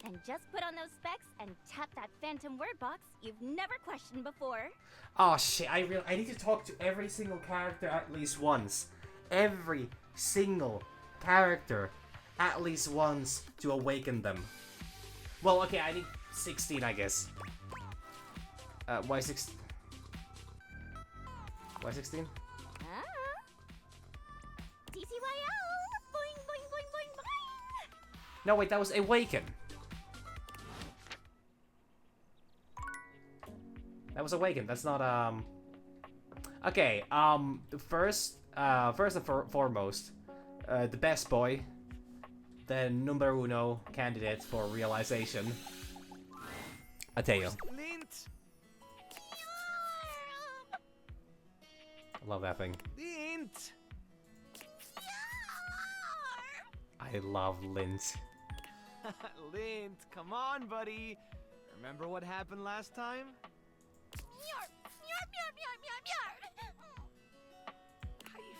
D: And just put on those specs and tap that phantom word box you've never questioned before.
B: Oh shit, I need to talk to every single character at least once. Every single character at least once to awaken them. Well, okay, I need 16, I guess. Why 16? Why 16?
D: TTYL! Boing, boing, boing, boing, boing!
B: No, wait, that was awaken. That was awaken. That's not, Okay, first and foremost, the best boy, the number uno candidate for realization, Ateo.
J: Lint!
B: I love that thing.
J: Lint!
B: I love Lint.
J: Lint, come on, buddy. Remember what happened last time?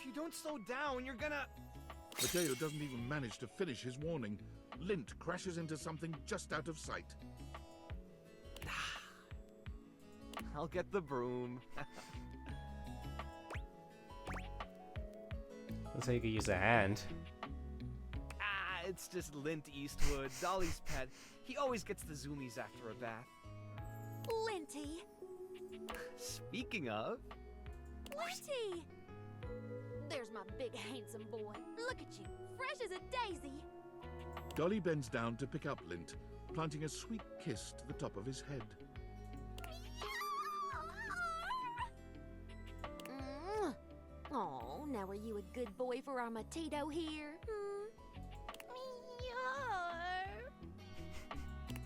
J: If you don't slow down, you're gonna...
F: Mateo doesn't even manage to finish his warning. Lint crashes into something just out of sight.
J: I'll get the broom.
B: That's how you could use a hand.
J: It's just Lint Eastwood, Dolly's pet. He always gets the zoomies after a bath.
D: Linty!
J: Speaking of...
D: Linty! There's my big handsome boy. Look at you, fresh as a daisy.
F: Dolly bends down to pick up Lint, planting a sweet kiss to the top of his head.
E: Oh, now are you a good boy for our Mateo here?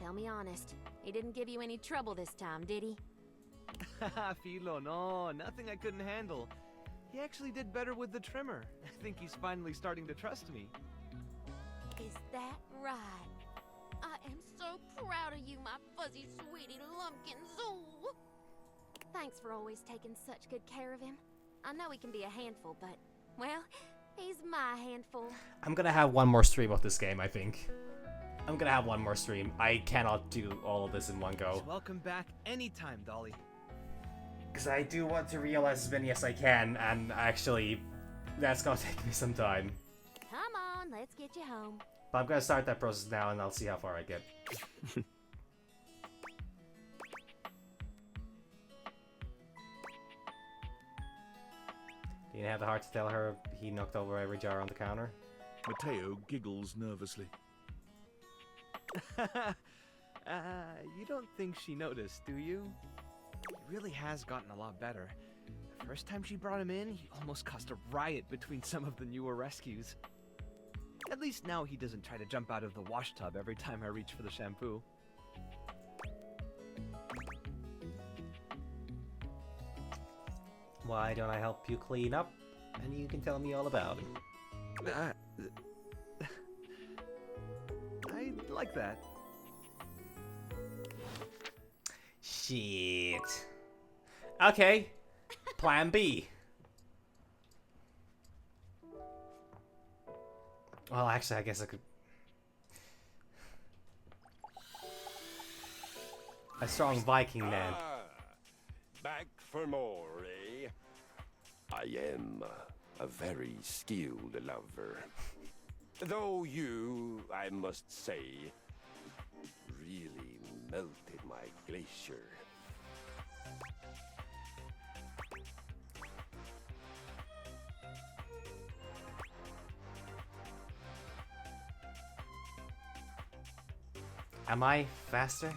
E: Tell me honest, he didn't give you any trouble this time, did he?
J: Filo, no, nothing I couldn't handle. He actually did better with the trimmer. I think he's finally starting to trust me.
E: Is that right? I am
D: so proud of you, my fuzzy sweetie lumpkins. Ooh. Thanks for always taking such good care of him. I know he can be a handful, but, well, he's my handful.
B: I'm gonna have one more stream of this game, I think. I'm gonna have one more stream. I cannot do all of this in one go.
Q: Welcome back anytime, Dolly.
B: Because I do want to realize as many as I can, and actually, that's gonna take me some time.
D: Come on, let's get you home.
B: But I'm gonna start that process now, and I'll see how far I get. Do you have the heart to tell her he knocked over every jar on the counter?
F: Mateo giggles nervously.
Q: You don't think she noticed, do you? He really has gotten a lot better. The first time she brought him in, he almost caused a riot between some of the newer rescues. At least now he doesn't try to jump out of the wash tub every time I reach for the shampoo.
B: Why don't I help you clean up? And you can tell me all about it.
Q: I like that.
B: Shit. Okay. Plan B. Well, actually, I guess I could... A strong Viking man.
R: Back for more, eh? I am a very skilled lover. Though you, I must say, really melted my glacier.
B: Am I faster?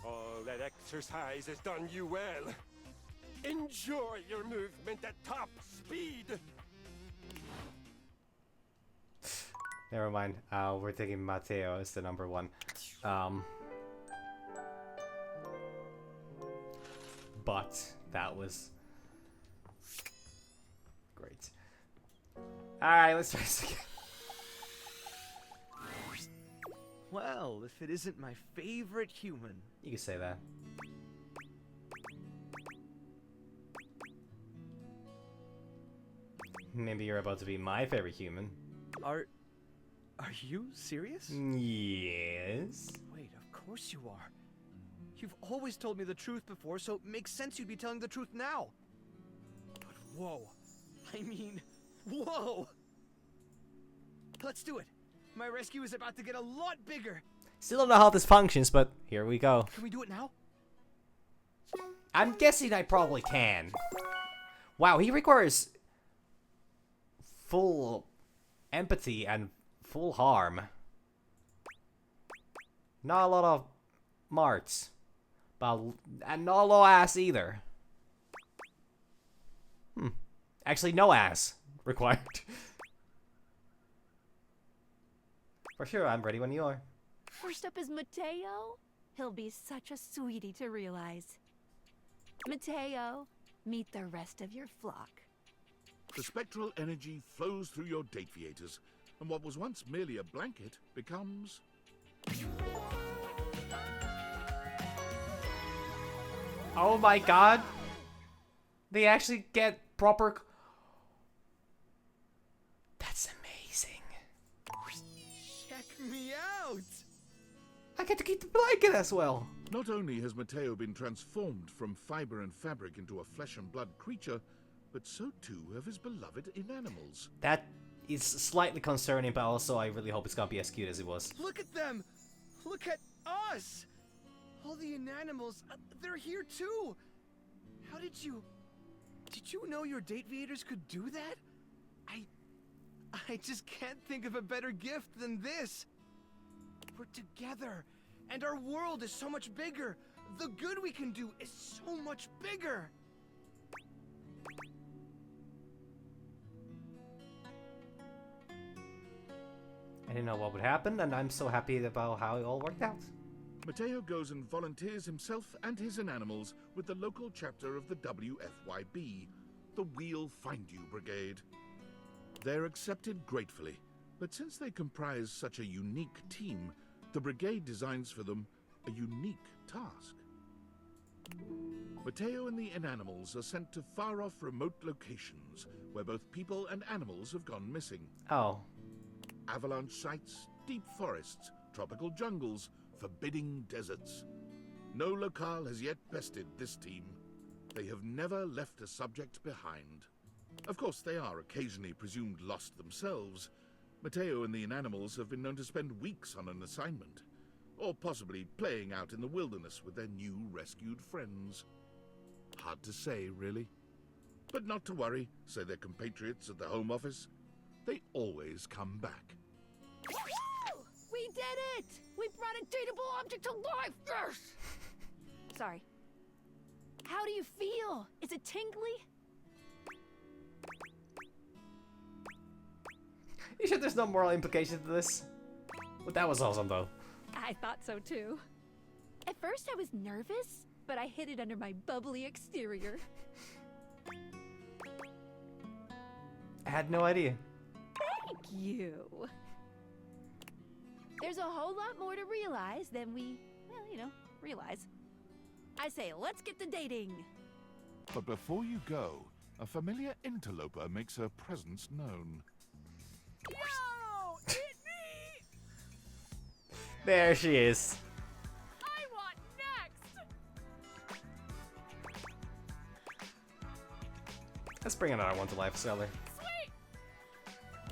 R: All that exercise has done you well. Enjoy your movement at top speed.
B: Never mind. We're taking Mateo as the number one. But that was great. Alright, let's try this again.
Q: Well, if it isn't my favorite human.
B: You can say that. Maybe you're about to be my favorite human.
Q: Are you serious?
B: Yes.
Q: Wait, of course you are. You've always told me the truth before, so it makes sense you'd be telling the truth now. But whoa. I mean, whoa! Let's do it. My rescue is about to get a lot bigger.
B: Still don't know how this functions, but here we go.
Q: Can we do it now?
B: I'm guessing I probably can. Wow, he requires full empathy and full harm. Not a lot of marts. And not a lot of ass either. Actually, no ass required. For sure, I'm ready when you are.
E: First up is Mateo. He'll be such a sweetie to realize. Mateo, meet the rest of your flock.
F: The spectral energy flows through your dateviators, and what was once merely a blanket becomes...
B: Oh my god! They actually get proper... That's amazing.
Q: Check me out!
B: I get to keep the blanket as well.
F: Not only has Mateo been transformed from fiber and fabric into a flesh and blood creature, but so too have his beloved inanimals.
B: That is slightly concerning, but also I really hope it's gonna be as cute as it was.
Q: Look at them! Look at us! All the inanimals, they're here too! How did you know your dateviators could do that? I just can't think of a better gift than this! We're together, and our world is so much bigger! The good we can do is so much bigger!
B: I didn't know what would happen, and I'm so happy about how it all worked out.
F: Mateo goes and volunteers himself and his inanimals with the local chapter of the WFYB, the We'll Find You Brigade. They're accepted gratefully, but since they comprise such a unique team, the brigade designs for them a unique task. Mateo and the inanimals are sent to far-off remote locations where both people and animals have gone missing.
B: Oh.
F: Avalanche sites, deep forests, tropical jungles, forbidding deserts. No locale has yet bested this team. They have never left a subject behind. Of course, they are occasionally presumed lost themselves. Mateo and the inanimals have been known to spend weeks on an assignment, or possibly playing out in the wilderness with their new rescued friends. Hard to say, really. But not to worry, say their compatriots at the Home Office. They always come back.
E: We did it! We brought a dateable object to life! Yes! Sorry. How do you feel? Is it tingly?
B: You sure there's no moral implication to this? But that was awesome, though.
E: I thought so too. At first I was nervous, but I hid it under my bubbly exterior.
B: I had no idea.
E: Thank you. There's a whole lot more to realize than we, well, realize. I say, let's get to dating.
F: But before you go, a familiar interloper makes her presence known.
E: Yo! Hit me!
B: There she is.
E: I want next!
B: Let's bring another one to life, Sally.
K: Sweet!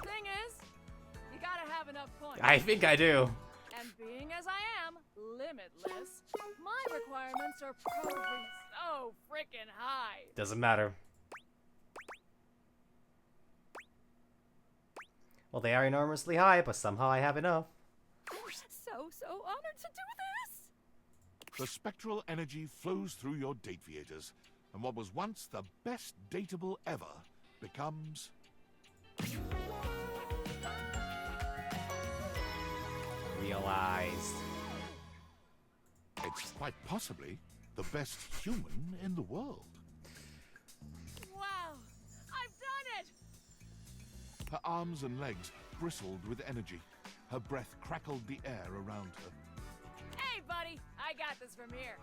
K: Thing is, you gotta have enough points.
B: I think I do.
K: And being as I am, limitless, my requirements are probably so freaking high.
B: Doesn't matter. Well, they are enormously high, but somehow I have enough.
E: I'm so honored to do this!
F: The spectral energy flows through your dateviators, and what was once the best dateable ever becomes...
B: Realized.
F: It's quite possibly the best human in the world.
K: Wow! I've done it!
F: Her arms and legs bristled with energy. Her breath crackled the air around her.
K: Hey, buddy! I got this from here.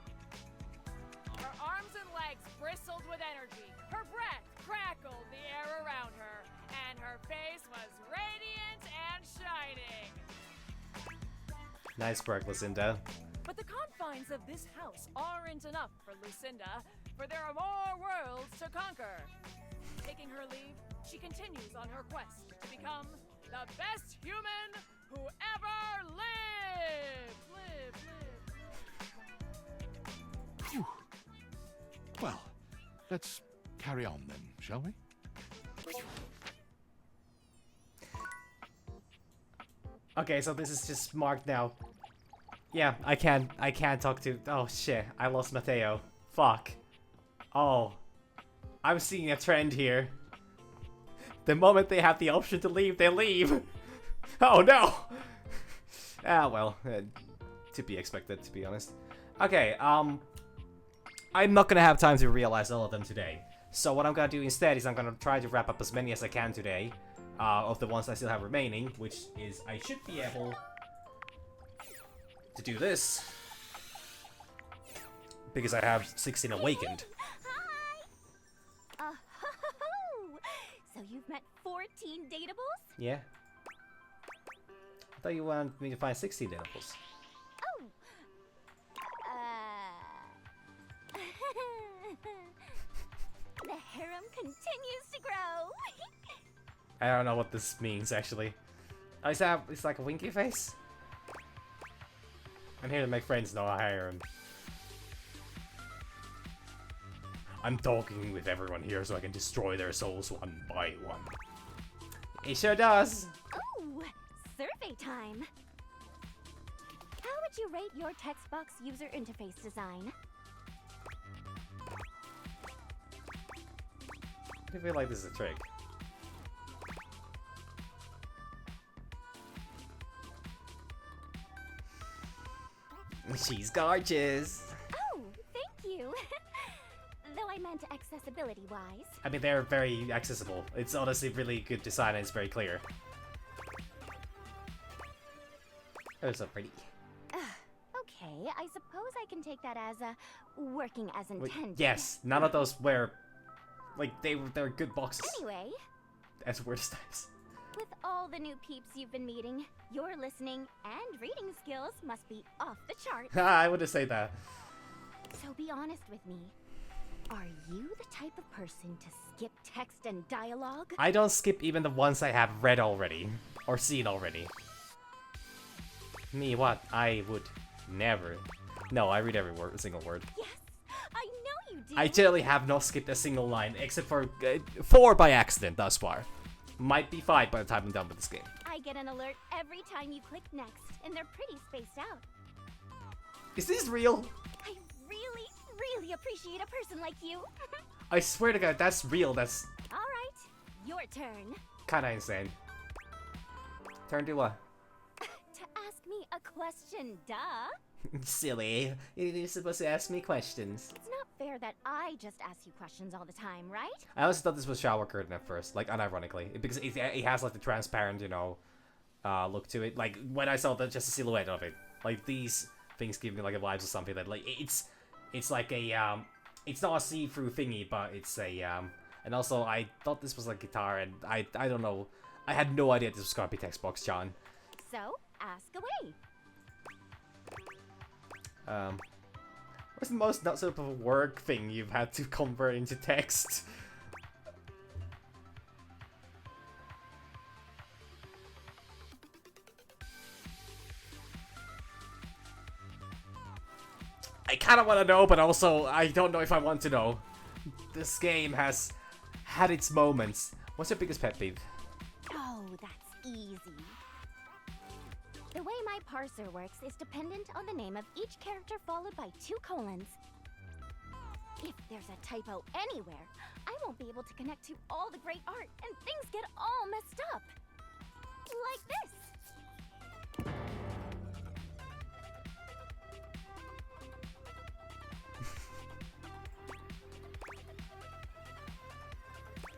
K: Her arms and legs bristled with energy. Her breath crackled the air around her. And her face was radiant and shining.
B: Nice work, Lucinda.
K: But the confines of this house aren't enough for Lucinda, for there are more worlds to conquer. Taking her leave, she continues on her quest to become the best human who ever lived.
F: Phew. Well, let's carry on then, shall we?
B: Okay, so this is just marked now. Yeah, I can't talk to... Oh shit, I lost Mateo. Fuck. Oh. I'm seeing a trend here. The moment they have the option to leave, they leave. Oh no! Ah, well, to be expected, to be honest. Okay, I'm not gonna have time to realize all of them today. So what I'm gonna do instead is I'm gonna try to wrap up as many as I can today. Of the ones I still have remaining, which is I should be able to do this. Because I have 16 awakened.
D: Hi! So you've met 14 dateables?
B: Yeah. I thought you wanted me to find 16 dateables.
D: Oh! The harem continues to grow!
B: I don't know what this means, actually. It's like a winky face? I'm here to make friends, no harem. I'm talking with everyone here so I can destroy their souls one by one. It sure does!
D: Oh! Survey time! How would you rate your text box user interface design?
B: I feel like this is a trick. She's gorgeous!
D: Oh, thank you! Though I meant accessibility-wise.
B: I mean, they're very accessible. It's honestly really good design and it's very clear. Oh, so pretty.
D: I suppose I can take that as working as
B: Wait,
D: intended.
B: yes, none of those were... Like, they're good boxes.
D: Anyway,
B: As weird as that is.
D: with all the new peeps you've been meeting, your listening and reading skills must be off the charts.
B: I wouldn't say that.
D: So be honest with me. Are you the type of person to skip text and dialogue?
B: I don't skip even the ones I have read already. Or seen already. Me, what? I would never. No, I read every single word.
D: Yes, I know you do.
B: I generally have not skipped a single line, except for 4 by accident thus far. Might be 5 by the time I'm done with this game.
D: I get an alert every time you click next, and they're pretty spaced out.
B: Is this real?
D: I really, really appreciate a person like you.
B: I swear to God, that's real. That's
D: All right, your turn.
B: kinda insane. Turn to what?
D: To ask me a question, duh.
B: Silly. You're supposed to ask me questions.
D: It's not fair that I just ask you questions all the time, right?
B: I also thought this was shower curtain at first, like unironically, because it has like the transparent, you know, look to it. Like when I saw just a silhouette of it, like these things give me like a vibes or something that like it's like a it's not a see-through thingy, but it's a and also I thought this was like guitar, and I don't know, I had no idea this was gonna be text box, John.
D: So, ask away.
B: What's the most not sort of work thing you've had to convert into text? I kind of want to know, but also I don't know if I want to know. This game has had its moments. What's your biggest pet peeve?
D: Oh, that's easy. The way my parser works is dependent on the name of each character followed by 2 colons. If there's a typo anywhere, I won't be able to connect to all the great art, and things get all messed up. Like this.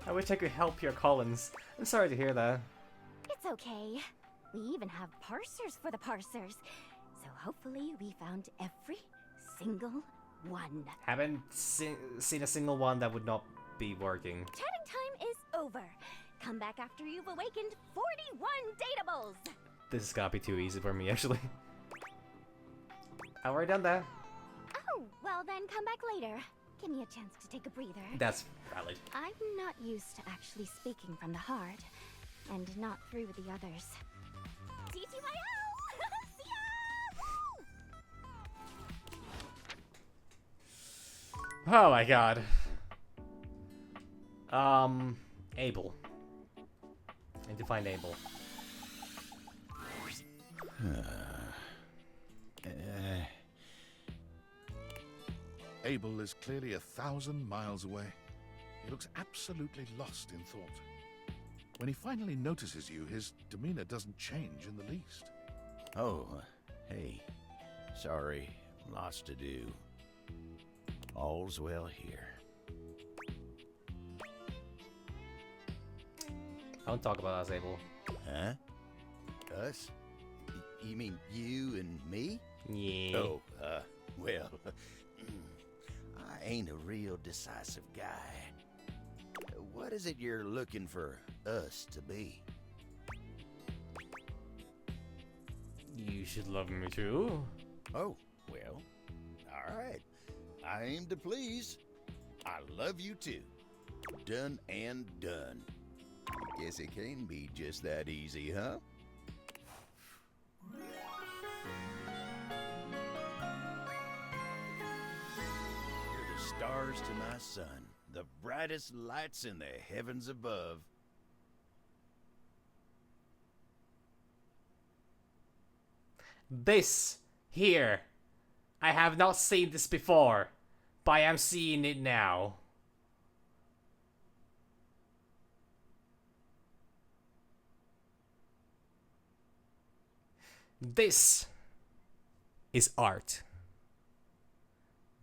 B: I wish I could help your Collins. I'm sorry to hear that.
D: It's okay. We even have parsers for the parsers. So hopefully we found every single one.
B: Haven't seen a single one that would not be working.
D: Chatting time is over. Come back after you've awakened 41 datables.
B: This is gotta be too easy for me, actually. I've already done that.
D: Oh, well then come back later. Give me a chance to take a breather.
B: That's valid.
D: I'm not used to actually speaking from the heart, and not through with the others. TTYL!
B: Oh my god. Abel. I need to find Abel.
F: Abel is clearly 1,000 miles away. He looks absolutely lost in thought. When he finally notices you, his demeanor doesn't change in the least.
G: Oh, hey. Sorry, lots to do. All's well here.
B: Don't talk about us, Abel.
G: Huh? Us? You mean you and me?
B: Yeah.
G: Oh, well, I ain't a real decisive guy. What is it you're looking for us to be?
B: You should love me too.
G: Oh, well, all right. I aim to please. I love you too. Done and done. Guess it can be just that easy, huh? You're the stars to my sun, the brightest lights in the heavens above.
B: This here. I have not seen this before, but I am seeing it now. This is art.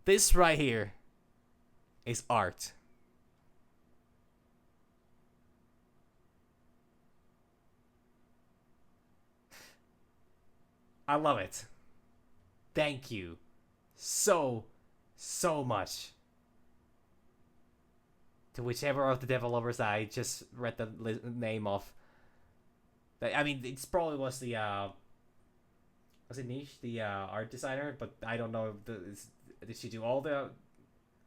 B: This right here is art. I love it. thank you so much to whichever of the developers I just read the name of. I mean, it's probably was the was it Niche, the art designer, but I don't know if did she do all the...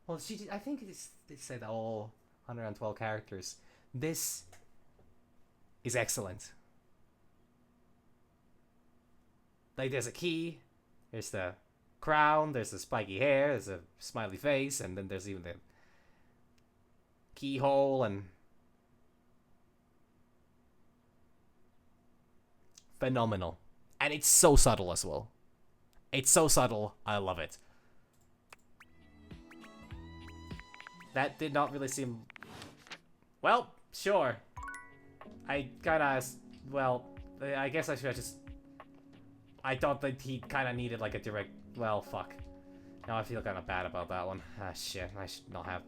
B: Well, she did, I think they said all 112 characters. This is excellent. Like, there's a key, there's the crown, there's the spiky hair, there's a smiley face, and then there's even the keyhole, and phenomenal. And it's so subtle as well. It's so subtle, I love it. That did not really seem... Well, sure. I kinda... Well, I guess I should just... I don't think he kinda needed like a direct... Well, fuck. Now I feel kinda bad about that one. Ah, shit. I should not have...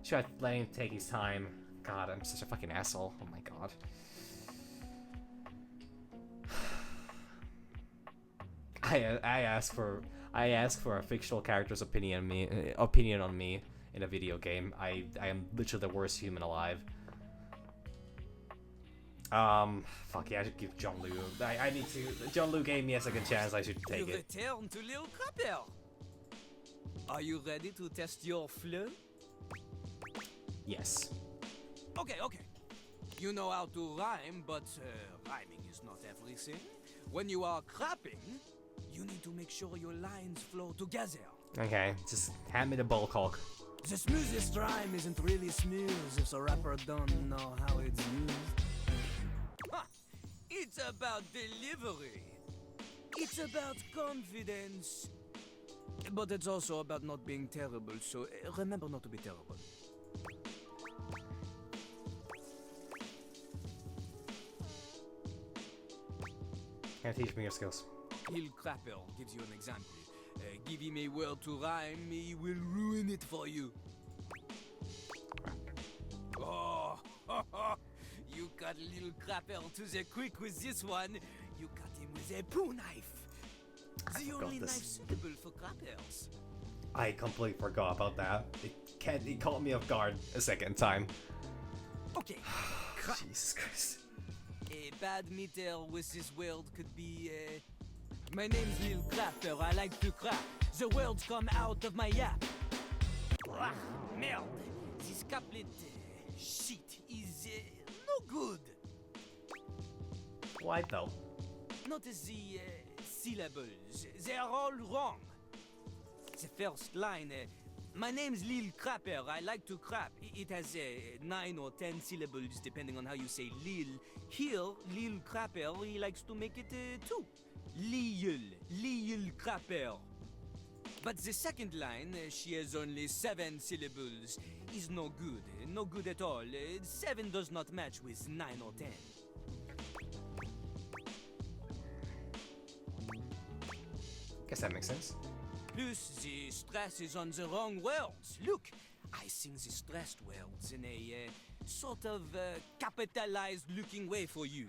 B: Should I let him take his time? God, I'm such a fucking asshole. Oh my god. I ask for a fictional character's opinion on me in a video game. I am literally the worst human alive. Fuck yeah, I should give John Liu. I need to. John Liu gave me a second chance. I should take it.
S: Return to Little Crapper. Are you ready to test your flow?
B: Yes.
S: Okay. You know how to rhyme, but rhyming is not everything. When you are crapping, you need to make sure your lines flow together.
B: Okay, just hand me the ball cock.
S: The smoothest rhyme isn't really smooth if the rapper don't know how it's used. It's about delivery. It's about confidence. But it's also about not being terrible, so remember not to be terrible.
B: Can you teach me your skills?
S: Hill Crapper gives you an example. Give him a word to rhyme, he will ruin it for you. Oh, you cut Little Crapper to the quick with this one. You cut him with a poo knife. The only knife suitable for crappers.
B: I completely forgot about that. It caught me off guard a second time.
S: Okay.
B: Jesus Christ.
S: A bad meter with this word could be, my name's Lil Crapper, I like to crap. The words come out of my yap. Ah, merde. This couplet shit is no good.
B: Why though?
S: Notice the syllables. They are all wrong. The first line, my name's Lil Crapper, I like to crap. It has 9 or 10 syllables depending on how you say Lil. Here, Lil Crapper, he likes to make it 2. Lil Crapper. But the second line, she has only 7 syllables, is no good. No good at all. 7 does not match with 9 or 10.
B: Guess that makes sense.
S: Plus, the stress is on the wrong words. Look, I sing the stressed words in a sort of capitalized looking way for you.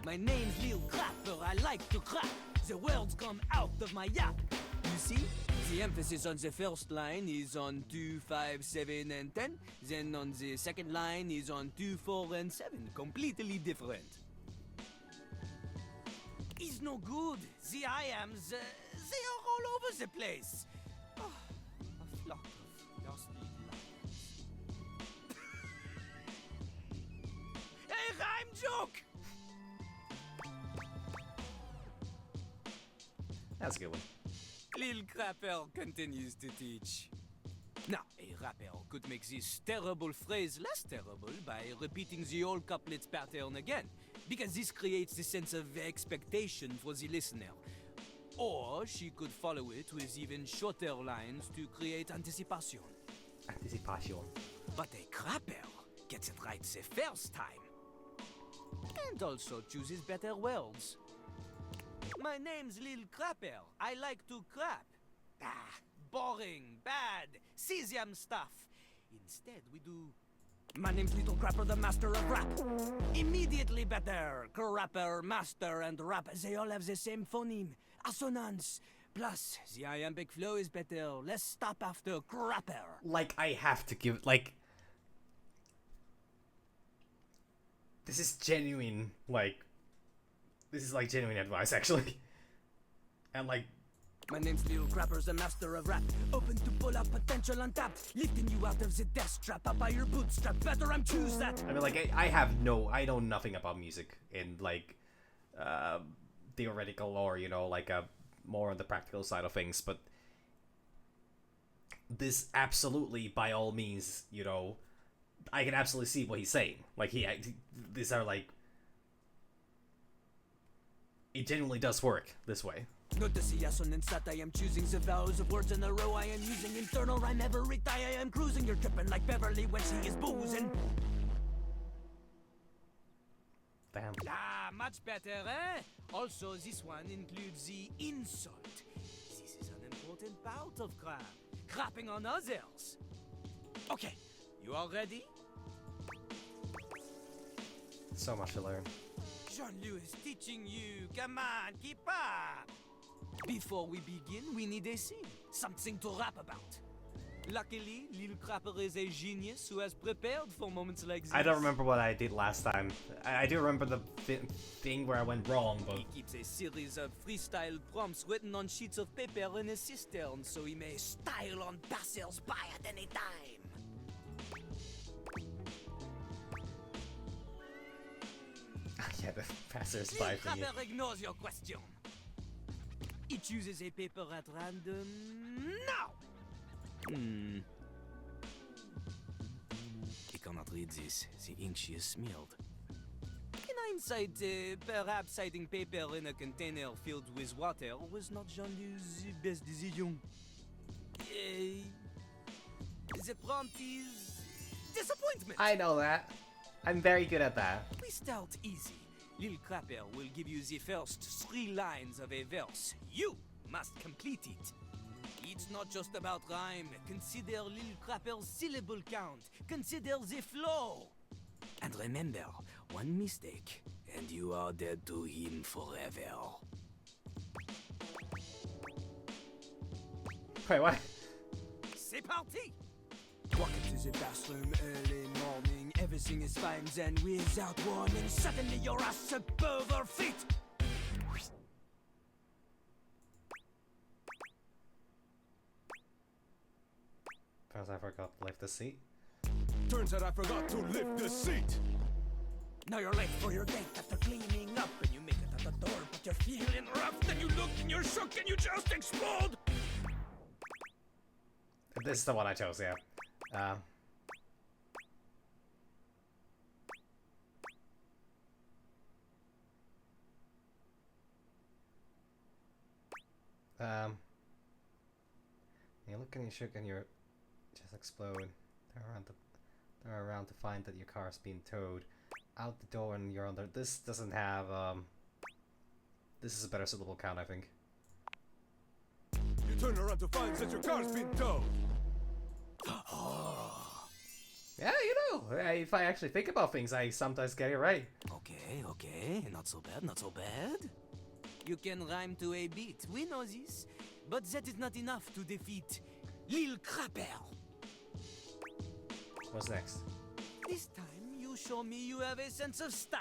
S: My name's Lil Crapper, I like to crap. The words come out of my yap. You see, the emphasis on the first line is on 2, 5, 7, and 10. Then on the second line is on 2, 4, and 7. Completely different. It's no good. The I-ams, they are all over the place. Oh, a flock of lost lines. A rhyme joke!
B: That's a good one.
S: Lil Crapper continues to teach. Now, a rapper could make this terrible phrase less terrible by repeating the old couplet's pattern again, because this creates a sense of expectation for the listener. Or she could follow it with even shorter lines to create anticipation.
B: Anticipation.
S: But a crapper gets it right the first time. And also chooses better words. My name's Lil Crapper. I like to crap. Ah, boring, bad, cesium stuff. Instead, we do... My name's Little Crapper, the master of rap. Immediately better. Crapper, master, and rap, they all have the same phoneme. Assonance. Plus, the iambic flow is better. Let's stop after crapper.
B: Like, I have to give, like... This is genuine, like... This is, like, genuine advice, actually. And, like...
S: My name's Lil Crapper's the master of rap. Open to pull out potential untapped. Lifting you out of the death trap. Up by your bootstrap. Better I'm choose that.
B: I mean, like, I know nothing about music in, like, theoretical or, you know, like, more on the practical side of things, but this absolutely, by all means, you know, I can absolutely see what he's saying. Like, these are, like, it genuinely does work this way.
S: Not to see yes on instat, I am choosing the vowels of words in a row. I am using internal rhyme every time I am cruising. You're tripping like Beverly when she is boozing.
B: Damn.
S: Ah, much better, eh? Also, this one includes the insult. This is an important part of crap. Crapping on others. Okay, you all ready?
B: So much to learn.
S: Jean-Louis is teaching you. Come on, keep up. Before we begin, we need a scene. Something to rap about. Luckily, Lil Crapper is a genius who has prepared for moments like this.
B: I don't remember what I did last time. I do remember the thing where I went wrong, but...
S: He keeps a series of freestyle prompts written on sheets of paper in his cistern so he may style on passers-by at any time.
B: Yeah, the passers-by
S: Lil
B: thing.
S: Crapper ignores your question. He chooses a paper at random now. He cannot read this. The ink she is smeared. In hindsight, perhaps hiding paper in a container filled with water was not Jean-Louis' best decision. The prompt is disappointment.
B: I know that. I'm very good at that.
S: We start easy. Lil Crapper will give you the first 3 lines of a verse. You must complete it. It's not just about rhyme. Consider Lil Crapper's syllable count. Consider the flow. And remember, one mistake, and you are dead to him forever.
B: Wait, what?
S: C'est parti! Walk into the bathroom early morning. Everything is fine, then without warning, suddenly your ass above her feet.
B: Turns out I forgot to lift the seat.
R: Turns out I forgot to lift the seat.
S: Now you're late for your date after cleaning up, and you make it at the door, but you're feeling rough. Then you look and you're shook and you just explode.
B: This is the one I chose, yeah. You look and you shook and you're just explode. They're around to find that your car's being towed out the door and you're under. This doesn't have this is a better syllable count, I think.
R: You turn around to find that your car's been towed.
B: Yeah, you know, if I actually think about things, I sometimes get it right.
S: Okay, not so bad, not so bad. You can rhyme to a beat, we know this, but that is not enough to defeat Lil Crapper.
B: What's next?
S: This time, you show me you have a sense of style.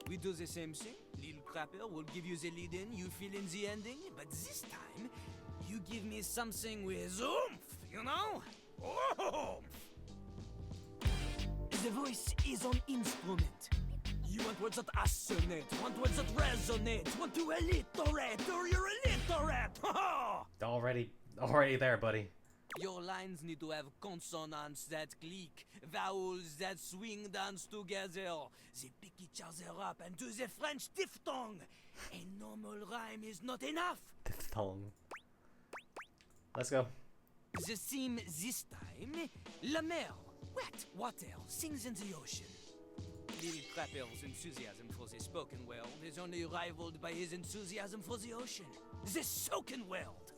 S: We do the same thing. Lil Crapper will give you the lead in, you fill in the ending, but this time, you give me something with oomph, you know? Oomph! The voice is an instrument. You want words that assonate, want words that resonate, want to alliterate, or you're illiterate!
B: Already there, buddy.
S: Your lines need to have consonants that click, vowels that swing dance together. They pick each other up and do the French diphthong. A normal rhyme is not enough.
B: Diphthong. Let's go.
S: The theme this time, La Mer, wet water, sings in the ocean. Lil Crapper's enthusiasm for the spoken world is only rivaled by his enthusiasm for the ocean, the soaken world.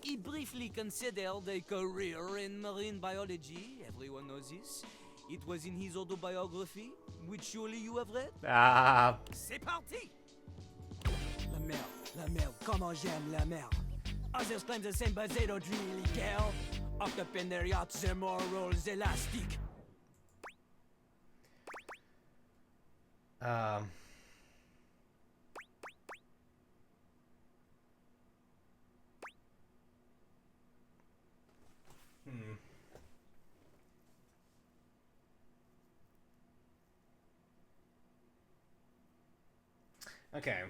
S: He briefly considered a career in marine biology. Everyone knows this. It was in his autobiography, which surely you have read.
B: Ah.
S: C'est parti! La merde, comment j'aime la merde. Others claim the same, but they don't really care. Up in their yachts, their morals elastic.
B: Okay.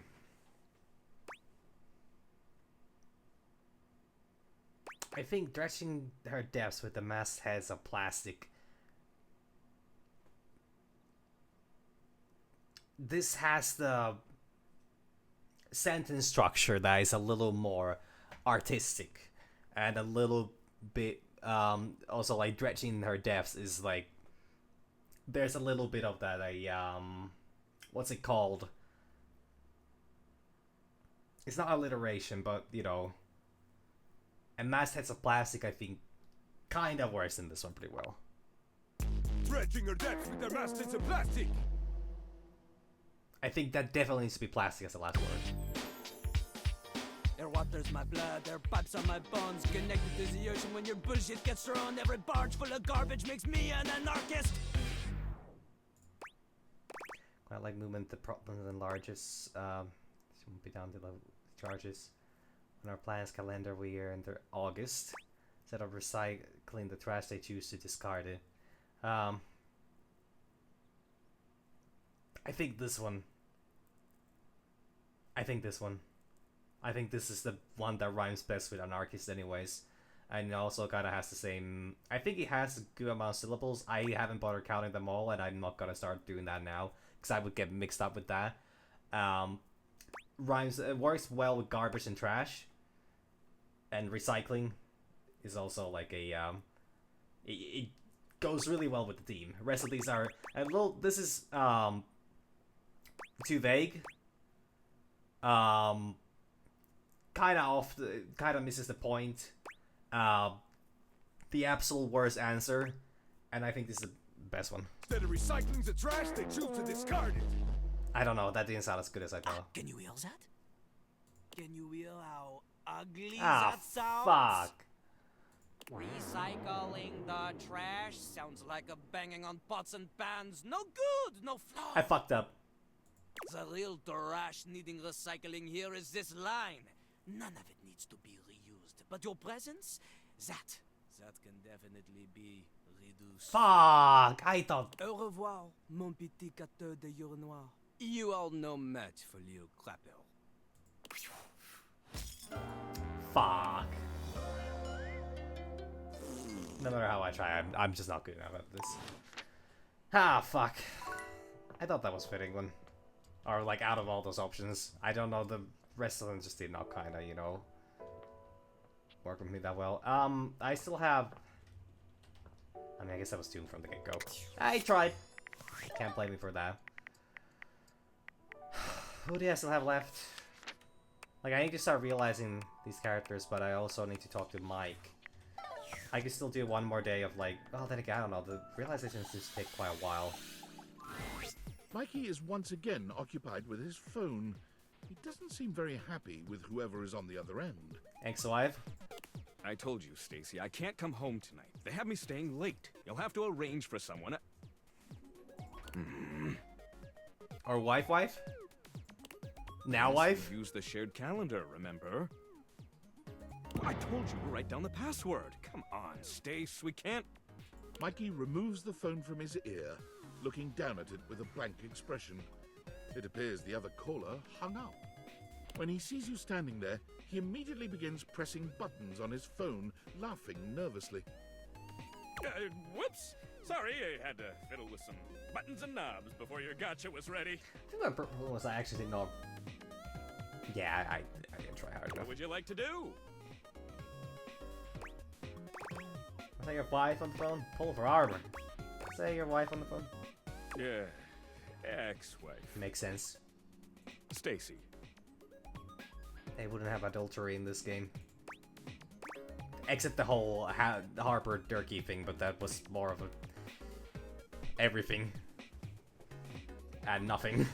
B: I think dredging her depths with the mastheads of plastic. This has the sentence structure that is a little more artistic and a little bit also like dredging her depths is like there's a little bit of that what's it called? It's not alliteration, but you know. And mastheads of plastic, I think, kind of works in this one pretty well.
R: Dredging her decks with their mastheads of plastic!
B: I think that definitely needs to be plastic as the last word.
S: Their water's my blood, their pipes are my bones. Connected to the ocean when your bullshit gets thrown. Every barge full of garbage makes me an anarchist.
B: Quite like movement, the problem enlarges. This won't be down to the charges. On our plan's calendar, we are in August. Instead of recycling the trash, they choose to discard it. I think this one. I think this is the one that rhymes best with anarchist anyways. And it also kind of has the same... I think it has a good amount of syllables. I haven't bothered counting them all, and I'm not going to start doing that now. Because I would get mixed up with that. Rhymes... It works well with garbage and trash. And recycling is also like a... It goes really well with the theme. The rest of these are a little... This is too vague. Kind of misses the point. The absolute worst answer, and I think this is the best one.
R: Instead of recycling the trash, they choose to discard it.
B: I don't know. That didn't sound as good as I thought.
S: Can you hear that? Can you hear how ugly
B: Ah,
S: that sounds?
B: fuck.
S: Recycling the trash sounds like a banging on pots and pans. No good, no flow.
B: I fucked up.
S: The real trash needing recycling here is this line. None of it needs to be reused, but your presence, that can definitely be reduced.
B: Fuck! I thought...
S: Au revoir, mon petit gâteau de urinoir. You are no match for Lil Crapper.
B: Fuck. No matter how I try, I'm just not good enough at this. Ah, fuck. I thought that was fitting one. Or, like, out of all those options. I don't know, the rest of them just did not kind of, you know, work with me that well. I still have... I mean, I guess I was doomed from the get-go. I tried. Can't blame me for that. Who do I still have left? Like, I need to start realizing these characters, but I also need to talk to Mike. I could still do one more day of, like... Well, then again, I don't know. The realizations just take quite a while.
F: Mikey is once again occupied with his phone. He doesn't seem very happy with whoever is on the other end.
B: Ex-wife?
H: I told you, Stacy, I can't come home tonight. They have me staying late. You'll have to arrange for someone.
B: Or wife? Now wife?
H: Use the shared calendar, remember? I told you to write down the password. Come on, Stace, we can't...
F: Mikey removes the phone from his ear, looking down at it with a blank expression. It appears the other caller hung up. When he sees you standing there, he immediately begins pressing buttons on his phone, laughing nervously.
H: Whoops! Sorry, I had to fiddle with some buttons and knobs before your gotcha was ready.
B: I think my problem was I actually did not... Yeah, I didn't try hard enough.
H: What would you like to do?
B: Say your wife on the phone? Pull for armor. Say your wife on the phone.
H: Yeah, ex-wife.
B: Makes sense.
H: Stacy.
B: They wouldn't have adultery in this game. Except the whole Harper Durkee thing, but that was more of a... everything. And nothing.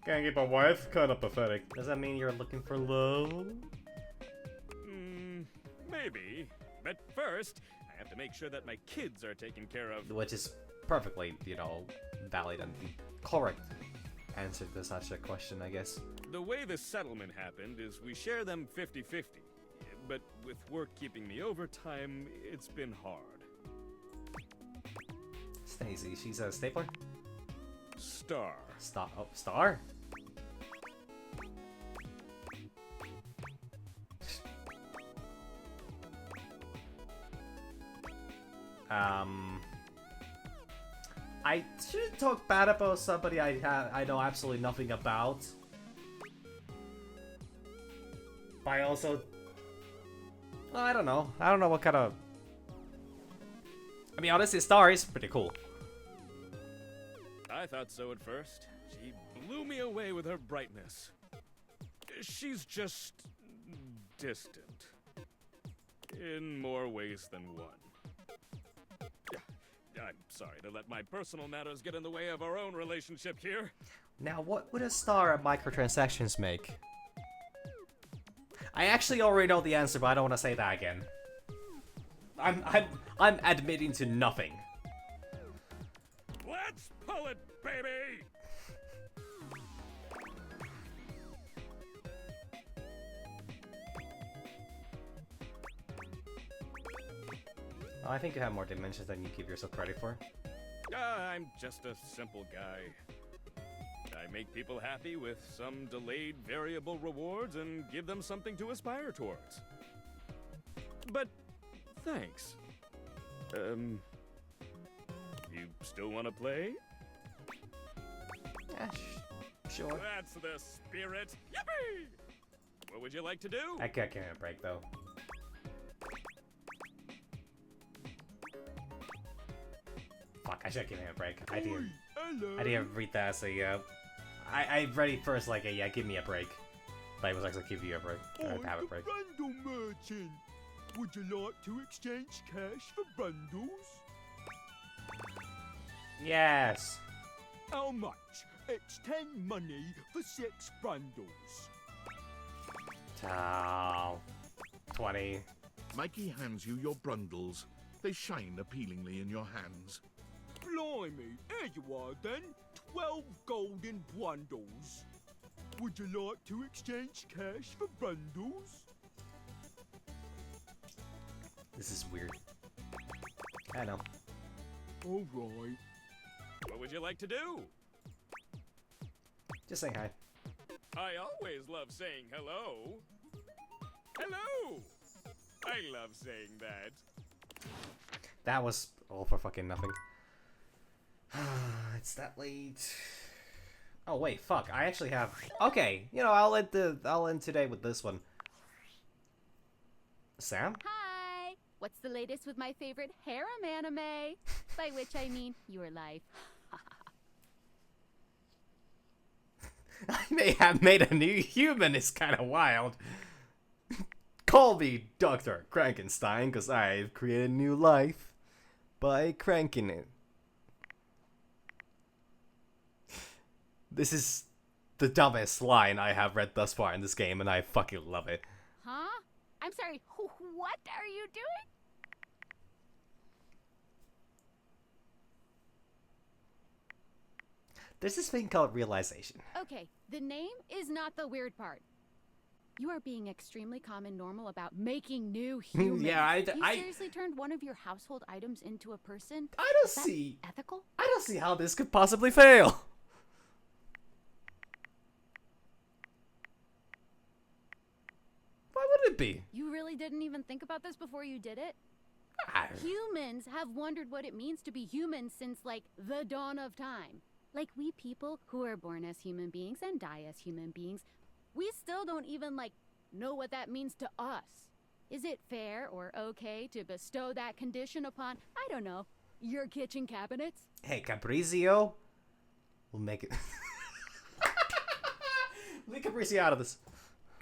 B: Can't keep a wife? Kinda pathetic. Does that mean you're looking for love?
M: Maybe. But first, I have to make sure that my kids are taken care of.
B: Which is perfectly, you know, valid and the correct answer to such a question, I guess.
M: The way the settlement happened is we share them 50-50. But with work keeping me overtime, it's been hard.
B: Stacy, she's a stapler?
M: Star.
B: Star? Oh, Star? I shouldn't talk bad about somebody I know absolutely nothing about. But I also... Well, I don't know. I don't know what kind of... I mean, honestly, Star is pretty cool.
M: I thought so at first. She blew me away with her brightness. She's just... distant. In more ways than one. I'm sorry to let my personal matters get in the way of our own relationship here.
B: Now, what would a Star at microtransactions make? I actually already know the answer, but I don't want to say that again. I'm admitting to nothing.
M: Let's pull it, baby!
B: Oh, I think you have more dimensions than you give yourself credit for.
M: I'm just a simple guy. I make people happy with some delayed variable rewards and give them something to aspire towards. But thanks. You still want to play?
B: Yeah, sure.
M: That's the spirit. Yippee! What would you like to do?
B: I can't give him a break, though. Fuck, I should give him a break. I didn't read that as a, I read it first like a, yeah, give me a break. But it was actually give you a break. Have a break.
R: Bundle merchant. Would you like to exchange cash for bundles?
B: Yes.
R: How much? It's 10 money for 6 bundles.
B: 20.
F: Mikey hands you your brundles. They shine appealingly in your hands.
R: Blimey, here you are then. 12 golden bundles. Would you like to exchange cash for bundles?
B: This is weird. I know.
R: All right.
M: What would you like to do?
B: Just saying hi.
M: I always love saying hello. Hello! I love saying that.
B: That was all for fucking nothing. It's that late. Oh wait, fuck! I actually have. Okay, you know, I'll end today with this one. Sam?
T: Hi! What's the latest with my favorite harem anime? By which I mean your life.
B: I may have made a new human. It's kind of wild. Call me Dr. Frankenstein, because I've created a new life by cranking it. This is the dumbest line I have read thus far in this game, and I fucking love it.
T: Huh? I'm sorry, what are you doing?
B: There's this thing called realization.
T: Okay, the name is not the weird part. You are being extremely calm and normal about making new humans.
B: Yeah,
T: You seriously turned one of your household items into a person?
B: I don't
T: Is that
B: see.
T: ethical?
B: I don't see how this could possibly fail. Why would it be?
T: You really didn't even think about this before you did it?
B: I-
T: Humans have wondered what it means to be human since, like, the dawn of time. Like, we people who are born as human beings and die as human beings, we still don't even, like, know what that means to us. Is it fair or okay to bestow that condition upon, I don't know, your kitchen cabinets?
B: Hey, Caprizio. We'll make it. Leave Caprizio out of this.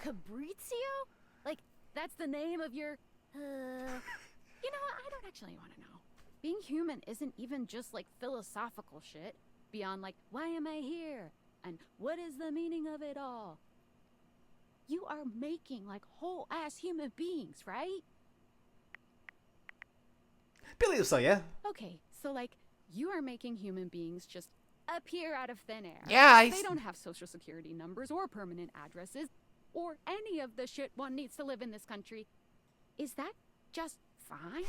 T: Cabrizio? Like, that's the name of your, You know what? I don't actually want to know. Being human isn't even just, like, philosophical shit. Beyond, like, why am I here? and what is the meaning of it all? You are making like whole ass human beings, right?
B: Believe so, yeah.
T: Okay, so like you are making human beings just appear out of thin air.
B: Yeah,
T: They don't have social security numbers or permanent addresses or any of the shit one needs to live in this country. Is that just fine?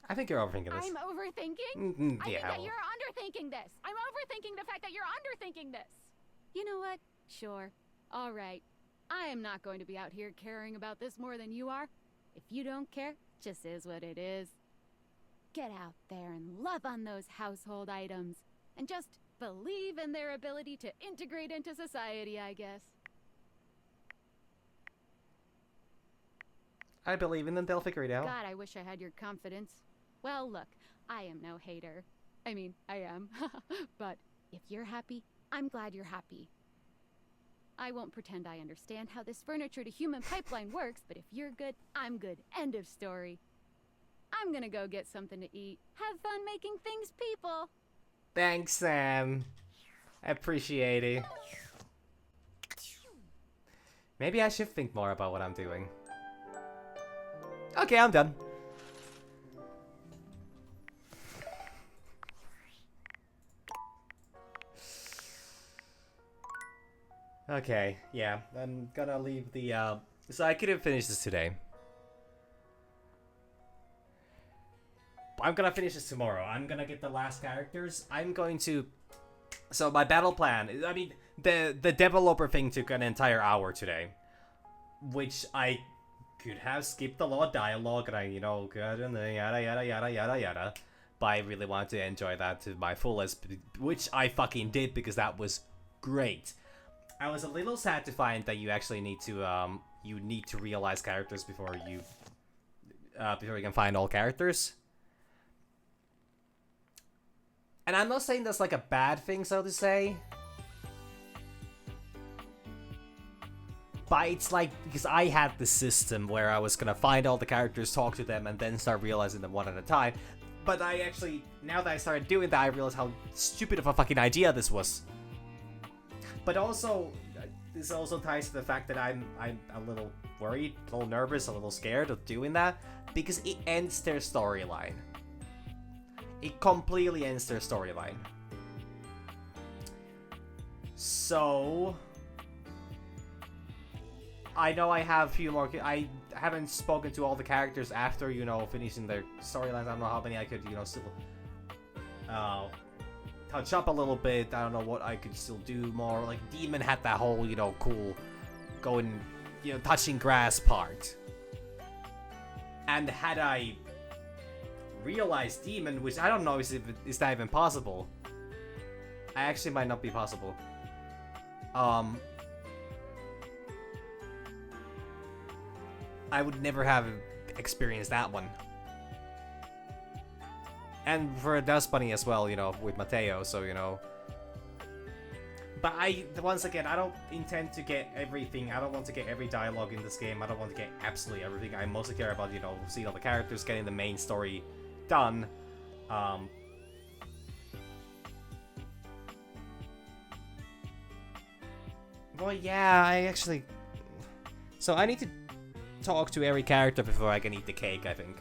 B: I think you're overthinking this.
T: I'm overthinking? I think
B: yeah.
T: that you're underthinking this. I'm overthinking the fact that you're underthinking this. You know what? Sure. All right. I am not going to be out here caring about this more than you are. If you don't care, just is what it is. Get out there and love on those household items. And just believe in their ability to integrate into society, I guess.
B: I believe in them, they'll figure it out.
T: God, I wish I had your confidence. Well, look, I am no hater. I mean, I am. But if you're happy, I'm glad you're happy. I won't pretend I understand how this furniture to human pipeline works, but if you're good, I'm good. End of story. I'm gonna go get something to eat. Have fun making things, people.
B: Thanks, Sam. I appreciate it. Maybe I should think more about what I'm doing. Okay, I'm done. Okay, yeah, I'm gonna leave the, so I couldn't finish this today. I'm gonna finish this tomorrow. I'm gonna get the last characters. I'm going to... So my battle plan... I mean, the developer thing took an entire hour today. Which I could have skipped a lot of dialogue and I, you know, yada yada yada yada yada. But I really wanted to enjoy that to my fullest, which I fucking did because that was great. I was a little sad to find that you actually need to realize characters before you can find all characters. And I'm not saying that's like a bad thing, so to say. But it's like, because I had the system where I was gonna find all the characters, talk to them, and then start realizing them one at a time. But I actually, now that I started doing that, I realized how stupid of a fucking idea this was. But also, this also ties to the fact that I'm a little worried, a little nervous, a little scared of doing that, because it ends their storyline. It completely ends their storyline. So... I know I have a few more... I haven't spoken to all the characters after, you know, finishing their storylines. I don't know how many I could, you know, still... touch up a little bit. I don't know what I could still do more. Like, Demon had that whole, you know, cool... going, you know, touching grass part. And had I... realized Demon, which I don't know is that even possible. I actually might not be possible. I would never have experienced that one. And for Dust Bunny as well, you know, with Mateo, so, you know. But once again, I don't intend to get everything. I don't want to get every dialogue in this game. I don't want to get absolutely everything. I mostly care about, you know, seeing all the characters, getting the main story done. Well, yeah, I actually... So I need to talk to every character before I can eat the cake, I think.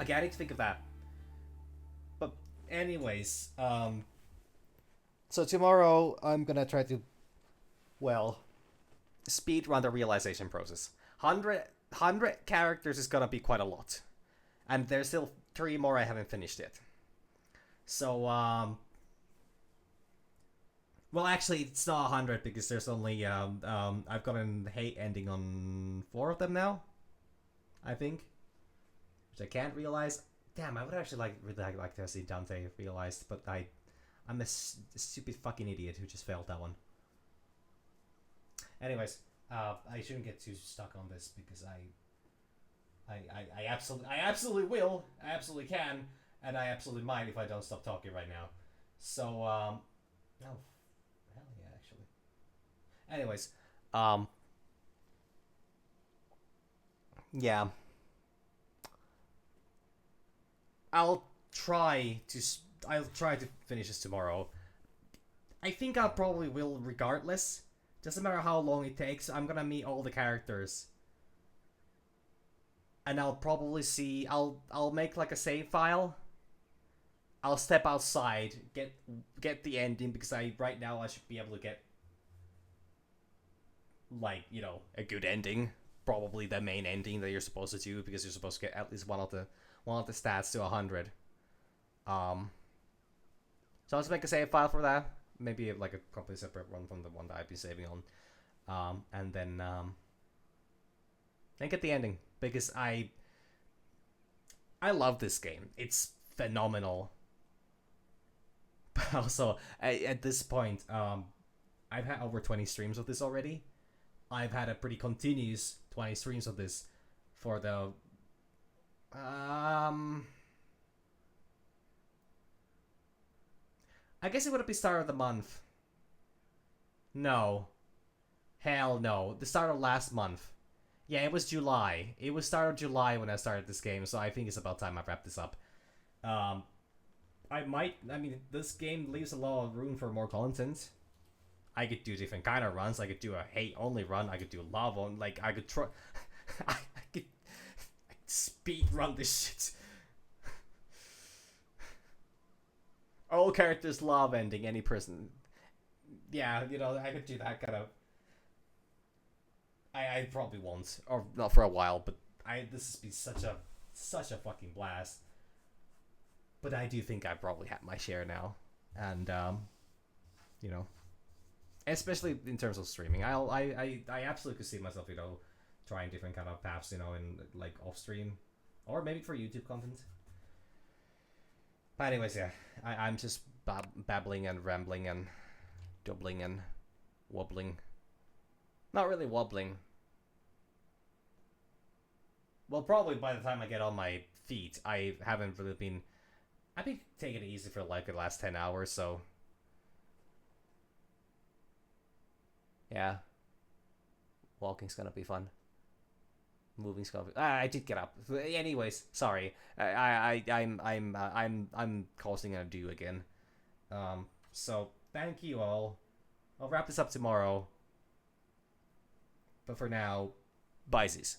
B: Okay, I need to think of that. But anyways, so tomorrow I'm gonna try to, well, speed run the realization process. 100 characters is gonna be quite a lot. And there's still 3 more I haven't finished yet. So, well, actually, it's not 100 because there's only, I've gotten hate ending on 4 of them now. I think. Which I can't realize. Damn, I would actually really like to see Dante realized, but I'm a stupid fucking idiot who just failed that one. Anyways, I shouldn't get too stuck on this because I absolutely will, I absolutely can, and I absolutely might if I don't stop talking right now. So, oh, hell yeah, actually. Anyways, Yeah. I'll try to finish this tomorrow. I think I probably will regardless. Doesn't matter how long it takes. I'm gonna meet all the characters. And I'll probably see I'll make like a save file. I'll step outside, get the ending, because right now I should be able to get like, you know, a good ending. Probably the main ending that you're supposed to do, because you're supposed to get at least one of the stats to 100. So I'll just make a save file for that. Maybe like a completely separate one from the one that I've been saving on. And then get the ending, because I love this game. It's phenomenal. But also, at this point, I've had over 20 streams of this already. I've had a pretty continuous 20 streams of this for the I guess it would be start of the month. No. Hell no. The start of last month. Yeah, it was July. It was start of July when I started this game, so I think it's about time I wrap this up. I mean, this game leaves a lot of room for more content. I could do different kind of runs. I could do a hate only run. I could do lava on. Like, I could try. I could speed run this shit. All characters love ending any person. Yeah, you know, I could do that kind of. I probably won't, or not for a while. But this has been such a fucking blast. But I do think I probably have my share now, and you know, especially in terms of streaming, I absolutely could see myself, you know, trying different kind of paths, you know, in like off stream, or maybe for YouTube content. But anyways, yeah, I'm just babbling and rambling and doubling and wobbling. Not really wobbling. Well, probably by the time I get on my feet, I haven't really been. I've been taking it easy for like the last 10 hours, so. Yeah. Walking's gonna be fun. Moving's gonna be. I did get up. Anyways, sorry. I'm causing a do again. So thank you all. I'll wrap this up tomorrow. But for now, bye-sies.